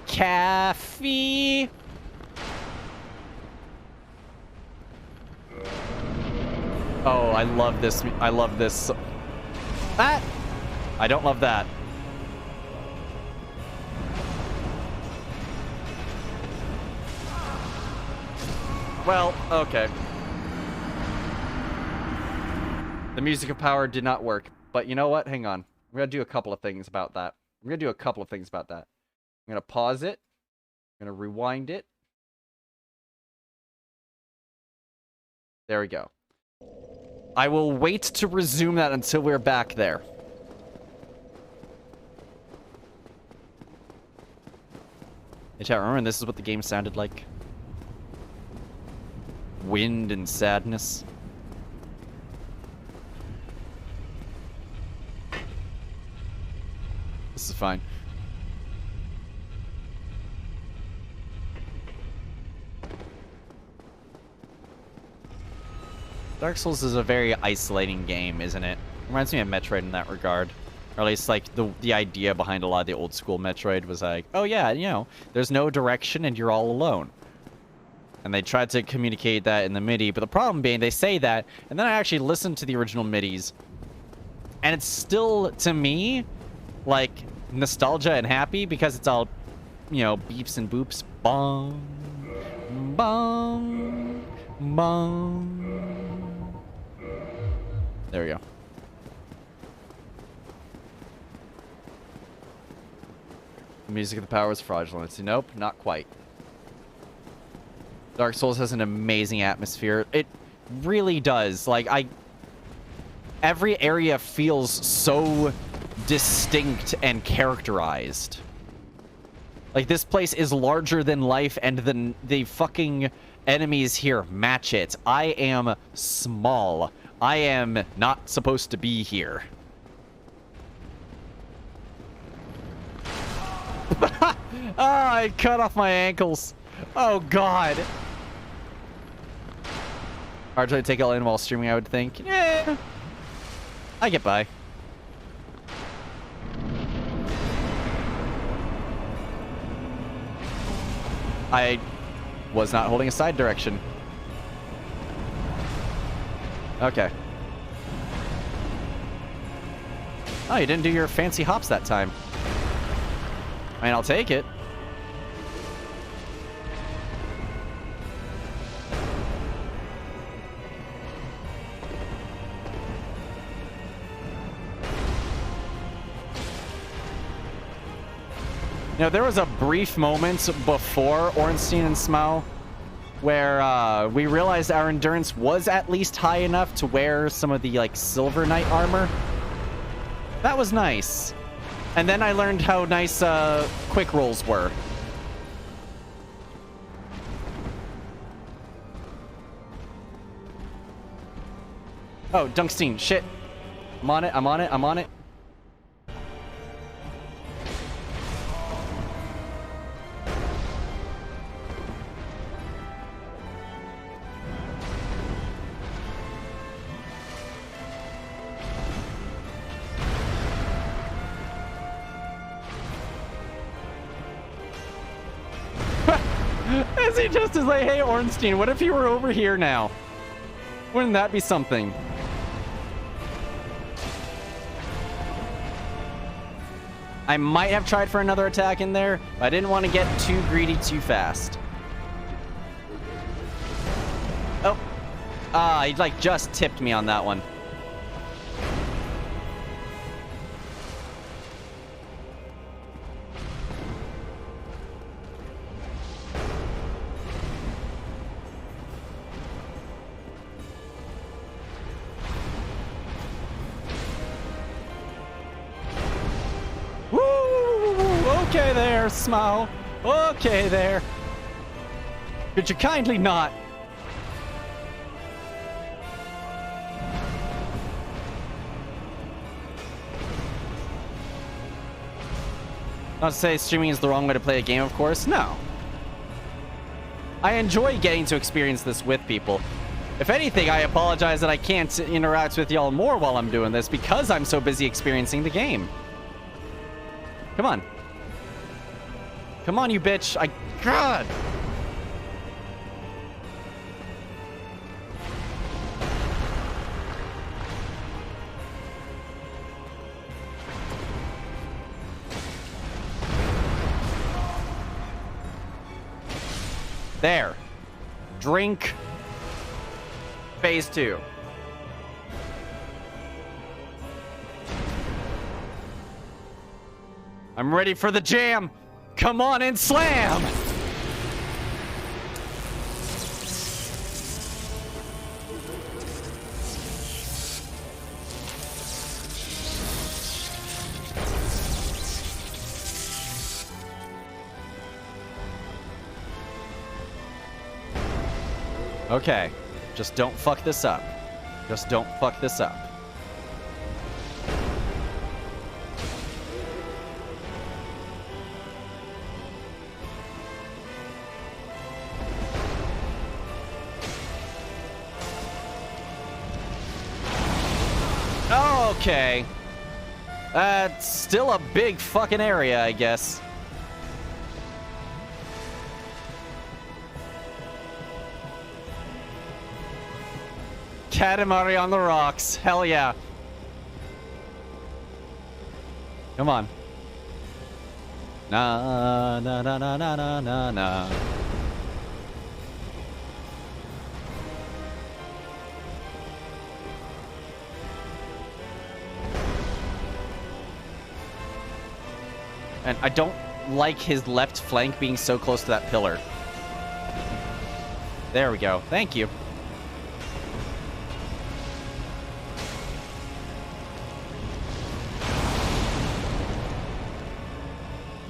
Speaker 2: Caffeine. Oh, I love this. I love this. Ah! I don't love that. Well, okay. The music of power did not work. But you know what? Hang on. We're going to do a couple of things about that. I'm going to pause it. I'm going to rewind it. There we go. I will wait to resume that until we're back there. Hey, chat, remember this is what the game sounded like? Wind and sadness. This is fine. Dark Souls is a very isolating game, isn't it? Reminds me of Metroid in that regard. Or at least, like, the idea behind a lot of the old school Metroid was like, oh yeah, you know, there's no direction and you're all alone. And they tried to communicate that in the MIDI, but the problem being, they say that, and then I actually listened to the original MIDIs, and it's still, to me, like, nostalgia and happy, because it's all, you know, beeps and boops. Bong, bong, bong. There we go. The music of the power is fraudulent. Nope, not quite. Dark Souls has an amazing atmosphere. It really does. Like, every area feels so distinct and characterized. Like, this place is larger than life, and the fucking enemies here match it. I am small. I am not supposed to be here. Oh, I cut off my ankles. Oh, God. Hard to take it all in while streaming, I would think. Yeah. I get by. I was not holding a side direction. Okay. Oh, you didn't do your fancy hops that time. I mean, I'll take it. You know, there was a brief moment before Ornstein and Smau where we realized our endurance was at least high enough to wear some of the, like, Silver Knight armor. That was nice. And then I learned how nice quick rolls were. Oh, Dunkstein, shit. I'm on it, I'm on it, I'm on it. Is he just as like, hey, Ornstein, what if you were over here now? Wouldn't that be something? I might have tried for another attack in there, but I didn't want to get too greedy too fast. Oh. Ah, he like just tipped me on that one. Okay there, Smile. Okay there. Could you kindly not? Not to say streaming is the wrong way to play a game, of course. No. I enjoy getting to experience this with people. If anything, I apologize that I can't interact with y'all more while I'm doing this because I'm so busy experiencing the game. Come on. Come on, you bitch. God. There. Drink. Phase 2. I'm ready for the jam. Come on and slam. Okay, just don't fuck this up. Just don't fuck this up. Okay. Still a big fucking area, I guess. Katamari on the rocks. Hell yeah. Come on. Na na na na na na na na. And I don't like his left flank being so close to that pillar. There we go. Thank you.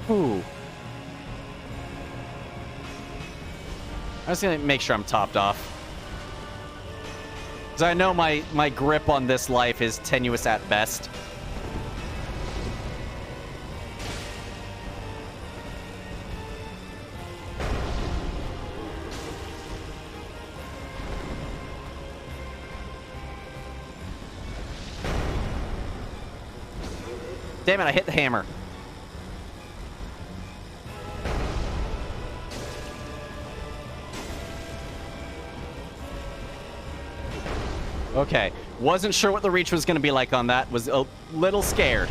Speaker 2: Ooh. I'm just gonna make sure I'm topped off. Because I know my grip on this life is tenuous at best. Damn it, I hit the hammer. Okay, wasn't sure what the reach was going to be like on that. Was a little scared.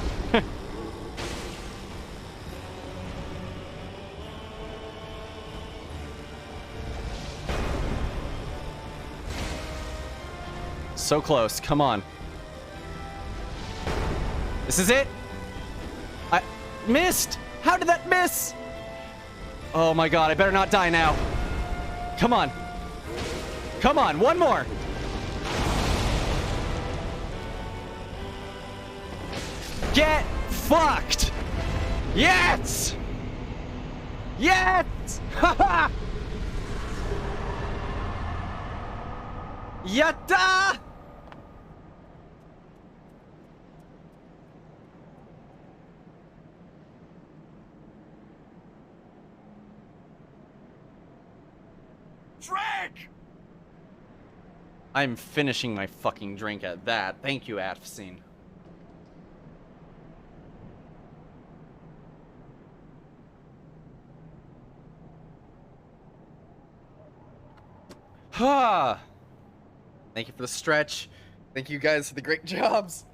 Speaker 2: So close, come on. This is it. I missed. How did that miss? Oh my god, I better not die now. Come on. Come on, one more. Get fucked! Yes! Yes! Haha! Yatta!
Speaker 1: Drink!
Speaker 2: I'm finishing my fucking drink at that. Thank you, Afseen. Thank you for the stretch. Thank you guys for the great jobs.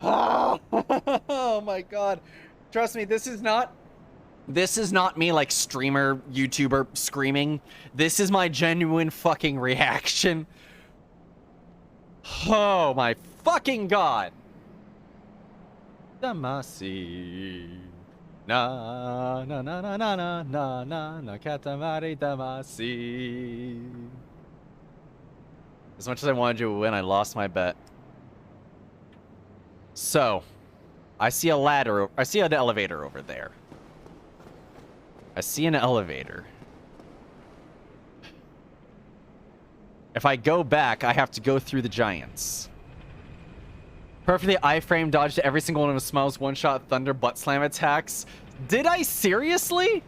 Speaker 2: Oh my god. Trust me, this is not me like streamer, YouTuber screaming. This is my genuine fucking reaction. Oh my fucking god. Damasi. Na na na na na na na na na katamari damasi. As much as I wanted you to win, I lost my bet. So, I see a ladder. I see an elevator over there. I see an elevator. If I go back, I have to go through the giants. Perfectly iframe dodged every single one of Smile's one-shot thunder butt slam attacks. Did I seriously?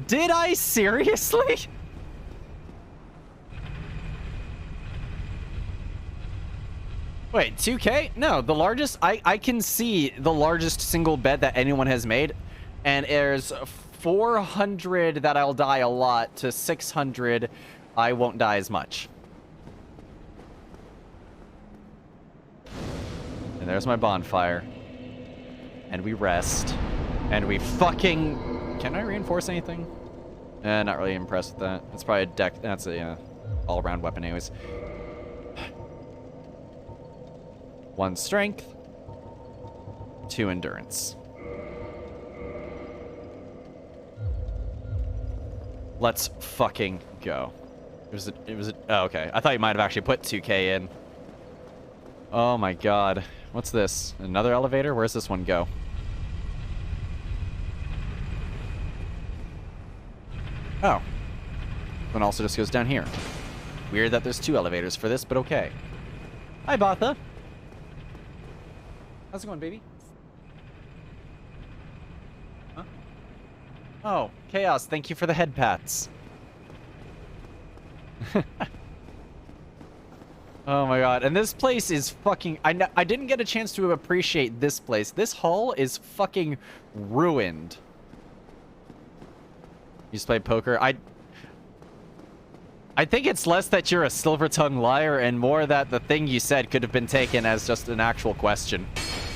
Speaker 2: Did I seriously? Wait, 2K? No, the largest... I can see the largest single bet that anyone has made. And there's 400 that I'll die a lot to 600 I won't die as much. And there's my bonfire. And we rest. And we fucking... Can I reinforce anything? Not really impressed with that. It's probably a deck. That's a all-around weapon, anyways. 1 strength, 2 endurance. Let's fucking go. Oh, okay. I thought you might have actually put 2K in. Oh my god. What's this? Another elevator? Where's this one go? Oh. One also just goes down here. Weird that there's 2 elevators for this, but okay. Hi, Botha. How's it going, baby? Huh? Oh, Chaos, thank you for the head pats. Oh my god, and this place is fucking... I didn't get a chance to appreciate this place. This hall is fucking ruined. You just play poker? I think it's less that you're a silver-tongued liar and more that the thing you said could have been taken as just an actual question.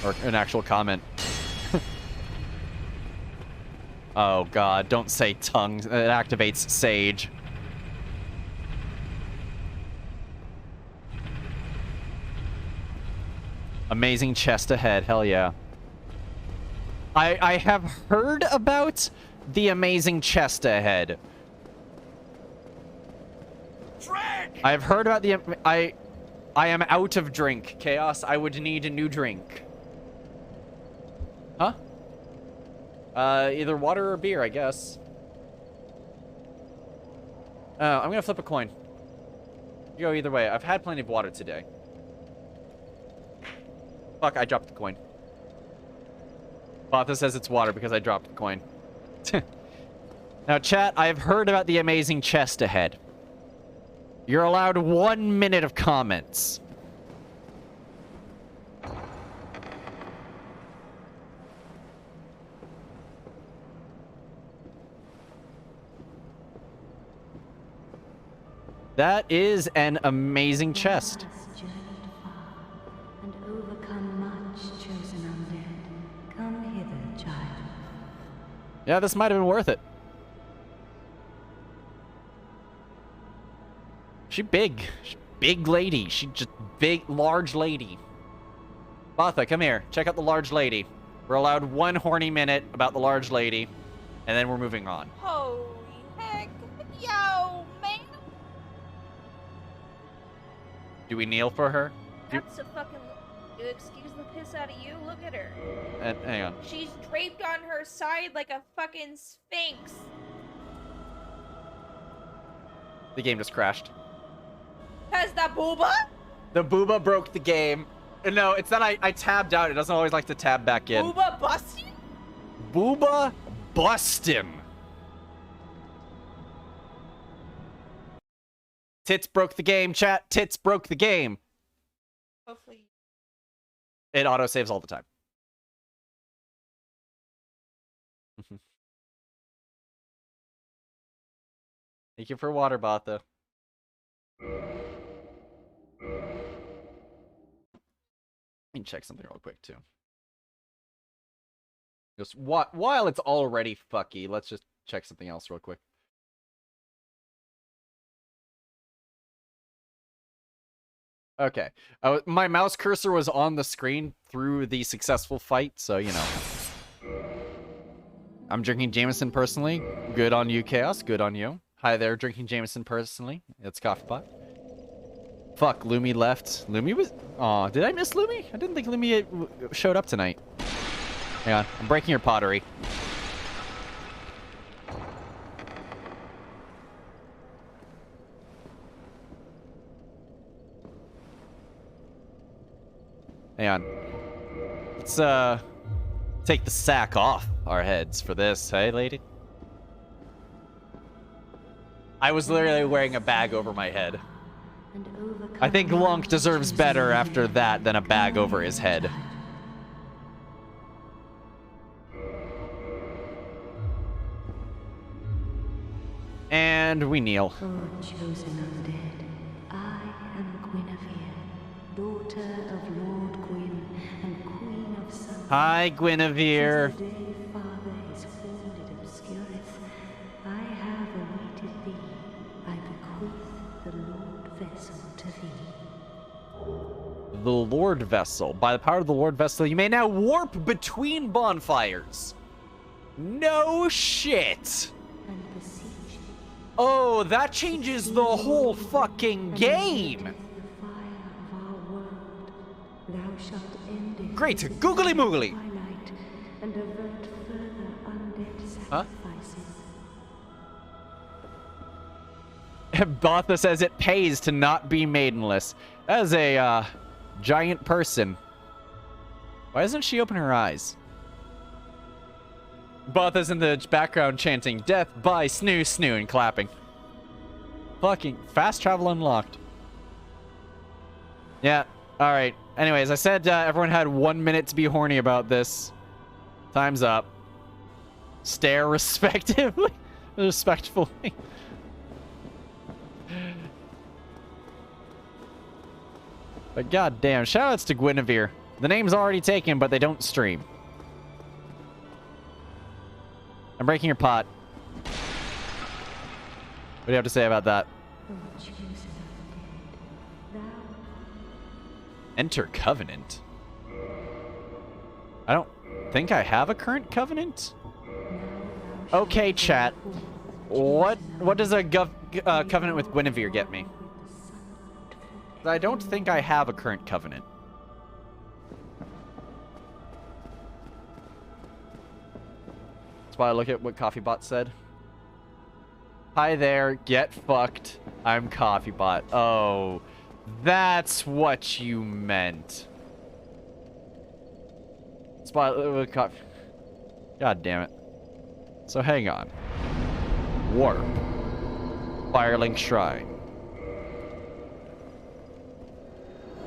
Speaker 2: Or an actual comment. Oh god, don't say tongue. It activates Sage. Amazing chest ahead, hell yeah. I have heard about the amazing chest ahead.
Speaker 1: Drink!
Speaker 2: I've heard about the... I am out of drink. Chaos, I would need a new drink. Huh? Either water or beer, I guess. I'm gonna flip a coin. You go either way. I've had plenty of water today. Fuck, I dropped the coin. Botha says it's water because I dropped the coin. Now, chat, I've heard about the amazing chest ahead. You're allowed 1 minute of comments. That is an amazing chest.
Speaker 3: And overcome much, chosen undead. Come hither, child.
Speaker 2: Yeah, this might have been worth it. She big. She big lady. She just big, large lady. Botha, come here. Check out the large lady. We're allowed 1 horny minute about the large lady, and then we're moving on.
Speaker 4: Holy heck. Yo, man.
Speaker 2: Do we kneel for her?
Speaker 4: That's a fucking... You excuse the piss out of you? Look at her.
Speaker 2: Hang on.
Speaker 4: She's draped on her side like a fucking sphinx.
Speaker 2: The game just crashed.
Speaker 4: Has the booba?
Speaker 2: The booba broke the game. No, it's that I tabbed out. It doesn't always like to tab back in.
Speaker 4: Booba busted?
Speaker 2: Booba bustin'. Tits broke the game, chat. Tits broke the game.
Speaker 4: Hopefully.
Speaker 2: It autosaves all the time. Thank you for water, Botha. Let me check something real quick, too. Just while it's already fucky, let's just check something else real quick. Okay. My mouse cursor was on the screen through the successful fight, so, you know. I'm drinking Jameson personally. Good on you, Chaos. Good on you. Hi there, drinking Jameson personally. It's Coffee Pot. Fuck, Lumi left. Lumi was... Aw, did I miss Lumi? I didn't think Lumi showed up tonight. Hang on, I'm breaking your pottery. Hang on. Let's, take the sack off our heads for this, hey, lady? I was literally wearing a bag over my head. I think Lonk deserves better after that than a bag over his head. And we kneel.
Speaker 3: Oh, chosen undead, I am Guinevere, daughter of Lord Gwyn and Queen of Sun.
Speaker 2: Hi, Guinevere.
Speaker 3: Since the day Father his wounded obscureth, I have vessel to thee.
Speaker 2: The Lord Vessel. By the power of the Lord Vessel, you may now warp between bonfires. No shit.
Speaker 3: And beseech thee.
Speaker 2: Oh, that changes the whole fucking game.
Speaker 3: The fire of our world. Thou shalt end it.
Speaker 2: Great. Googly moogly.
Speaker 3: Twilight, and avert further undead
Speaker 2: Huh?
Speaker 3: sacrifices.
Speaker 2: Botha says it pays to not be maidenless. As a giant person. Why doesn't she open her eyes? Botha's in the background chanting, "Death by snoo snoo," and clapping. Fucking fast travel unlocked. Yeah, alright. Anyways, I said everyone had 1 minute to be horny about this. Time's up. Stare respectively. Respectfully. But goddamn, shoutouts to Guinevere. The name's already taken, but they don't stream. I'm breaking your pot. What do you have to say about that?
Speaker 3: O chosen of the dead, thou
Speaker 2: Enter Covenant. I don't think I have a current Covenant. Okay, chat. What does a Covenant with Guinevere get me? I don't think I have a current Covenant. That's why I look at what CoffeeBot said. Hi there, get fucked. I'm CoffeeBot. Oh, that's what you meant. Spot coffee. God damn it. So hang on. Warp. Firelink Shrine.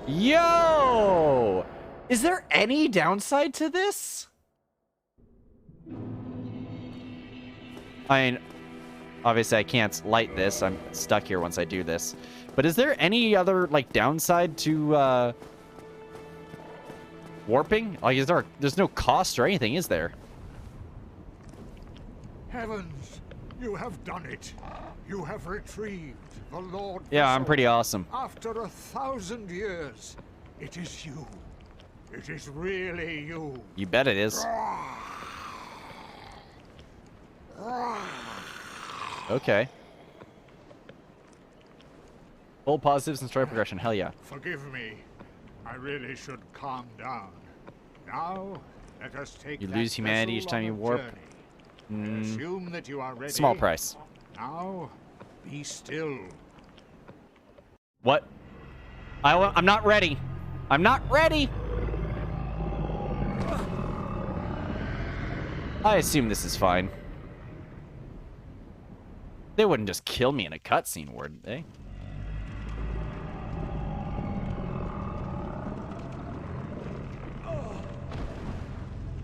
Speaker 2: Yo! Is there any downside to this? I mean, obviously I can't light this. I'm stuck here once I do this. But is there any other, like, downside to, warping? Like, there's no cost or anything, is there?
Speaker 5: Heavens, you have done it. You have retrieved the Lord.
Speaker 2: Yeah, I'm
Speaker 5: Vessel.
Speaker 2: pretty awesome.
Speaker 5: After 1,000 years, it is you. It is really you.
Speaker 2: You bet it is. Okay. Full positives and story progression. Hell yeah.
Speaker 5: Forgive me. I really should calm down. Now, let us take
Speaker 2: You
Speaker 5: that
Speaker 2: lose humanity
Speaker 5: vessel
Speaker 2: each time
Speaker 5: on
Speaker 2: you
Speaker 5: a
Speaker 2: warp.
Speaker 5: journey. Assume that you are ready.
Speaker 2: Small price.
Speaker 5: Now, be still.
Speaker 2: What? I'm not ready. I'm not ready. I assume this is fine. They wouldn't just kill me in a cutscene, would they?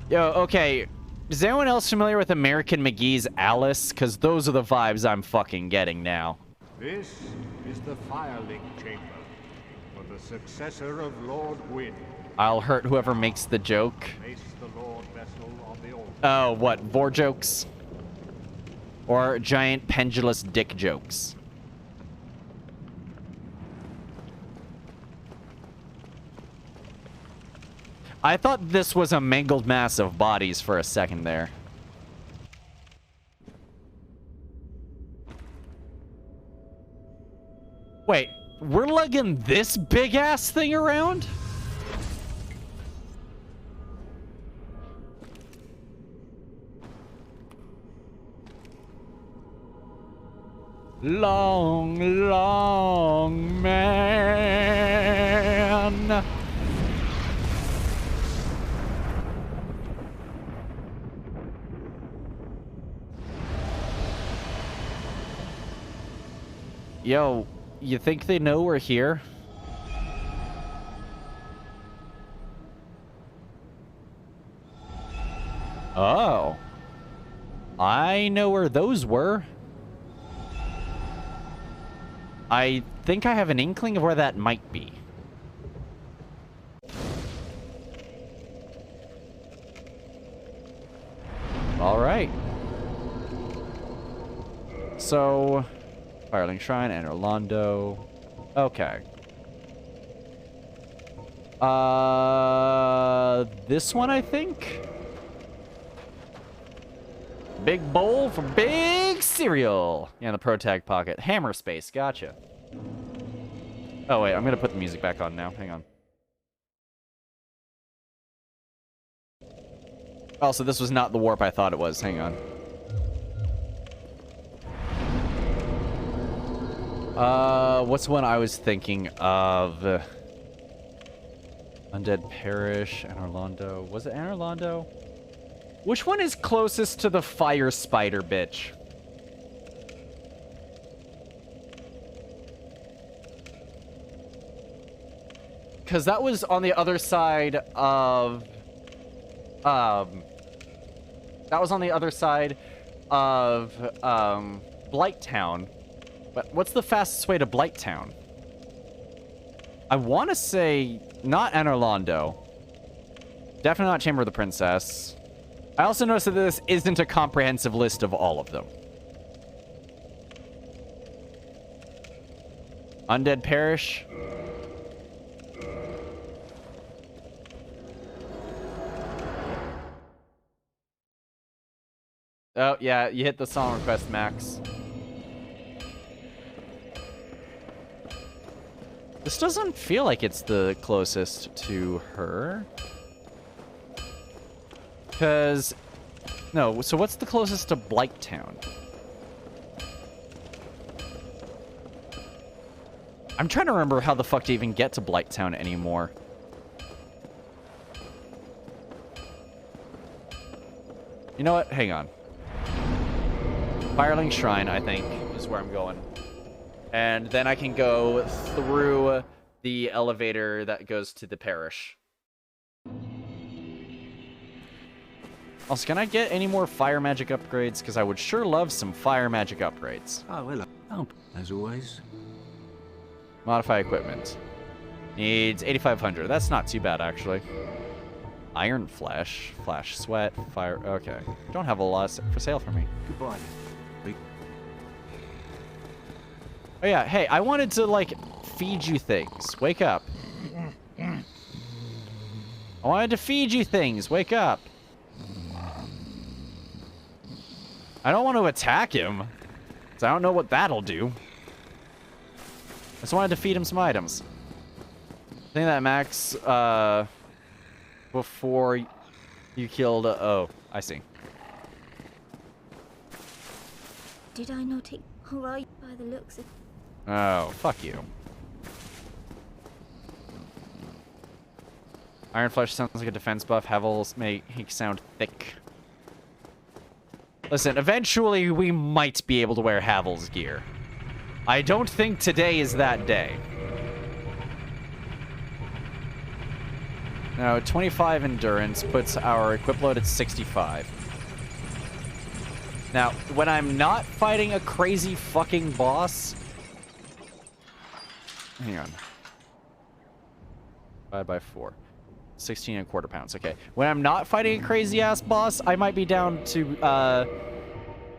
Speaker 2: Yo, okay. Is anyone else familiar with American McGee's Alice? Because those are the vibes I'm fucking getting now.
Speaker 5: This is the Firelink Chamber for the successor of Lord Gwyn.
Speaker 2: I'll hurt whoever makes the joke.
Speaker 5: Place the Lord Vessel on the altar.
Speaker 2: Oh, what? Vor jokes? Or giant pendulous dick jokes? I thought this was a mangled mass of bodies for a second there. Wait, we're lugging this big-ass thing around? Long, long man. Yo, you think they know we're here? Oh. I know where those were. I think I have an inkling of where that might be. All right. So, Firelink Shrine and Orlando. Okay. This one, I think? Big bowl for big cereal. Yeah, in the pro tag pocket. Hammer space, gotcha. Oh, wait, I'm gonna put the music back on now. Hang on. Also, this was not the warp I thought it was. Hang on. What's one I was thinking of? Undead Parish, Anorlando. Was it Anorlando? Which one is closest to the fire spider bitch? Because that was on the other side of... That was on the other side of, Blighttown. But what's the fastest way to Blighttown? I want to say not Anorlando. Definitely not Chamber of the Princess. I also noticed that this isn't a comprehensive list of all of them. Undead Parish. Oh, yeah, you hit the song request, Max. This doesn't feel like it's the closest to her. Because... No, so what's the closest to Blighttown? I'm trying to remember how the fuck to even get to Blighttown anymore. You know what? Hang on. Firelink Shrine, I think, is where I'm going. And then I can go through the elevator that goes to the parish. Also, can I get any more fire magic upgrades? Because I would sure love some fire magic upgrades.
Speaker 6: Oh, hello. Oh, as always.
Speaker 2: Modify equipment. Needs 8,500. That's not too bad, actually. Iron Flesh. Flash Sweat. Fire... Okay. Don't have a lot for sale for me.
Speaker 6: Goodbye.
Speaker 2: Oh, yeah. Hey, I wanted to, like, feed you things. Wake up. I wanted to feed you things. Wake up. I don't want to attack him, because I don't know what that'll do. I just wanted to feed him some items. I think that Max, before you killed... oh, I see.
Speaker 4: Did I not take... Who are you by the looks of...
Speaker 2: Oh, fuck you. Iron Flesh sounds like a defense buff. Havels make sound thick. Listen, eventually we might be able to wear Havel's gear. I don't think today is that day. Now, 25 endurance puts our equip load at 65. Now, when I'm not fighting a crazy fucking boss... Hang on. 5 by 4. 16 and a quarter pounds. Okay. When I'm not fighting a crazy-ass boss, I might be down to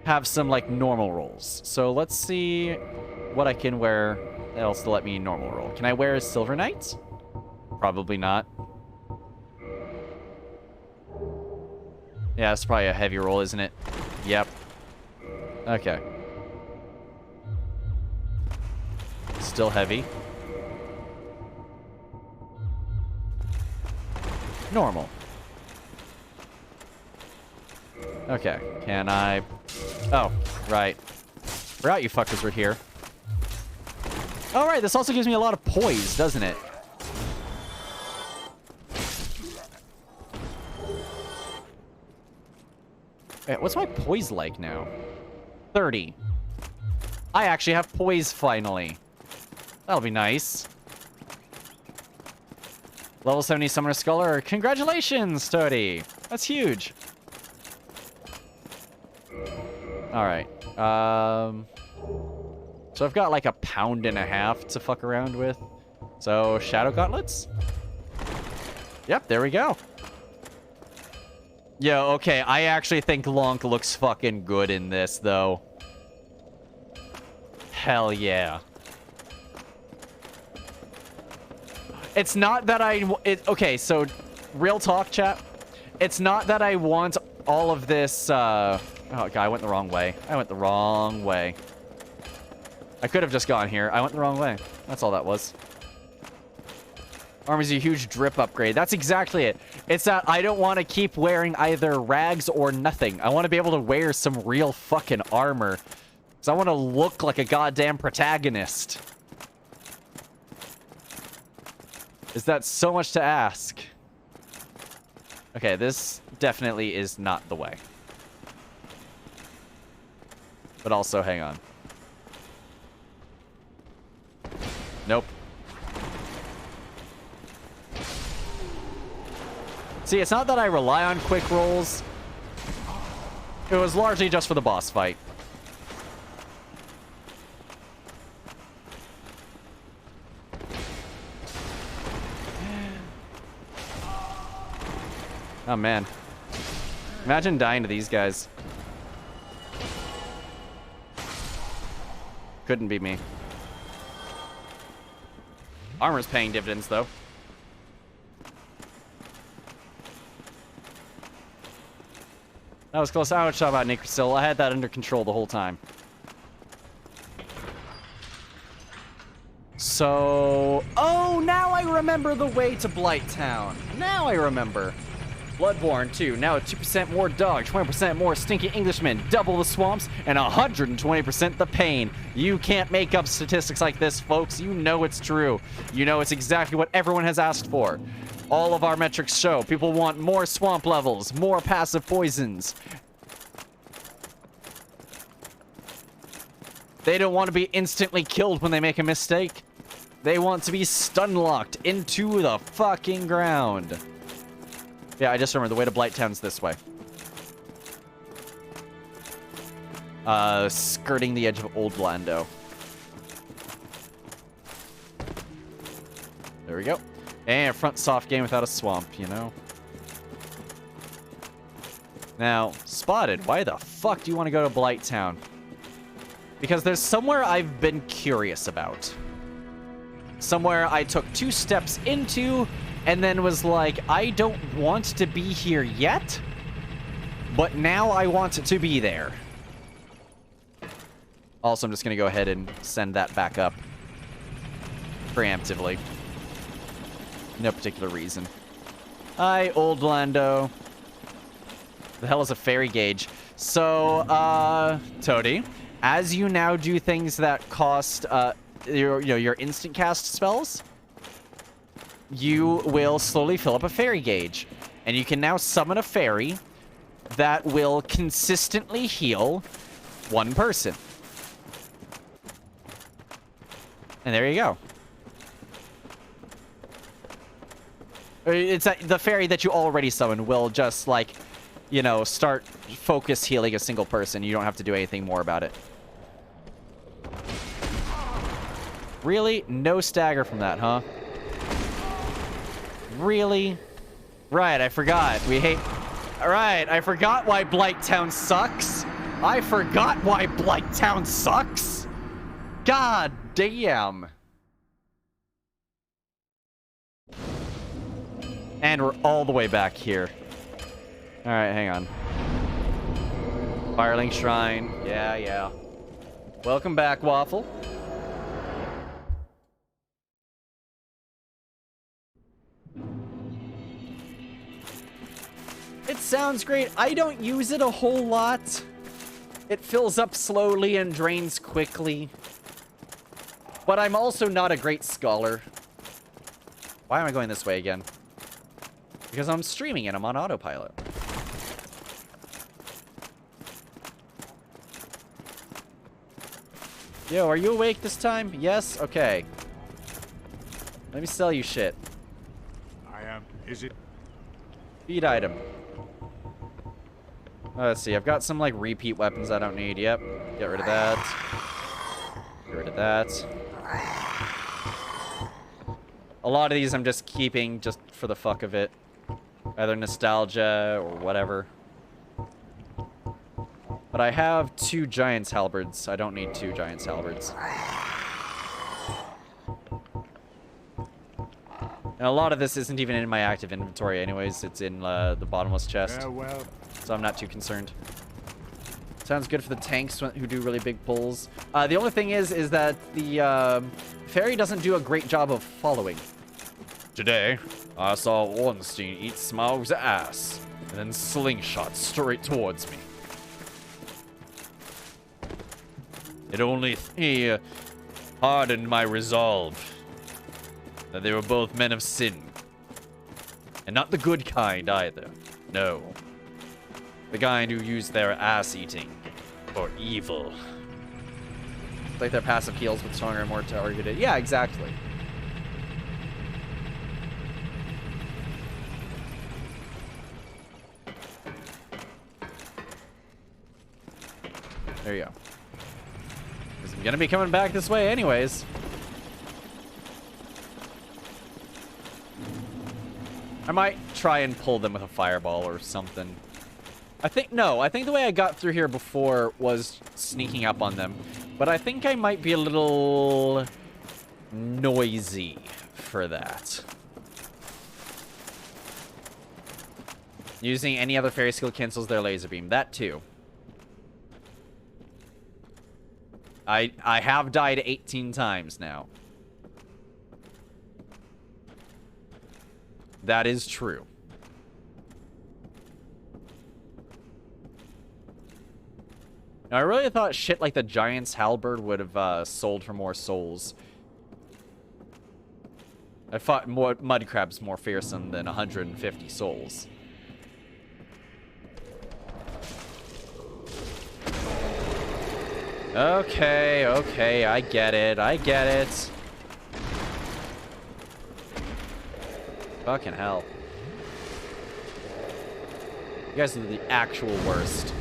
Speaker 2: have some, like, normal rolls. So let's see what I can wear else to let me normal roll. Can I wear a Silver Knight? Probably not. Yeah, it's probably a heavy roll, isn't it? Yep. Okay. Still heavy. Normal. Okay, can I... Oh, right. Forgot you fuckers were here. All right, this also gives me a lot of poise, doesn't it? Wait, what's my poise like now? 30. I actually have poise finally. That'll be nice. Level 70 Summoner Scholar. Congratulations, Toady. That's huge. All right. So I've got like 1.5 pounds to fuck around with. So Shadow Gauntlets. Yep, there we go. Yo, okay, I actually think Lonk looks fucking good in this, though. Hell yeah. It's not that okay, so real talk, chat. It's not that I want all of this, oh, God, I went the wrong way. I went the wrong way. I could have just gone here. I went the wrong way. That's all that was. Armor's a huge drip upgrade. That's exactly it. It's that I don't want to keep wearing either rags or nothing. I want to be able to wear some real fucking armor. Because I want to look like a goddamn protagonist. Is that so much to ask? Okay, this definitely is not the way. But also, hang on. Nope. See, it's not that I rely on quick rolls. It was largely just for the boss fight. Oh, man. Imagine dying to these guys. Couldn't be me. Armor's paying dividends, though. That was close. I would shot about Necrosil. I had that under control the whole time. So... Oh, now I remember the way to Blighttown. Now I remember. Bloodborne 2, now 2% more dog, 20% more stinky Englishmen, double the swamps, and 120% the pain. You can't make up statistics like this, folks. You know it's true. You know it's exactly what everyone has asked for. All of our metrics show people want more swamp levels, more passive poisons. They don't want to be instantly killed when they make a mistake. They want to be stun-locked into the fucking ground. Yeah, I just remember the way to Blighttown's this way. Skirting the edge of Old Lando. There we go. And FromSoft game without a swamp, you know? Now, Spotted, why the fuck do you want to go to Blighttown? Because there's somewhere I've been curious about. Somewhere I took 2 steps into, and then was like, I don't want to be here yet, but now I want to be there. Also, I'm just going to go ahead and send that back up. Preemptively. No particular reason. Hi, Old Lando. The hell is a fairy gauge? So, Toady, as you now do things that cost, your instant cast spells, you will slowly fill up a fairy gauge. And you can now summon a fairy that will consistently heal 1 person. And there you go. It's the fairy that you already summoned will just, like, you know, start focus healing a single person. You don't have to do anything more about it. Really? No stagger from that, huh? Really? Right, I forgot. We hate... Alright, I forgot why Blighttown sucks. I forgot why Blighttown sucks. God damn. And we're all the way back here. Alright, hang on. Firelink Shrine. Yeah. Welcome back, Waffle. It sounds great. I don't use it a whole lot. It fills up slowly and drains quickly. But I'm also not a great scholar. Why am I going this way again? Because I'm streaming and I'm on autopilot. Yo, are you awake this time? Yes? Okay. Let me sell you shit.
Speaker 5: I am. Is it?
Speaker 2: Feed item. Let's see. I've got some, like, repeat weapons I don't need. Yep. Get rid of that. Get rid of that. A lot of these I'm just keeping just for the fuck of it. Either nostalgia or whatever. But I have 2 Giant's Halberds. I don't need 2 Giant's Halberds. And a lot of this isn't even in my active inventory anyways. It's in the bottomless chest.
Speaker 5: Farewell.
Speaker 2: So I'm not too concerned. Sounds good for the tanks who do really big pulls. The only thing is that the fairy doesn't do a great job of following. Today, I saw Ornstein eat Smaug's ass and then slingshot straight towards me. It only hardened my resolve that they were both men of sin. And not the good kind either. No. The kind who used their ass eating for evil. It's like their passive heals with stronger and more targeted. Yeah, exactly. There you go. 'Cause I'm gonna be coming back this way anyways. I might try and pull them with a fireball or something. I think the way I got through here before was sneaking up on them. But I think I might be a little noisy for that. Using any other fairy skill cancels their laser beam. That too. I have died 18 times now. That is true. Now, I really thought shit like the Giant's Halberd would have sold for more souls. I thought mud crabs more fearsome than 150 souls. Okay, okay, I get it. I get it. Fucking hell. You guys are the actual worst.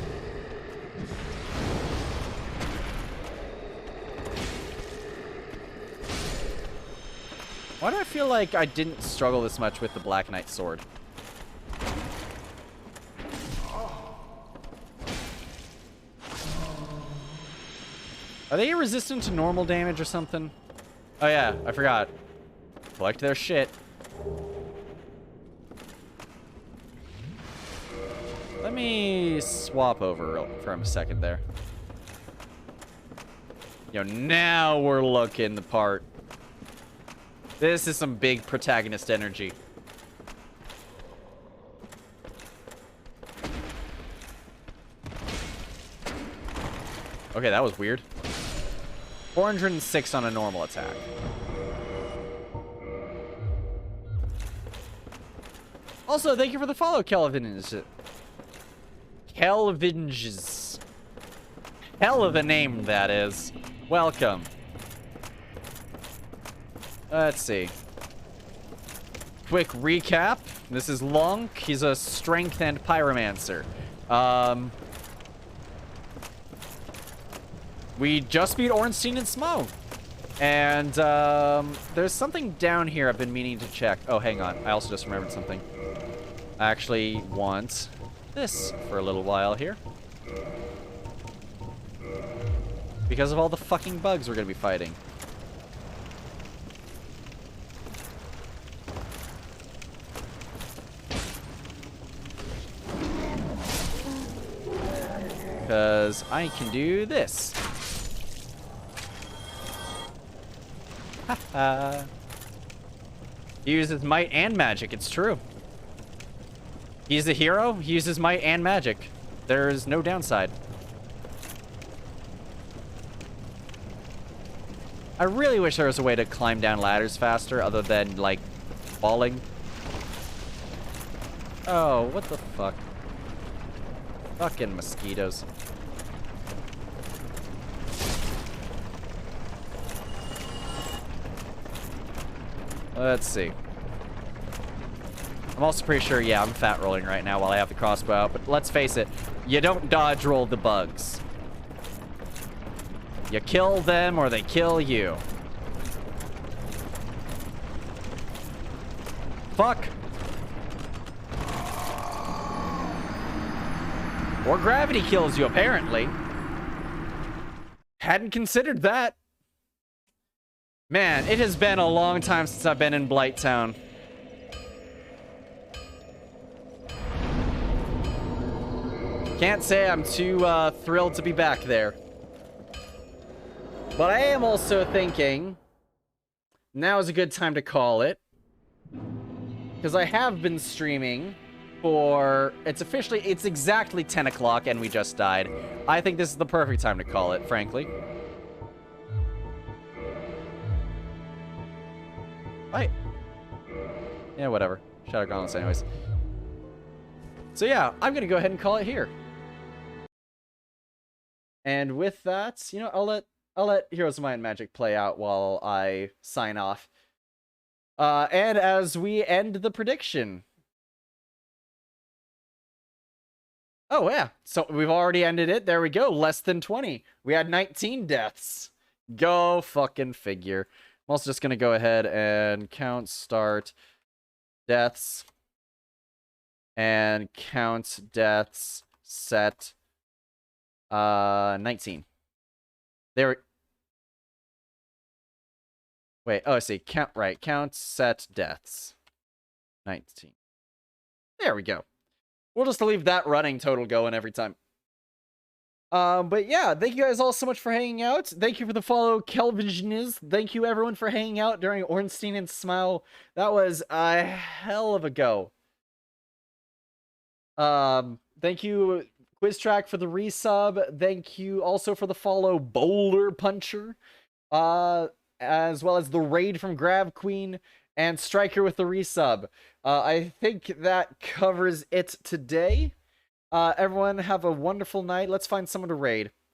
Speaker 2: Why do I feel like I didn't struggle this much with the Black Knight sword? Are they resistant to normal damage or something? Oh yeah, I forgot. Collect their shit. Let me swap over for a second there. Yo, now we're looking the part. This is some big protagonist energy. Okay, that was weird. 406 on a normal attack. Also, thank you for the follow, Kelvin's. Kelvin's. Hell of a name that is. Welcome. Let's see. Quick recap. This is Lonk. He's a strength and pyromancer. We just beat Ornstein and Smaug. And there's something down here I've been meaning to check. Oh, hang on. I also just remembered something. I actually want this for a little while here. Because of all the fucking bugs we're going to be fighting. Because I can do this. Haha. He uses might and magic, it's true. He's a hero, he uses might and magic. There's no downside. I really wish there was a way to climb down ladders faster other than, like, falling. Oh, what the fuck? Fucking mosquitoes. Let's see. I'm also pretty sure, yeah, I'm fat rolling right now while I have the crossbow out, but let's face it, you don't dodge roll the bugs. You kill them or they kill you. Fuck. Or gravity kills you, apparently. Hadn't considered that. Man, it has been a long time since I've been in Blighttown. Can't say I'm too thrilled to be back there. But I am also thinking now is a good time to call it. Because I have been streaming for... It's exactly 10 o'clock and we just died. I think this is the perfect time to call it, frankly. Bye. Yeah, whatever. Shadow Gauntlets anyways. So yeah, I'm gonna go ahead and call it here. And with that, you know, I'll let Heroes of Might and Magic play out while I sign off. And as we end the prediction. Oh yeah, so we've already ended it. There we go, less than 20. We had 19 deaths. Go fucking figure. I'm also just gonna go ahead and count start deaths. And count deaths set 19. There. Wait, oh I see. Count set deaths. 19. There we go. We'll just leave that running total going every time. But yeah, thank you guys all so much for hanging out. Thank you for the follow, Kelviniz. Thank you everyone for hanging out during Ornstein and Smile. That was a hell of a go. Thank you, QuizTrack, for the resub. Thank you also for the follow, Boulder Puncher. As well as the raid from Grav Queen and Striker with the resub. I think that covers it today. Everyone have a wonderful night. Let's find someone to raid.